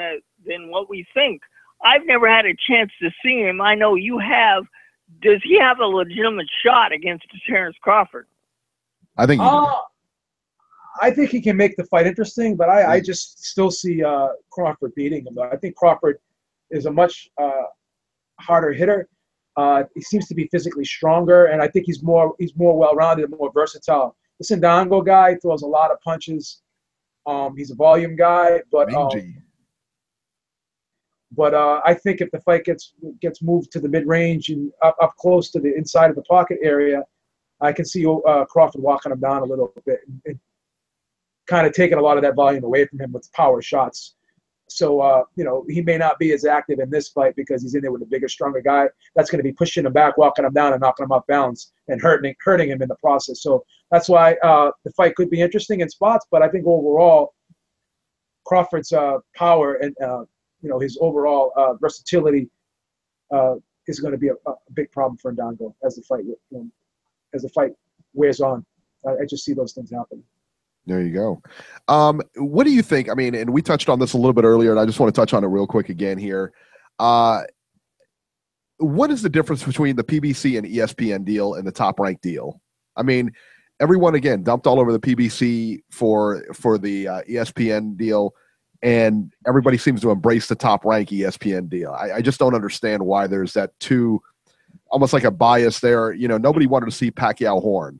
what we think. I've never had a chance to see him. I know you have. Does he have a legitimate shot against Terrence Crawford? I think. I think he can make the fight interesting, but I just still see Crawford beating him. I think Crawford is a much harder hitter. He seems to be physically stronger, and I think he's more well-rounded and more versatile. This Ndongo guy throws a lot of punches. He's a volume guy, but I think if the fight gets moved to the mid-range and up close to the inside of the pocket area, I can see Crawford walking him down a little bit and kind of taking a lot of that volume away from him with power shots. So, he may not be as active in this fight because he's in there with a bigger, stronger guy that's going to be pushing him back, walking him down, and knocking him off balance and hurting him in the process. So that's why the fight could be interesting in spots, but I think overall Crawford's power and his overall versatility is going to be a big problem for Ndongo as the fight wears on. I just see those things happening. There you go. What do you think? I mean, and we touched on this a little bit earlier, and I just want to touch on it real quick again here. What is the difference between the PBC and ESPN deal and the Top Rank deal? I mean, everyone, again, dumped all over the PBC for the ESPN deal, and everybody seems to embrace the Top Rank ESPN deal. I just don't understand why there's that almost like a bias there. Nobody wanted to see Pacquiao Horn,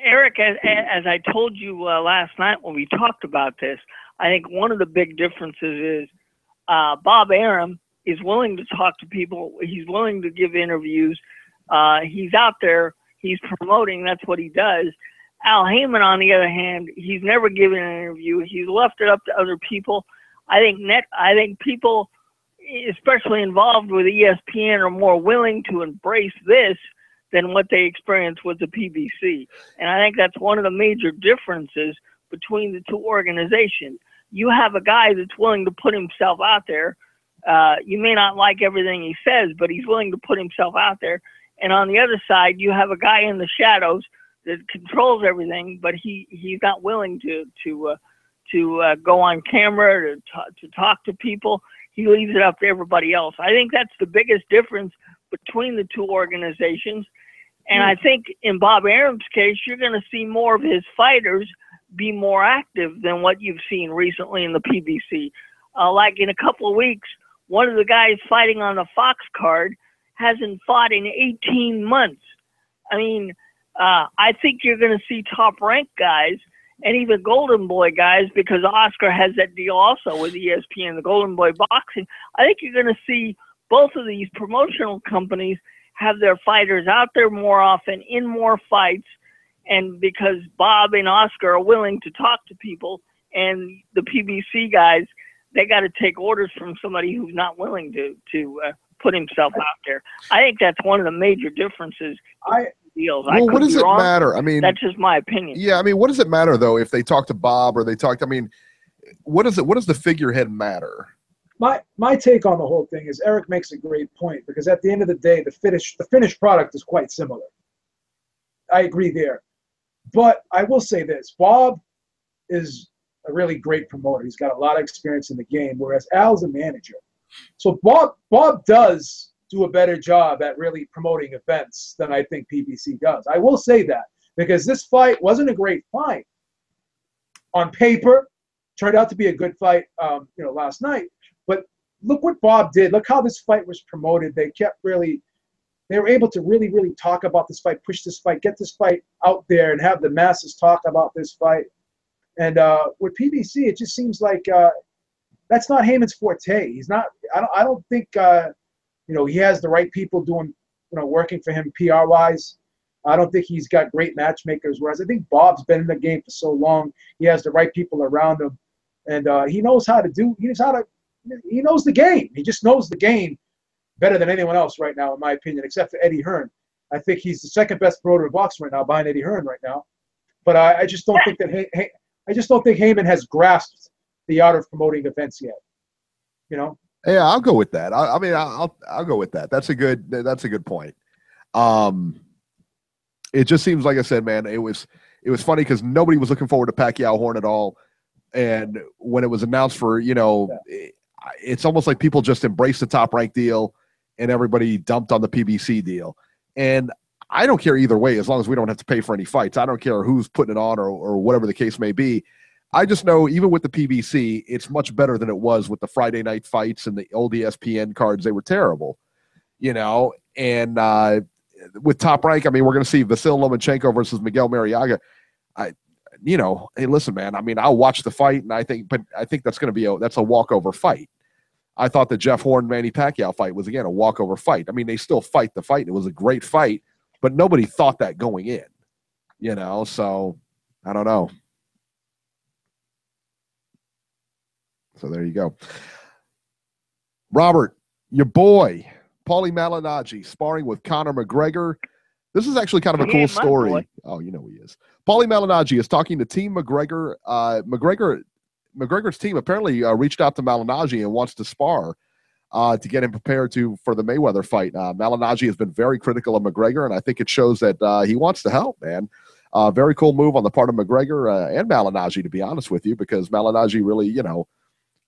Eric, as I told you last night when we talked about this, I think one of the big differences is Bob Arum is willing to talk to people. He's willing to give interviews. He's out there. He's promoting. That's what he does. Al Heyman, on the other hand, he's never given an interview. He's left it up to other people. I think people, especially involved with ESPN, are more willing to embrace this than what they experienced with the PBC. And I think that's one of the major differences between the two organizations. You have a guy that's willing to put himself out there. You may not like everything he says, but he's willing to put himself out there. And on the other side, you have a guy in the shadows that controls everything, but he's not willing to go on camera, to talk to people. He leaves it up to everybody else. I think that's the biggest difference between the two organizations. And I think in Bob Arum's case, you're going to see more of his fighters be more active than what you've seen recently in the PBC. Like in a couple of weeks, one of the guys fighting on the Fox card hasn't fought in 18 months. I mean, I think you're going to see Top Rank guys and even Golden Boy guys, because Oscar has that deal also with ESPN, the Golden Boy Boxing. I think you're going to see both of these promotional companies have their fighters out there more often, in more fights, and because Bob and Oscar are willing to talk to people, and the PBC guys, they got to take orders from somebody who's not willing to put himself out there. I think that's one of the major differences. Deals. Well, what does it matter? I mean, that's just my opinion. Yeah, I mean, what does it matter though if they talk to Bob or they talk to? I mean, what does the figurehead matter? My take on the whole thing is Eric makes a great point, because at the end of the day, the finished product is quite similar. I agree there, but I will say this: Bob is a really great promoter. He's got a lot of experience in the game, whereas Al's a manager. So Bob does do a better job at really promoting events than I think PBC does. I will say that, because this fight wasn't a great fight on paper. Turned out to be a good fight, last night. But look what Bob did. Look how this fight was promoted. They were able to really, really talk about this fight, push this fight, get this fight out there, and have the masses talk about this fight. And with PBC, it just seems like that's not Heyman's forte. He's not. I don't think he has the right people doing working for him PR wise. I don't think he's got great matchmakers. Whereas I think Bob's been in the game for so long, he has the right people around him, and he knows how to do. He knows the game. He just knows the game better than anyone else right now, in my opinion, except for Eddie Hearn. I think he's the second best promoter in boxing right now, behind Eddie Hearn right now. But I just don't think that I just don't think Heyman has grasped the art of promoting events yet. Yeah, I'll go with that. I'll go with that. That's a good point. It just seems like I said, man, it was funny because nobody was looking forward to Pacquiao Horn at all. And when it was announced for, it's almost like people just embraced the Top Rank deal and everybody dumped on the PBC deal. And I don't care either way, as long as we don't have to pay for any fights. I don't care who's putting it on or whatever the case may be. I just know even with the PBC, it's much better than it was with the Friday night fights and the old ESPN cards. They were terrible, and with Top Rank, I mean, we're going to see Vasyl Lomachenko versus Miguel Mariaga. Hey, listen, man, I mean, I'll watch the fight, and I think that's going to be that's a walkover fight. I thought the Jeff Horn Manny Pacquiao fight was, again, a walkover fight. I mean, they still fight the fight. And it was a great fight, but nobody thought that going in, so I don't know. So there you go. Robert, your boy, Paulie Malignaggi, sparring with Conor McGregor. This is actually kind of a cool story. Oh, he is. Paulie Malignaggi is talking to Team McGregor. McGregor's team apparently reached out to Malignaggi and wants to spar to get him prepared for the Mayweather fight. Malignaggi has been very critical of McGregor, and I think it shows that he wants to help, man. Very cool move on the part of McGregor and Malignaggi, to be honest with you, because Malignaggi really,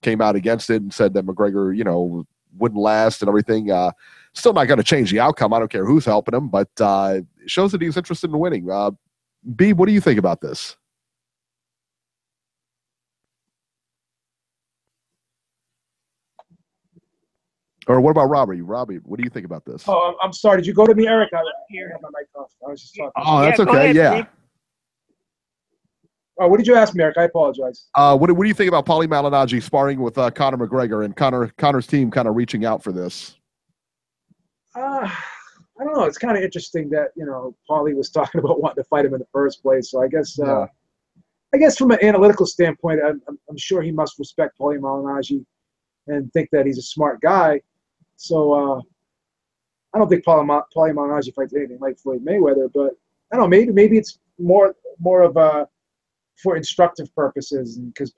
came out against it and said that McGregor, wouldn't last and everything. Still not going to change the outcome. I don't care who's helping him, but it shows that he's interested in winning. Beeb, what do you think about this? Or what about Robbie? Robbie, what do you think about this? Oh, I'm sorry. Did you go to me, Eric? I have my mic off. I was just talking. Oh, that's okay. Yeah. Oh, what did you ask me, Eric? I apologize. What do you think about Paulie Malignaggi sparring with Conor McGregor and Conor's team kind of reaching out for this? I don't know. It's kind of interesting that Paulie was talking about wanting to fight him in the first place. So I guess from an analytical standpoint, I'm sure he must respect Paulie Malignaggi and think that he's a smart guy. So I don't think Paulie Malignaggi fights anything like Floyd Mayweather, but I don't know. Maybe it's more of a for instructive purposes, and because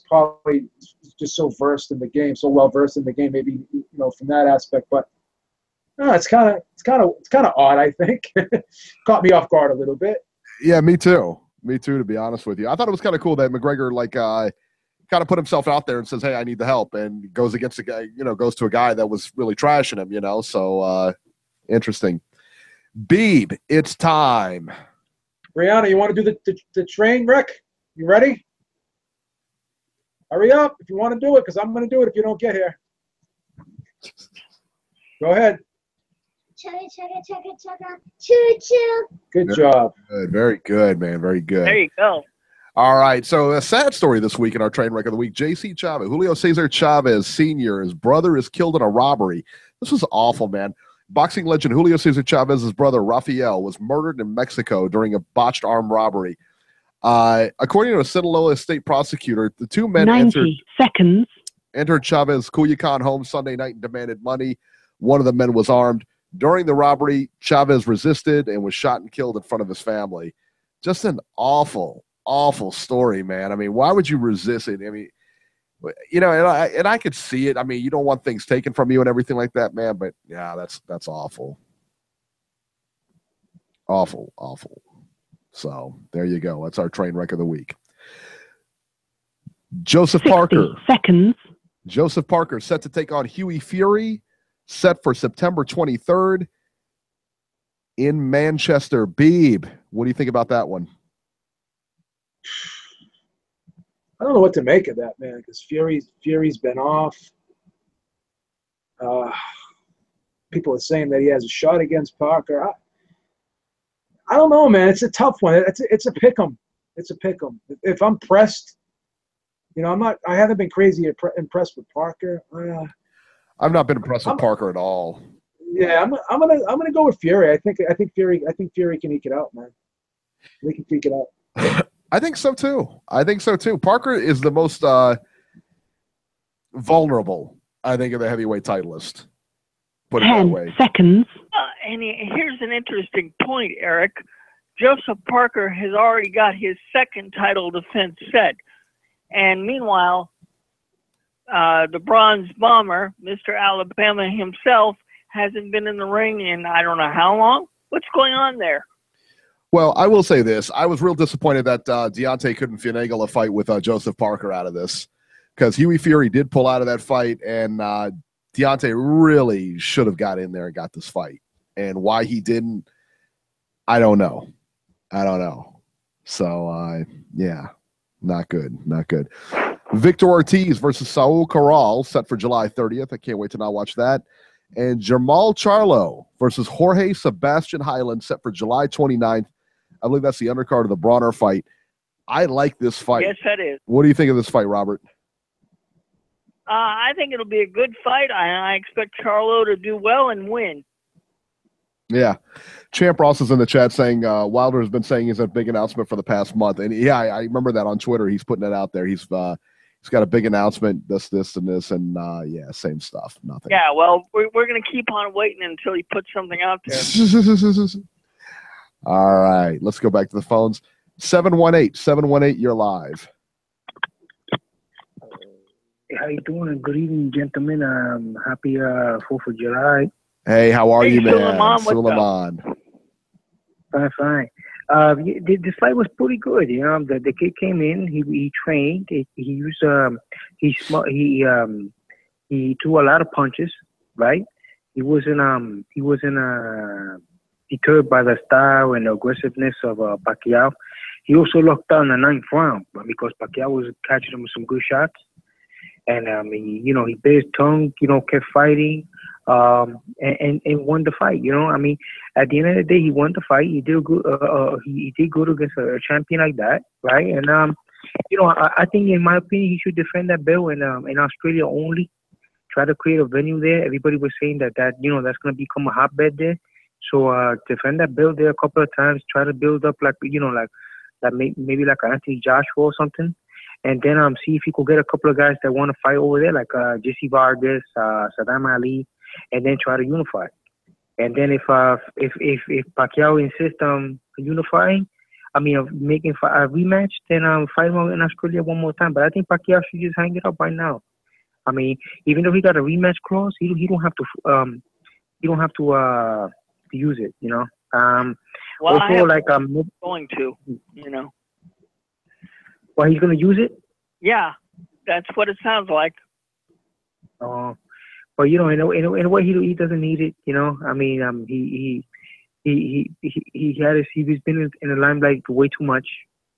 Paulie is just so versed in the game, so well versed in the game, maybe from that aspect. But it's kind of odd. I think caught me off guard a little bit. Yeah, me too. To be honest with you, I thought it was kind of cool that McGregor kind of put himself out there and says, "Hey, I need the help," and goes against a guy, goes to a guy that was really trashing him, So interesting. Beeb, it's time. Brianna, you want to do the train wreck? You ready? Hurry up if you want to do it, because I'm going to do it if you don't get here. Go ahead. Chugga, chugga, chugga, chugga, choo choo. Good job. Good. Very good, man. Very good. There you go. All right, so a sad story this week in our train wreck of the week. J.C. Chavez, Julio Cesar Chavez Sr., his brother is killed in a robbery. This was awful, man. Boxing legend Julio Cesar Chavez's brother, Rafael, was murdered in Mexico during a botched armed robbery. According to a Sinaloa state prosecutor, the two men entered Chavez Culiacan home Sunday night and demanded money. One of the men was armed. During the robbery, Chavez resisted and was shot and killed in front of his family. Just an awful story, man. I mean, why would you resist it? I mean, and I could see it. I mean, you don't want things taken from you and everything like that, man. But yeah, that's awful. Awful. So there you go. That's our train wreck of the week. Joseph Parker. Joseph Parker set to take on Hughie Fury, set for September 23rd in Manchester. Beeb, what do you think about that one? I don't know what to make of that, man, because Fury's been off. People are saying that he has a shot against Parker. I don't know, man. It's a tough one. It's a pick 'em. It's a pick 'em. If I'm pressed, You know, I haven't been crazy impressed with Parker. I've not been impressed with Parker at all. Yeah, I'm gonna go with Fury. I think Fury can eke it out, man. They can eke it out. I think so too. Parker is the most vulnerable, I think, of the heavyweight titleist. Put it that way. 10 seconds. And here's an interesting point, Eric. Joseph Parker has already got his second title defense set. And meanwhile, the Bronze Bomber, Mr. Alabama himself, hasn't been in the ring in I don't know how long. What's going on there? Well, I will say this. I was real disappointed that Deontay couldn't finagle a fight with Joseph Parker out of this, because Hughie Fury did pull out of that fight, and Deontay really should have got in there and got this fight. And why he didn't, I don't know. So, yeah, not good. Victor Ortiz versus Saul Corral, set for July 30th. I can't wait to not watch that. And Jamal Charlo versus Jorge Sebastian Hyland, set for July 29th. I believe that's the undercard of the Bronner fight. I like this fight. Yes, that is. What do you think of this fight, Robert? I think it'll be a good fight. I expect Charlo to do well and win. Yeah. Champ Ross is in the chat saying Wilder has been saying he's a big announcement for the past month. And yeah, I remember that on Twitter. He's putting it out there. He's got a big announcement, this, and this, and yeah, same stuff. Nothing. Yeah, well, we're going to keep on waiting until he puts something out there. All right, let's go back to the phones. 718, you're live. How you doing? Good evening, gentlemen. Happy 4th of July. Hey, how are you, man? Suleiman. Fine. The fight was pretty good. You know, the kid came in. He trained. He threw a lot of punches. Right. He wasn't deterred by the style and the aggressiveness of Pacquiao. He also locked down the 9th round because Pacquiao was catching him with some good shots. And he bit his tongue. Kept fighting. And won the fight. At the end of the day, he won the fight. He did good. He did good against a champion like that, right? And I think, in my opinion, he should defend that belt in Australia only. Try to create a venue there. Everybody was saying that that's going to become a hotbed there. So defend that belt there a couple of times. Try to build up maybe like Anthony Joshua or something. And then see if he could get a couple of guys that want to fight over there, like Jesse Vargas, Saddam Ali, and then try to unify. And then if Pacquiao insists on unifying, making a rematch, then fight him in Australia one more time. But I think Pacquiao should just hang it up right now. Even though he got a rematch clause, he don't have to use it. Well, also, I'm going to. Well, he's going to use it? Yeah, that's what it sounds like. Oh, but in a way, he doesn't need it. He he's been in the limelight way too much,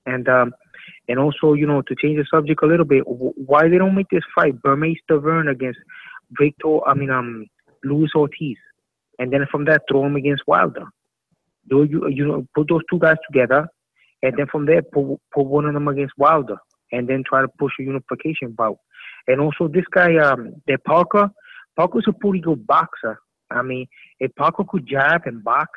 and also to change the subject a little bit, why they don't make this fight Bermane Stiverne against Luis Ortiz, and then from that throw him against Wilder. Put those two guys together. And then from there, put one of them against Wilder, and then try to push a unification bout. And also this guy, Parker's a pretty good boxer. If Parker could jab and box,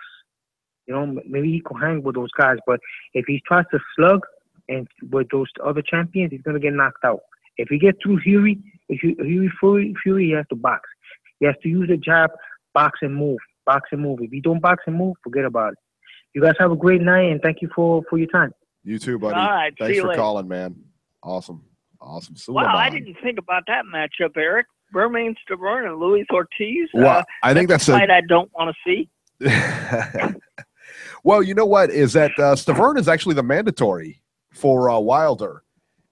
maybe he could hang with those guys. But if he tries to slug and with those other champions, he's gonna get knocked out. If he gets through Fury, Fury has to box. He has to use the jab, box and move. If you don't box and move, forget about it. You guys have a great night, and thank you for your time. You too, buddy. All right, thanks for later. calling, man. Awesome. Wow, I didn't think about that matchup, Eric. Bermane Stiverne and Luis Ortiz. Well, I think that's a fight I don't want to see. Well, you know what is that Stiverne is actually the mandatory for Wilder,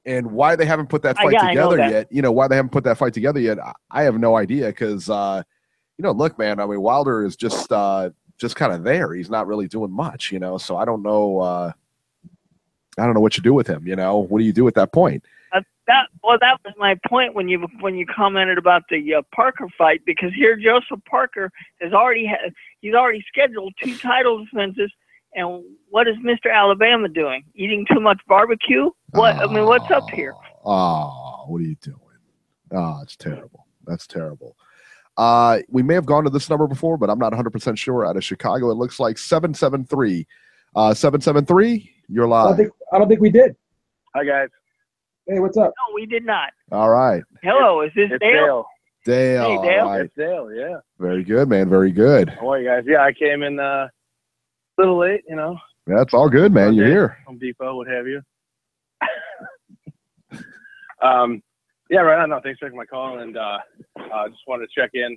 and why they haven't put that fight together yet? Why they haven't put that fight together yet? I have no idea because look, man. Wilder is just kind of there. He's not really doing much, so I don't know. I don't know what you do with him. What do you do at that point? That was my point when you commented about the Parker fight, because here Joseph Parker he's already scheduled 2 title defenses, and what is Mr. Alabama doing? Eating too much barbecue? What's up here? what are you doing? Oh, it's terrible. That's terrible. We may have gone to this number before, but I'm not 100% sure. Out of Chicago, it looks like 773. 773, you're live. I don't think we did. Hi, guys. Hey, what's up? No, we did not. All right. Hello, is this It's Dale? Dale. Hey, Dale. All right. It's Dale, yeah. Very good, man. Very good. How are you guys? Yeah, I came in a little late, you know. That's all good, man. You're here. Home Depot, what have you. Yeah, right on. No, thanks for taking my call, and I just wanted to check in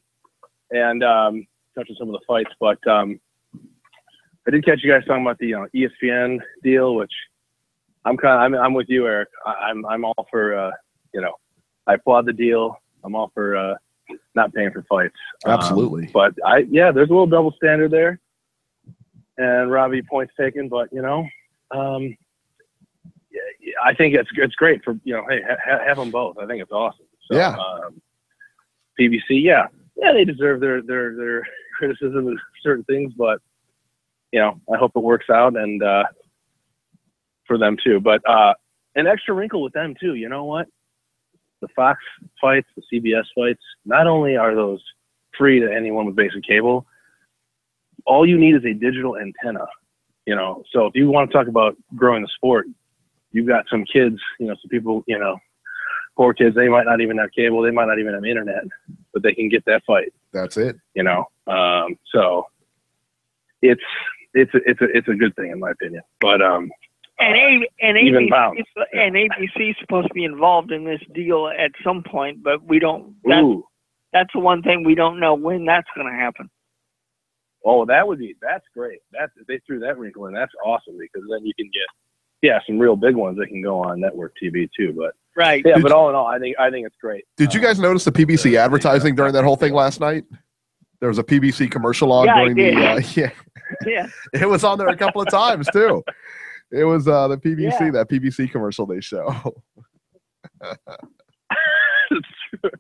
and touch on some of the fights. But I did catch you guys talking about the ESPN deal, which I'm with you, Eric. I'm all for I applaud the deal. I'm all for not paying for fights. Absolutely. But there's a little double standard there. And Robbie, points taken, but I think it's great for hey, have them both. I think it's awesome. So, yeah. PBC, they deserve their criticism of certain things, but I hope it works out and for them too. But an extra wrinkle with them too. You know what? The Fox fights, the CBS fights, not only are those free to anyone with basic cable, all you need is a digital antenna. So if you want to talk about growing the sport, you've got some kids, some people, poor kids, they might not even have cable, they might not even have internet, but they can get that fight. That's it. So it's a good thing in my opinion. But And even bounds. ABC is supposed to be involved in this deal at some point, but we don't. That's the one thing we don't know when that's going to happen. Oh, that's great. If they threw that wrinkle in, that's awesome, because then you can get some real big ones that can go on network TV too. But right. Yeah, but all in all, I think it's great. Did you guys notice the PBC advertising during that whole thing last night? There was a PBC commercial on during the yeah. It was on there a couple of times too. It was the PBC, that PBC commercial they show.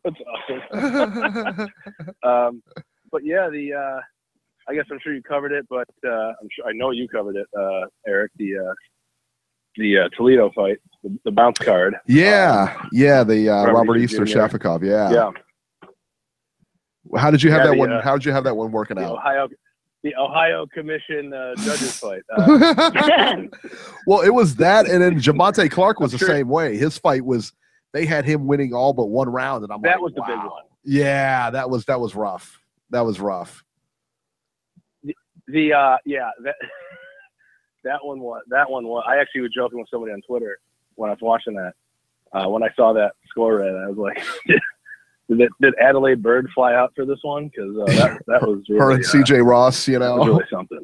That's awesome. But yeah, I guess I'm sure you covered it, but I know you covered it, Eric. The Toledo fight, the bounce card. The Robert Easter Shafikov. Yeah. How did you have that one? How did you have that one working out? The Ohio Commission judges fight. Well, it was that, and then Javante Clark was the same way. His fight was, they had him winning all but one round, and that was the big one. Yeah, that was rough. That was rough. That one was. I actually was joking with somebody on Twitter when I was watching that. When I saw that score read, I was like, Did Adelaide Bird fly out for this one? Because that was really, her and CJ Ross, that was really something.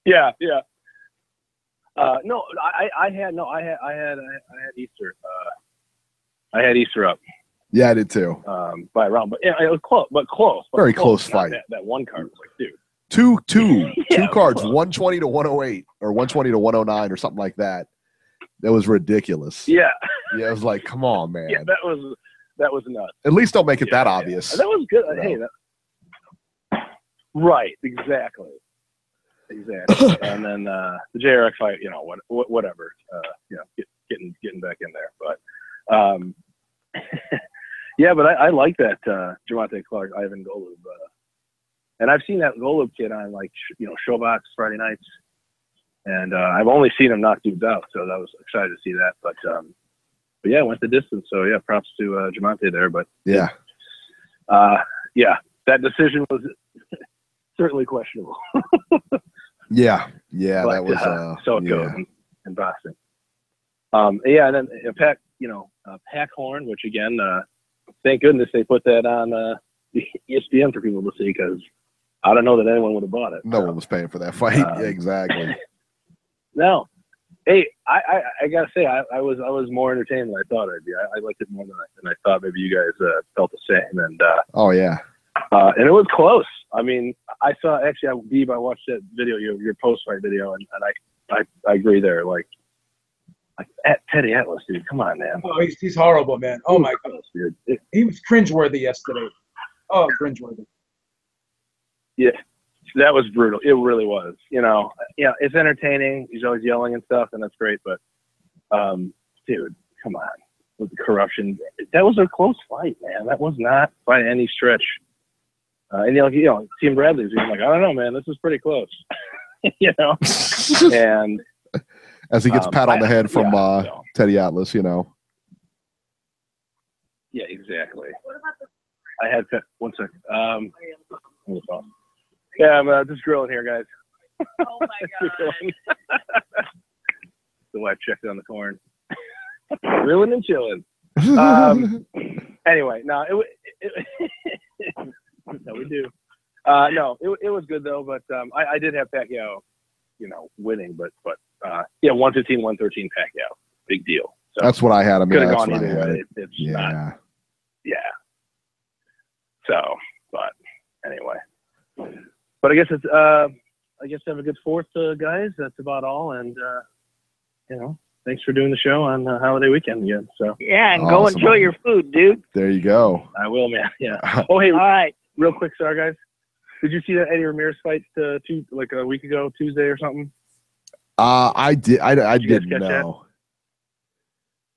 Yeah. No, I had Easter. I had Easter up. Yeah, I did too. By a round, but it was close. Very close fight. That one card was like, dude. Two cards, 120 to 108 or 120 to 109 or something like that. That was ridiculous. Yeah. Yeah, it was like, come on, man. Yeah, that was nuts. At least don't make it that obvious. That was good. No. Hey, right, exactly. And then the JRX fight, whatever. Getting back in there, but but I like that Javante Clark, Ivan Golub, and I've seen that Golub kid on Showbox Friday nights, and I've only seen him knock dudes out, so I was excited to see that. But yeah, went the distance. So yeah, props to Javante there. But yeah, that decision was certainly questionable. yeah, but, that was so it goes in boxing. And then Pac Horn, which again, thank goodness they put that on ESPN for people to see, because I don't know that anyone would have bought it. No one was paying for that fight. Exactly. No. Hey, I gotta say, I was more entertained than I thought I'd be. I liked it more than I thought. Maybe you guys felt the same. And and it was close. I mean, I saw Beeb. I watched that video, your post fight video, and I agree there. Like at Teddy Atlas, dude. Come on, man. Oh, he's horrible, man. Oh my goodness, dude. He was cringeworthy yesterday. Oh, cringeworthy. Yeah. That was brutal. It really was. It's entertaining. He's always yelling and stuff, and that's great. But, dude, come on, with the corruption. That was a close fight, man. That was not by any stretch. And Team Bradley's even like, I don't know, man, this is pretty close. And as he gets pat on the head from Teddy Atlas, Yeah, exactly. I had one second. Yeah, I'm just grilling here, guys. Oh my God. The wife checked on the corn. Grilling and chilling. Anyway, no, no, we do. No, it was good though, but I did have Pacquiao, winning, but 115, 113 Pacquiao, big deal. So that's what I had. I mean, could have that's gone what I either had. way. It's not. Yeah. So, but anyway, but I guess it's I guess have a good 4th, guys. That's about all, and thanks for doing the show on holiday weekend again. So yeah, and go enjoy your food, dude. There you go. I will, man. Yeah. Oh, hey, all right. Real quick, sorry guys. Did you see that Eddie Ramirez fight like a week ago, Tuesday or something? I did. I didn't know. That?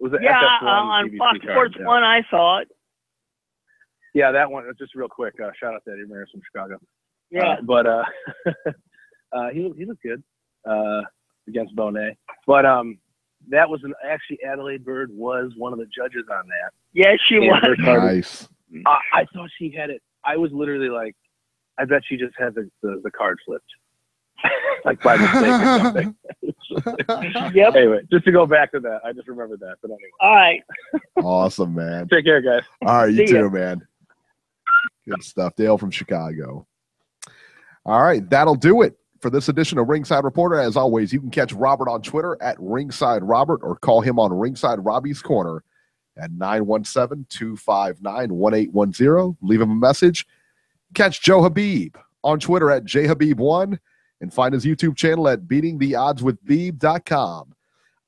Was it FS1 on BBC Fox Sports 1? I saw it. Yeah, that one. Just real quick. Shout out to Eddie Ramirez from Chicago. Yeah. But he looked good against Bonet. But that was actually Adelaide Bird was one of the judges on that. Yes, she was. Nice. I thought she had it. I was literally like, I bet she just had the card flipped. Like by mistake or something. Yep. Anyway, just to go back to that, I just remembered that. But anyway. All right. Awesome, man. Take care, guys. All right, you See ya. too, man. Good stuff. Dale from Chicago. All right, that'll do it for this edition of Ringside Reporter. As always, you can catch Robert on Twitter at Ringside Robert or call him on Ringside Robbie's Corner at 917-259-1810. Leave him a message. Catch Joe Habib on Twitter at jhabib1 and find his YouTube channel at beatingtheoddswithbeeb.com.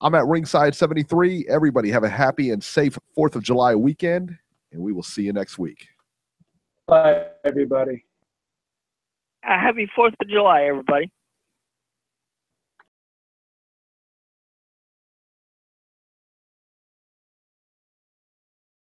I'm at Ringside 73. Everybody have a happy and safe 4th of July weekend, and we will see you next week. Bye, everybody. Happy 4th of July, everybody.